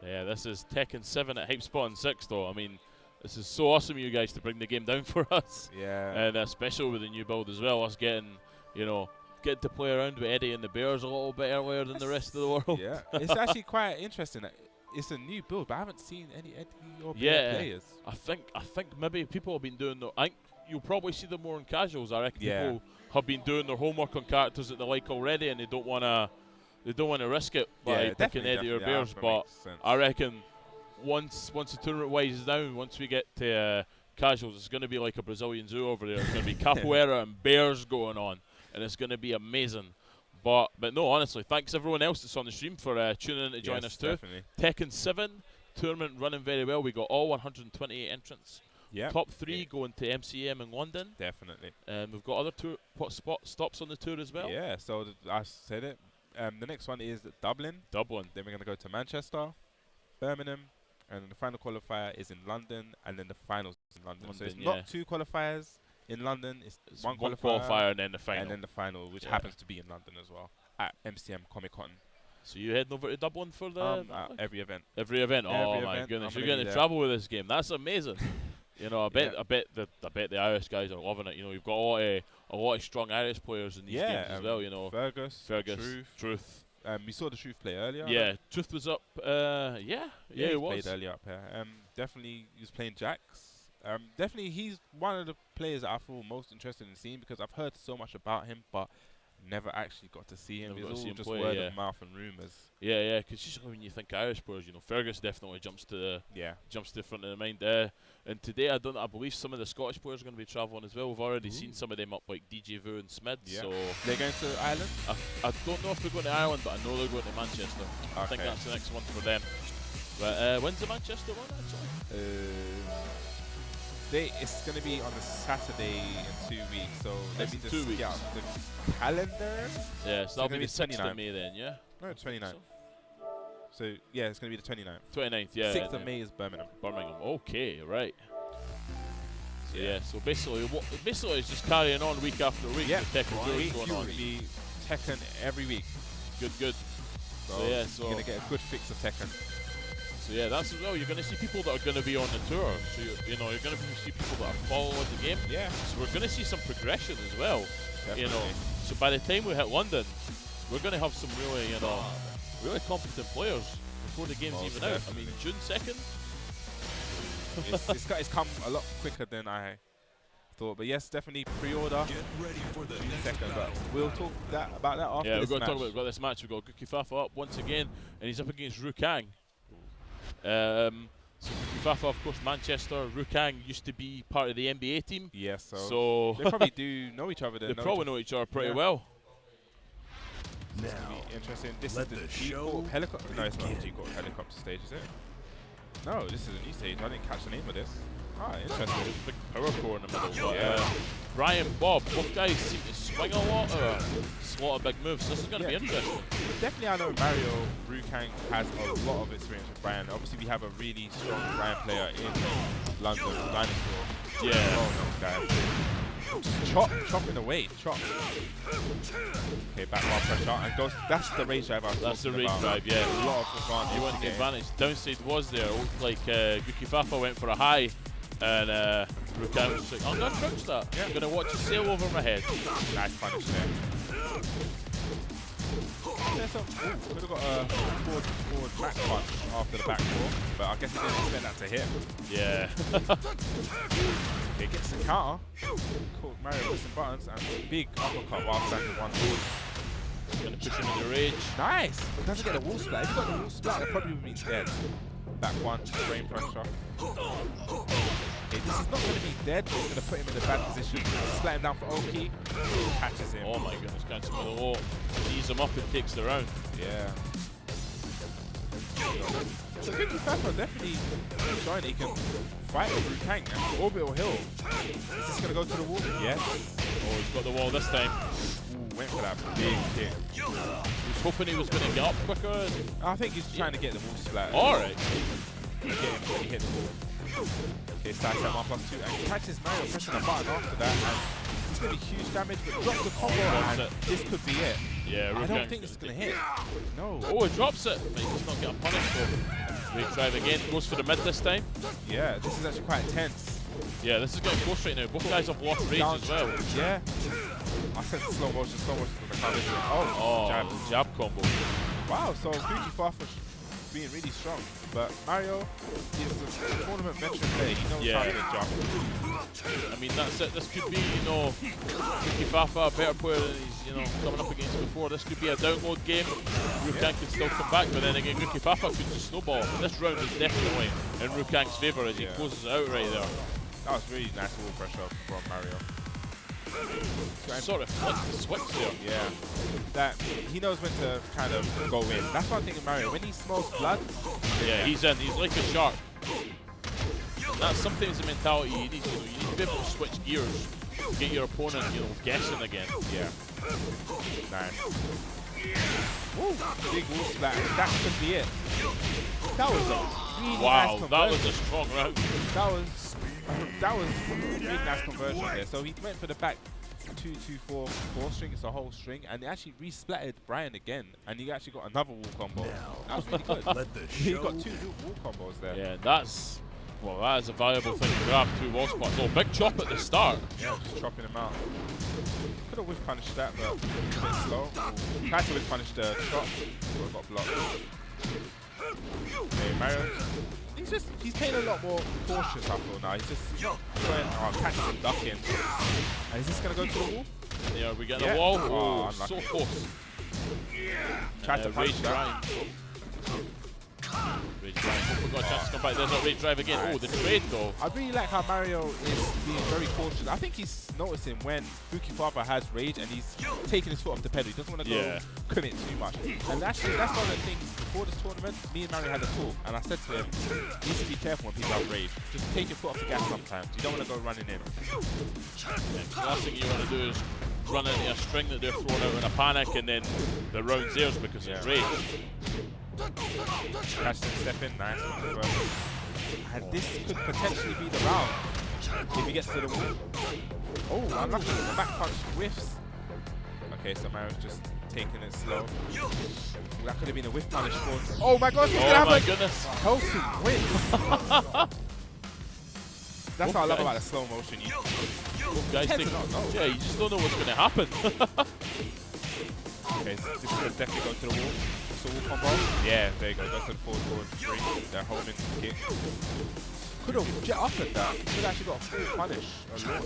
S4: Yeah, this is Tekken 7 at Hypespotting 6 though. I mean, this is so awesome of you guys to bring the game down for us.
S2: Yeah.
S4: And especially with the new build as well, us getting to play around with Eddie and the Bears a little bit earlier than the rest of the world.
S2: Yeah. It's actually quite interesting. It's a new build, but I haven't seen any Eddie or Bear players.
S4: I think maybe people have been doing I think you'll probably see them more in casuals. I reckon people have been doing their homework on characters that they like already, and they don't want to risk it by picking Eddie or Bears. But I reckon once the tournament winds down, once we get to casuals, it's going to be like a Brazilian zoo over there. It's going to be capoeira and bears going on, and it's going to be amazing. But no, honestly, thanks everyone else that's on the stream for tuning in to join us too.
S2: Definitely.
S4: Tekken 7 tournament running very well. We got all 128 entrants.
S2: Yep.
S4: Top 3 going to MCM in London.
S2: Definitely.
S4: We've got other stops on the tour as well.
S2: Yeah, so I said it. The next one is Dublin. Then we're going to go to Manchester, Birmingham, and the final qualifier is in London, and then the finals in London. So
S4: London,
S2: it's not 2 qualifiers in London. It's one
S4: qualifier and then the final.
S2: And then the final, which happens to be in London as well at MCM Comic Con.
S4: So you heading over to Dublin for the
S2: every event.
S4: Every event. Oh
S2: Every
S4: my
S2: event,
S4: goodness,
S2: I'm
S4: you're
S2: gonna
S4: getting
S2: be
S4: in
S2: there.
S4: trouble with this game. That's amazing. You know, I bet the Irish guys are loving it. You know, you've got a lot of strong Irish players in these games as well. You know,
S2: Fergus,
S4: Truth.
S2: We saw the Truth play earlier.
S4: Yeah, Truth was up. He was.
S2: Played earlier up here. Definitely, he was playing Jax. Definitely, he's one of the players that I feel most interested in seeing because I've heard so much about him, but never actually got to see him. It's all just
S4: play,
S2: word of mouth and rumours.
S4: Yeah, because just when you think Irish players, you know, Fergus definitely jumps to the front of the mind. And today, I believe some of the Scottish players are going to be travelling as well. We've already seen some of them up, like DJ Vu and Smid.
S2: Yeah.
S4: So
S2: They're going to Ireland?
S4: I don't know if they're going to Ireland, but I know they're going to Manchester. I think that's the next one for them. But when's the Manchester one actually?
S2: It's going to be on the Saturday in 2 weeks. So let me just
S4: 2 weeks.
S2: get out the calendar.
S4: Yeah, so that'll be the 6th
S2: 29th.
S4: of May then, yeah?
S2: No, 29th. So yeah, it's going to be the 29th.
S4: 29th, yeah.
S2: 6th of May is Birmingham.
S4: Okay, right. So yeah, so basically it's just carrying on week after week.
S2: Yeah,
S4: the Tekken Tour going on.
S2: Will be Tekken every week.
S4: Good. So
S2: you're going to get a good fix of Tekken.
S4: So yeah, that's as well. You're going to see people that are going to be on the tour. So you're going to see people that are following the game.
S2: Yeah.
S4: So we're going to see some progression as well.
S2: Definitely.
S4: You know. So by the time we hit London, we're going to have some really, really competent players before the game's even out. I mean, June 2nd.
S2: It's come a lot quicker than I thought, but yes, definitely pre-order.
S5: Get ready for the
S2: Second, but we'll talk about that after.
S4: Yeah,
S2: this
S4: we've got to
S2: match.
S4: talk about this match. We've got Guki Fafa up once again, and he's up against Rukang. So Guki Fafa, of course, Manchester. Rukang used to be part of the NBA team.
S2: Yes,
S4: so
S2: they probably do know each other.
S4: They probably know each other pretty well.
S5: Now,
S2: interesting. This
S5: let
S2: is
S5: the
S2: the
S5: show
S2: G-Corp helicopter. No, it's not the G-Corp helicopter stage, is it? No, this is a new stage. I didn't catch the name of this. Interesting.
S4: Big power core in the middle.
S2: Yeah.
S4: Brian, Bob, both guys seem to swing a lot of big moves. So this is going to be interesting.
S2: Definitely, I know Mario Rukang has a lot of experience with Brian. Obviously, we have a really strong Brian player in London, Dinosaur.
S4: Yeah.
S2: Guy. Just chopping away, chop. Okay, back one pressure and goes. That's the rage drive.
S4: That's the rage drive, yeah.
S2: A lot of advantage.
S4: You want the advantage. Downside was there. It looked like Guki Fafa went for a high, and Rukang was like, I'm going to crouch that.
S2: Yeah.
S4: I'm going to watch it sail over my head.
S2: Nice punish there. Could have got a forward back punch after the back four, but I guess he didn't expect that to hit.
S4: Yeah.
S2: Okay, gets the counter. Cool, Mario pressing buttons and big uppercut while standing one forward.
S4: Going to push him in the rage.
S2: Nice! But doesn't get a wall splat. If he got the wall splat, that probably would be dead. Back one, brain pressure. Okay, this is not going to be dead, but it's going to put him in a bad position. Splat him down for Oki. Catches him.
S4: Oh my goodness, can't see with the wall. Ease him up and takes the round.
S2: Yeah. So Guki Fafa definitely showing he can fight with Rukang and orbital hill. Is this going to go to the wall? Yes.
S4: Oh, he's got the wall this time.
S2: Ooh, went for that big hit.
S4: He was hoping he was going to get up quicker.
S2: I think he's trying to get the wall splat.
S4: Alright.
S2: Get him when he hit the wall. Okay, side step 1+2 and he catches Mario pressing a button after that and it's going to be huge damage but drops the combo and this could be it.
S4: Yeah,
S2: I don't think this is going to hit. No.
S4: Oh, he drops it. But he's not getting punished though. Great drive again. Goes for the mid this time.
S2: Yeah, this is actually quite tense.
S4: Yeah, this is getting close right now. Both guys have lost rage as well.
S2: Yeah. I said slow motion from the crowd. Oh,
S4: jab combo.
S2: Wow, so Guki Fafa being really strong. But Mario is a tournament veteran player. He knows how to get jump.
S4: I mean, that's it. This could be, Guki Fafa, a better player than he's, coming up against before. This could be a download game. Rukang could still come back, but then again, Guki Fafa could just snowball. But this round is definitely in Rukang's favour as he closes it out right there.
S2: That was really nice wall pressure from Mario.
S4: Sort of flicked the switch there.
S2: Yeah. That he knows when to kind of go in. That's one thing in Mario. When he smells blood,
S4: yeah, he's in. He's like a shark. That's sometimes the mentality you need. You need to be able to switch gears to get your opponent, guessing again.
S2: Yeah. Nice. Woo, big wall splat. That could be it. That was a really nice conversion.
S4: That was a strong round.
S2: That was That was a really nice conversion there. So he went for the back 2-2-4 string. It's a whole string, and he actually resplattered Brian again, and he actually got another wall combo. That was really good.
S5: Let the
S2: He
S5: show
S2: got 2 wall combos there.
S4: Yeah, that's that is a valuable thing to grab. 2 wall spots. Oh, big chop at the start.
S2: Yeah, just chopping him out. Could have whiff punished that, but a bit slow. Tried to whiff punish the chop, but got blocked. Okay, Mario. He's playing a lot more cautious, I feel now. He's just throwing, catching and ducking. And is this gonna go to the wall?
S4: Yeah, we get
S2: Yeah.
S4: the wall.
S2: Oh,
S4: Oh, so
S2: unlucky.
S4: close.
S2: Tried to punch
S4: Rage
S2: that.
S4: drive. Rage drive. Hope we got a chance to come back. There's not rage drive again. Oh, the trade though.
S2: I really like how Mario is being very cautious. I think he's noticing when Buki Father has rage and he's taking his foot off the pedal. He doesn't want to go commit too much. And actually, that's one of the things before this tournament, me and Mario had a talk, and I said to him, you need to be careful when people have rage. Just take your foot off the gas sometimes. You don't want to go running in.
S4: Yeah, the last thing you want to do is run into a string that they're throwing out in a panic, and then the round's theirs because it's rage.
S2: Catch and step in, nice. And this could potentially be the round if he gets to the wall. Oh, unlucky. The back punch whiffs. Okay, so Mario's just taking it slow. That could have been a whiff punish for. Oh my god, what's gonna
S4: Oh my
S2: happen?
S4: goodness.
S2: Healthy wins. That's what I love about the slow motion.
S4: Guys
S2: tend
S4: think,
S2: to not know.
S4: yeah, you just don't know what's going to happen.
S2: Okay, so this could definitely go to the wall. So wall combo. Yeah, there you go. Goes to the forward string. They're holding the kick. Could have jet up at that. Could have actually got a full punish.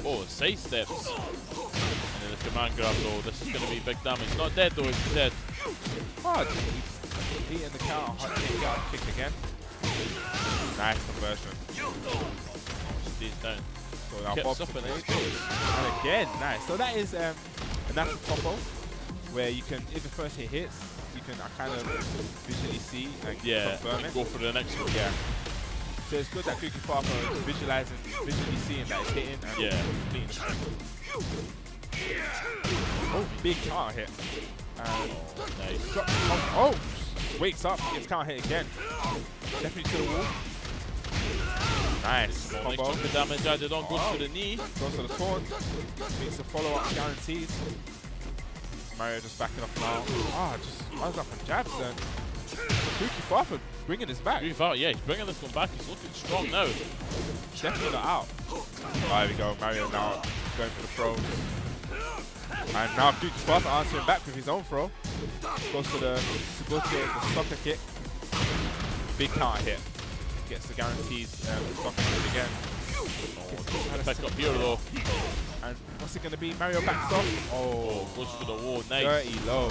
S4: Oh, side steps. And then the command grab though. This is going to be big damage. Not dead though, he's dead.
S2: Oh, just eating the counter. Hot kick again. Nice conversion.
S4: Stays down.
S2: So now
S4: Kips
S2: Bob's
S4: up in
S2: the
S4: his
S2: plate.
S4: face.
S2: And again, nice. So that is a natural combo where you can, if the first hit hits, you can kind of visually see and confirm it.
S4: Go for the next one.
S2: Yeah. So it's good that Cookie Farmer is visually seeing that it's hitting and completing the string. Oh, big counter hit. And
S4: Nice.
S2: wakes up, gets counter hit again. Definitely to the wall. Nice.
S4: Nice
S2: Combo.
S4: chunk of damage added on. Goes to the knee.
S2: Goes to the sword. Makes a follow-up guaranteed. Mario just backing up now. Just runs up and jabs then. Cookie Farmer bringing this back.
S4: Move out, yeah, he's bringing this one back. He's looking strong now.
S2: Definitely not out. There we go. Mario now going for the throw. And now Cookie Farmer answering back with his own throw. Goes to the soccer kick. Big counter hit. Gets the guaranteed soccer kick again.
S4: Pick up here though.
S2: And what's it going to be? Mario backs off.
S4: Oh, goes for the wall. Nice.
S2: Dirty low.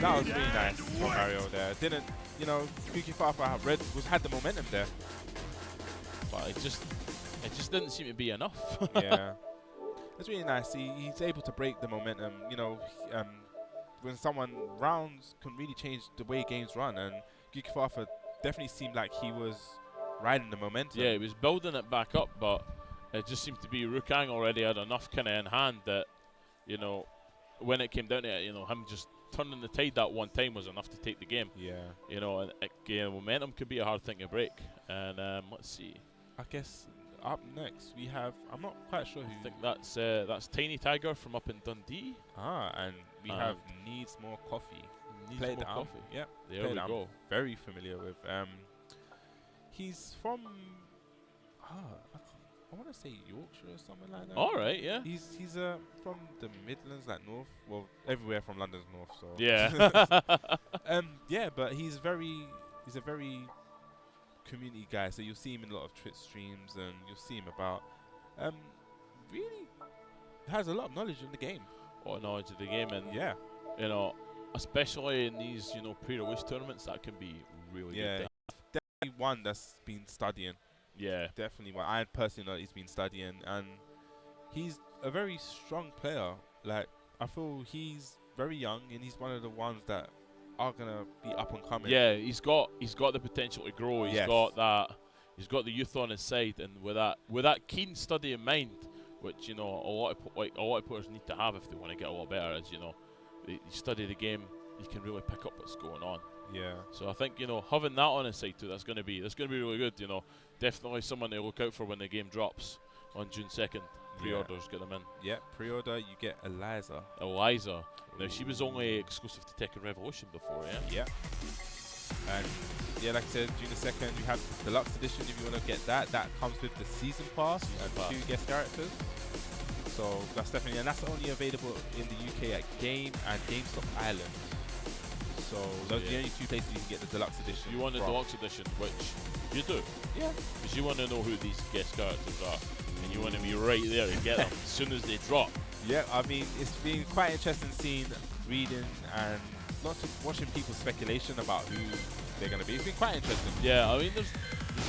S2: That was really nice from Mario there. Didn't, Cookie Farmer had the momentum there.
S4: But it just didn't seem to be enough.
S2: Yeah. It's really nice. He's able to break the momentum. When rounds can really change the way games run, and Cookie Farmer definitely seemed like he was riding the momentum.
S4: Yeah, he was building it back up, but it just seemed to be Rukang already had enough kind of in hand that, when it came down to it, him just turning the tide that one time was enough to take the game.
S2: Yeah.
S4: And momentum can be a hard thing to break. And let's see.
S2: I guess up next we have, I'm not quite sure who.
S4: I think that's Tiny Tiger from up in Dundee.
S2: And we have Needs More Coffee.
S4: Needs
S2: Played
S4: More
S2: that
S4: Coffee.
S2: Yep.
S4: There we go.
S2: I'm very familiar with. He's from. I want to say Yorkshire or something like that.
S4: All right, yeah.
S2: He's from the Midlands, like north. Well, everywhere from London's north. So
S4: Yeah.
S2: yeah, but he's a very community guy. So you'll see him in a lot of Twitch streams, and you'll see him about. Really has a lot of knowledge in the game.
S4: Or knowledge of the game, and
S2: Yeah.
S4: especially in these pre-release tournaments, that can be really good.
S2: Definitely one that's been studying.
S4: Yeah.
S2: Definitely one. I personally know he's been studying, and he's a very strong player. Like, I feel he's very young, and he's one of the ones that are gonna be up and coming.
S4: Yeah, he's got the potential to grow. He's got that. He's got the youth on his side, and with that keen study in mind, which a lot of players need to have if they want to get a lot better. As you study the game, you can really pick up what's going on.
S2: Yeah.
S4: So I think, you know, having that on his side too, that's going to be really good. You know, definitely someone to look out for when the game drops on June 2nd. Pre-orders, get them in.
S2: Yeah, pre-order, you get Eliza.
S4: Now she was only exclusive to Tekken Revolution before, yeah.
S2: Yeah. And yeah, like I said, June the 2nd, you have Deluxe Edition if you want to get that. That comes with the Season Pass and 2 guest characters. So that's definitely, and that's only available in the UK at Game and GameStop Ireland. So those are the only 2 places you can get the Deluxe Edition.
S4: You want the Deluxe Edition, which you do. Yeah. Because you want to know who these guest characters are. And you want to be right there to get them as soon as they drop.
S2: Yeah, I mean, it's been quite interesting seeing, reading, and lots of watching people's speculation about who they're going to be. It's been quite interesting.
S4: Yeah, I mean, there's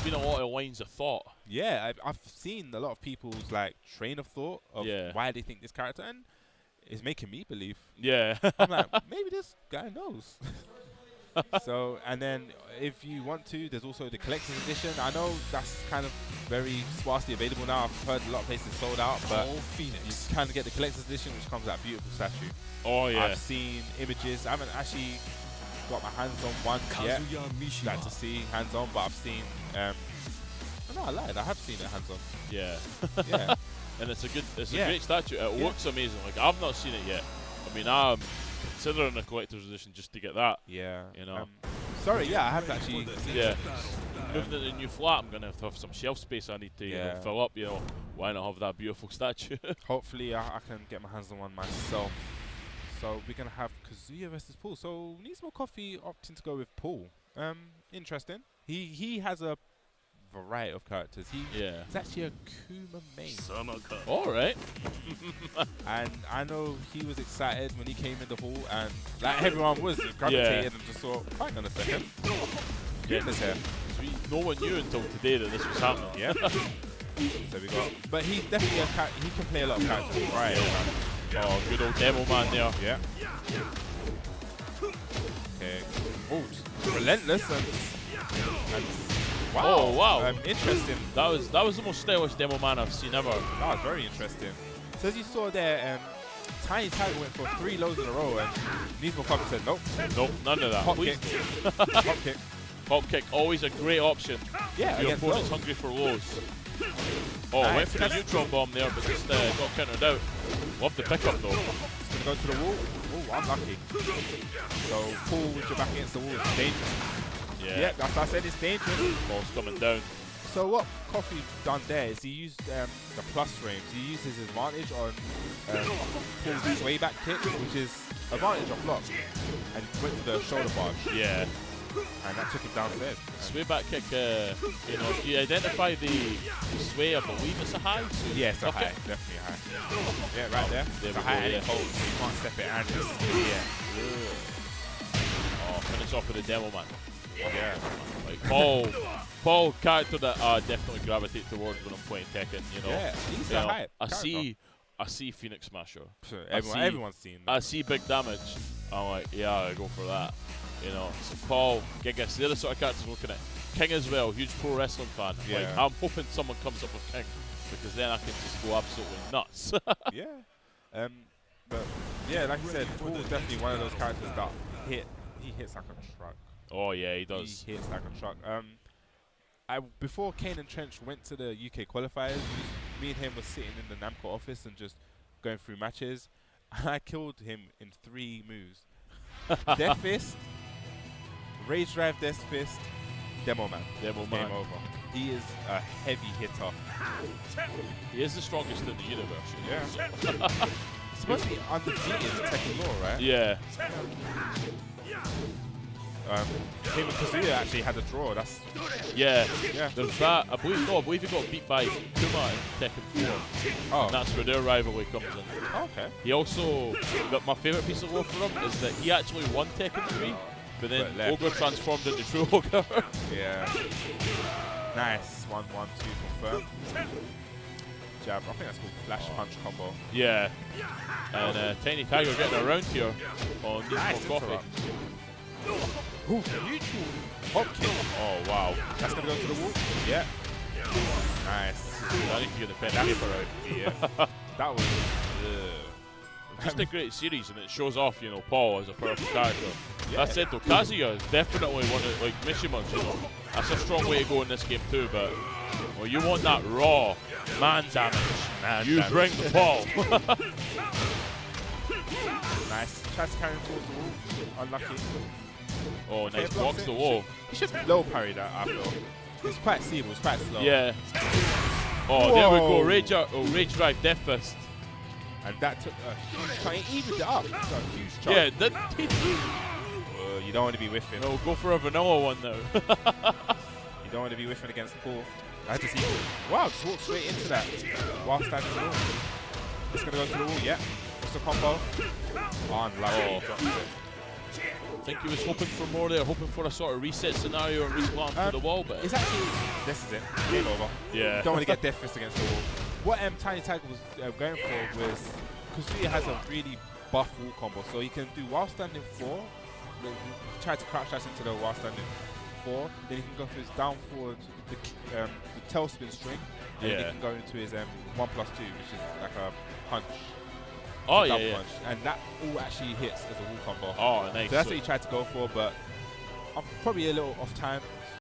S4: been a lot of lines of thought.
S2: Yeah, I've seen a lot of people's like train of thought of why they think this character, and it's making me believe.
S4: Yeah.
S2: I'm like, maybe this guy knows. So, and then if you want to, there's also the collector's edition. I know that's kind of very sparsely available now. I've heard a lot of places sold out, but you kind of get the collector's edition, which comes with that beautiful statue.
S4: Oh yeah.
S2: I've seen images. I haven't actually got my hands on one yet. Like to see hands on, but I've seen. No, I lied. I have seen it hands on.
S4: Yeah.
S2: Yeah.
S4: And it's a great statue. It looks amazing. Like I've not seen it yet. I mean, I'm considering a collector's edition just to get that.
S2: Yeah.
S4: You know.
S2: Sorry. Yeah, I have actually.
S4: Yeah. Moving into a new flat, I'm gonna have to have some shelf space I need to you know, fill up. You know, why not have that beautiful statue?
S2: Hopefully, I can get my hands on one myself. So we're gonna have Kazuya versus Paul. So Needs More Coffee opting to go with Paul. Interesting. He has a variety of characters. He's actually a Kuma main.
S4: Alright.
S2: And I know he was excited when he came in the hall, and like everyone was gravitated and just thought, hang on a second. Goodness here.
S4: No one knew until today that this was happening.
S2: Yeah. So we got, but he's definitely he can play a lot of characters. Right.
S4: Oh, good old demo man there.
S2: Yeah. Okay. Oh, relentless and wow.
S4: Oh wow.
S2: Interesting.
S4: That was the most stylish demo man I've seen ever.
S2: That was very interesting. So as you saw there, Tiny Tiger went for 3 lows in a row, and Needs More Coffee said nope.
S4: Nope, none of that.
S2: Hop kick. Hop kick.
S4: Hop kick, always a great option.
S2: Yeah,
S4: your opponent's hungry for lows. Oh, went for the neutron bomb there, but just got countered out. Love the pickup though.
S2: It's going to go to the wall. Oh, unlucky. So Paul with your back against the wall is dangerous.
S4: Yeah.
S2: Yeah, that's what I said, it's dangerous.
S4: Ball's coming down.
S2: So what Coffee done there is he used the plus frames. He used his advantage on Paul's sway back kick, which is advantage on block, and went for the shoulder barge.
S4: Yeah.
S2: And that took him downstairs.
S4: Sway back kick, you know, if you identify the sway, I believe it's a high. So
S2: yeah, it's a high, definitely a high. Yeah, right there.
S4: There
S2: it's
S4: we
S2: a high
S4: go,
S2: and
S4: yeah.
S2: it holds, so you can't step it and just,
S4: Oh, finish off with the demo man.
S2: Yeah.
S4: Like Paul character that I definitely gravitate towards when I'm playing Tekken, you know.
S2: Yeah, he's a high
S4: I see Phoenix Smasher.
S2: Sure, everyone's seen that.
S4: I see big damage. I'm like, yeah, I go for that. You know, so Paul, Gigas, they're the sort of characters looking at. King as well, huge pro wrestling fan.
S2: Yeah.
S4: Like, I'm hoping someone comes up with King, because then I can just go absolutely nuts.
S2: Yeah. But yeah, like I said, Paul is definitely one of those characters that he hits like a truck.
S4: Oh yeah, he does.
S2: He hits like a truck. Before Kane and Trench went to the UK qualifiers, me and him were sitting in the Namco office and just going through matches. And I killed him in 3 moves. Death Fist, Rage Drive Death Fist, Demo Man. Game over. He is a heavy hitter.
S4: He is the strongest in the universe.
S2: Yeah. He's supposed to be undefeated in Tekken Law, right?
S4: Yeah.
S2: Him and Kazuya actually had a draw. That's
S4: yeah.
S2: Yeah.
S4: There's that. I believe he got beat by Kuma in Tekken 4.
S2: Oh.
S4: And that's where their rivalry comes in.
S2: Oh, okay.
S4: He also, but my favourite piece of lore for him is that he actually won Tekken 3, but then Ogre transformed into True Ogre.
S2: Yeah. Nice. 1-1-2 confirmed. Jab. I think that's called Flash Punch combo.
S4: Yeah. And Tiny Tiger getting around here on Needs
S2: Nice
S4: More Coffee.
S2: Ooh, neutral hop kick.
S4: Oh wow.
S2: That's gonna go to the wall. Yeah. Nice.
S4: I need to get the pen and paper out.
S2: Yeah. That was.
S4: just a great series, and it shows off, you know, Paul as a powerful character.
S2: Yeah.
S4: That said, though, Kazuya is definitely one of, like, Mishima's, you know, that's a strong way to go in this game too, but, well, you want that raw man damage. You bring the Paul.
S2: Nice. Tries to carry him towards the wall. Unlucky.
S4: Oh,
S2: Okay,
S4: nice.
S2: blocks
S4: Blocks
S2: it.
S4: the wall.
S2: He should low parry that, I feel. It's quite feeble, it's quite slow.
S4: Yeah. Oh, there we go.
S2: Whoa.
S4: Rage Drive Death Fist.
S2: And that took a huge try. He evened it up. It's a huge chunk.
S4: Yeah, that.
S2: You don't want to be whiffing.
S4: No, go for a vanilla one now.
S2: You don't want to be whiffing against Paul. I had to see. Wow, just walked straight into that while standing the wall. It's going to go to the wall, yeah. What's the combo? Unlucky. Drops it.
S4: I think he was hoping for more there, hoping for a sort of reset scenario and respawn to the wall, but
S2: It's actually, this is it. Game over.
S4: yeah.
S2: You don't want to get Death Fist against the wall. What Tiny Tiger was going for was, Kazuya has a really buff wall combo, so he can do while standing 4, try to crouch dash into the while standing 4, then he can go for his down forward, the tailspin string, and then he can go into his 1+2, which is like a punch.
S4: Oh,
S2: double
S4: yeah.
S2: punch, and that all actually hits as a wall combo.
S4: Oh, nice.
S2: So that's what he tried to go for, but I'm probably a little off time.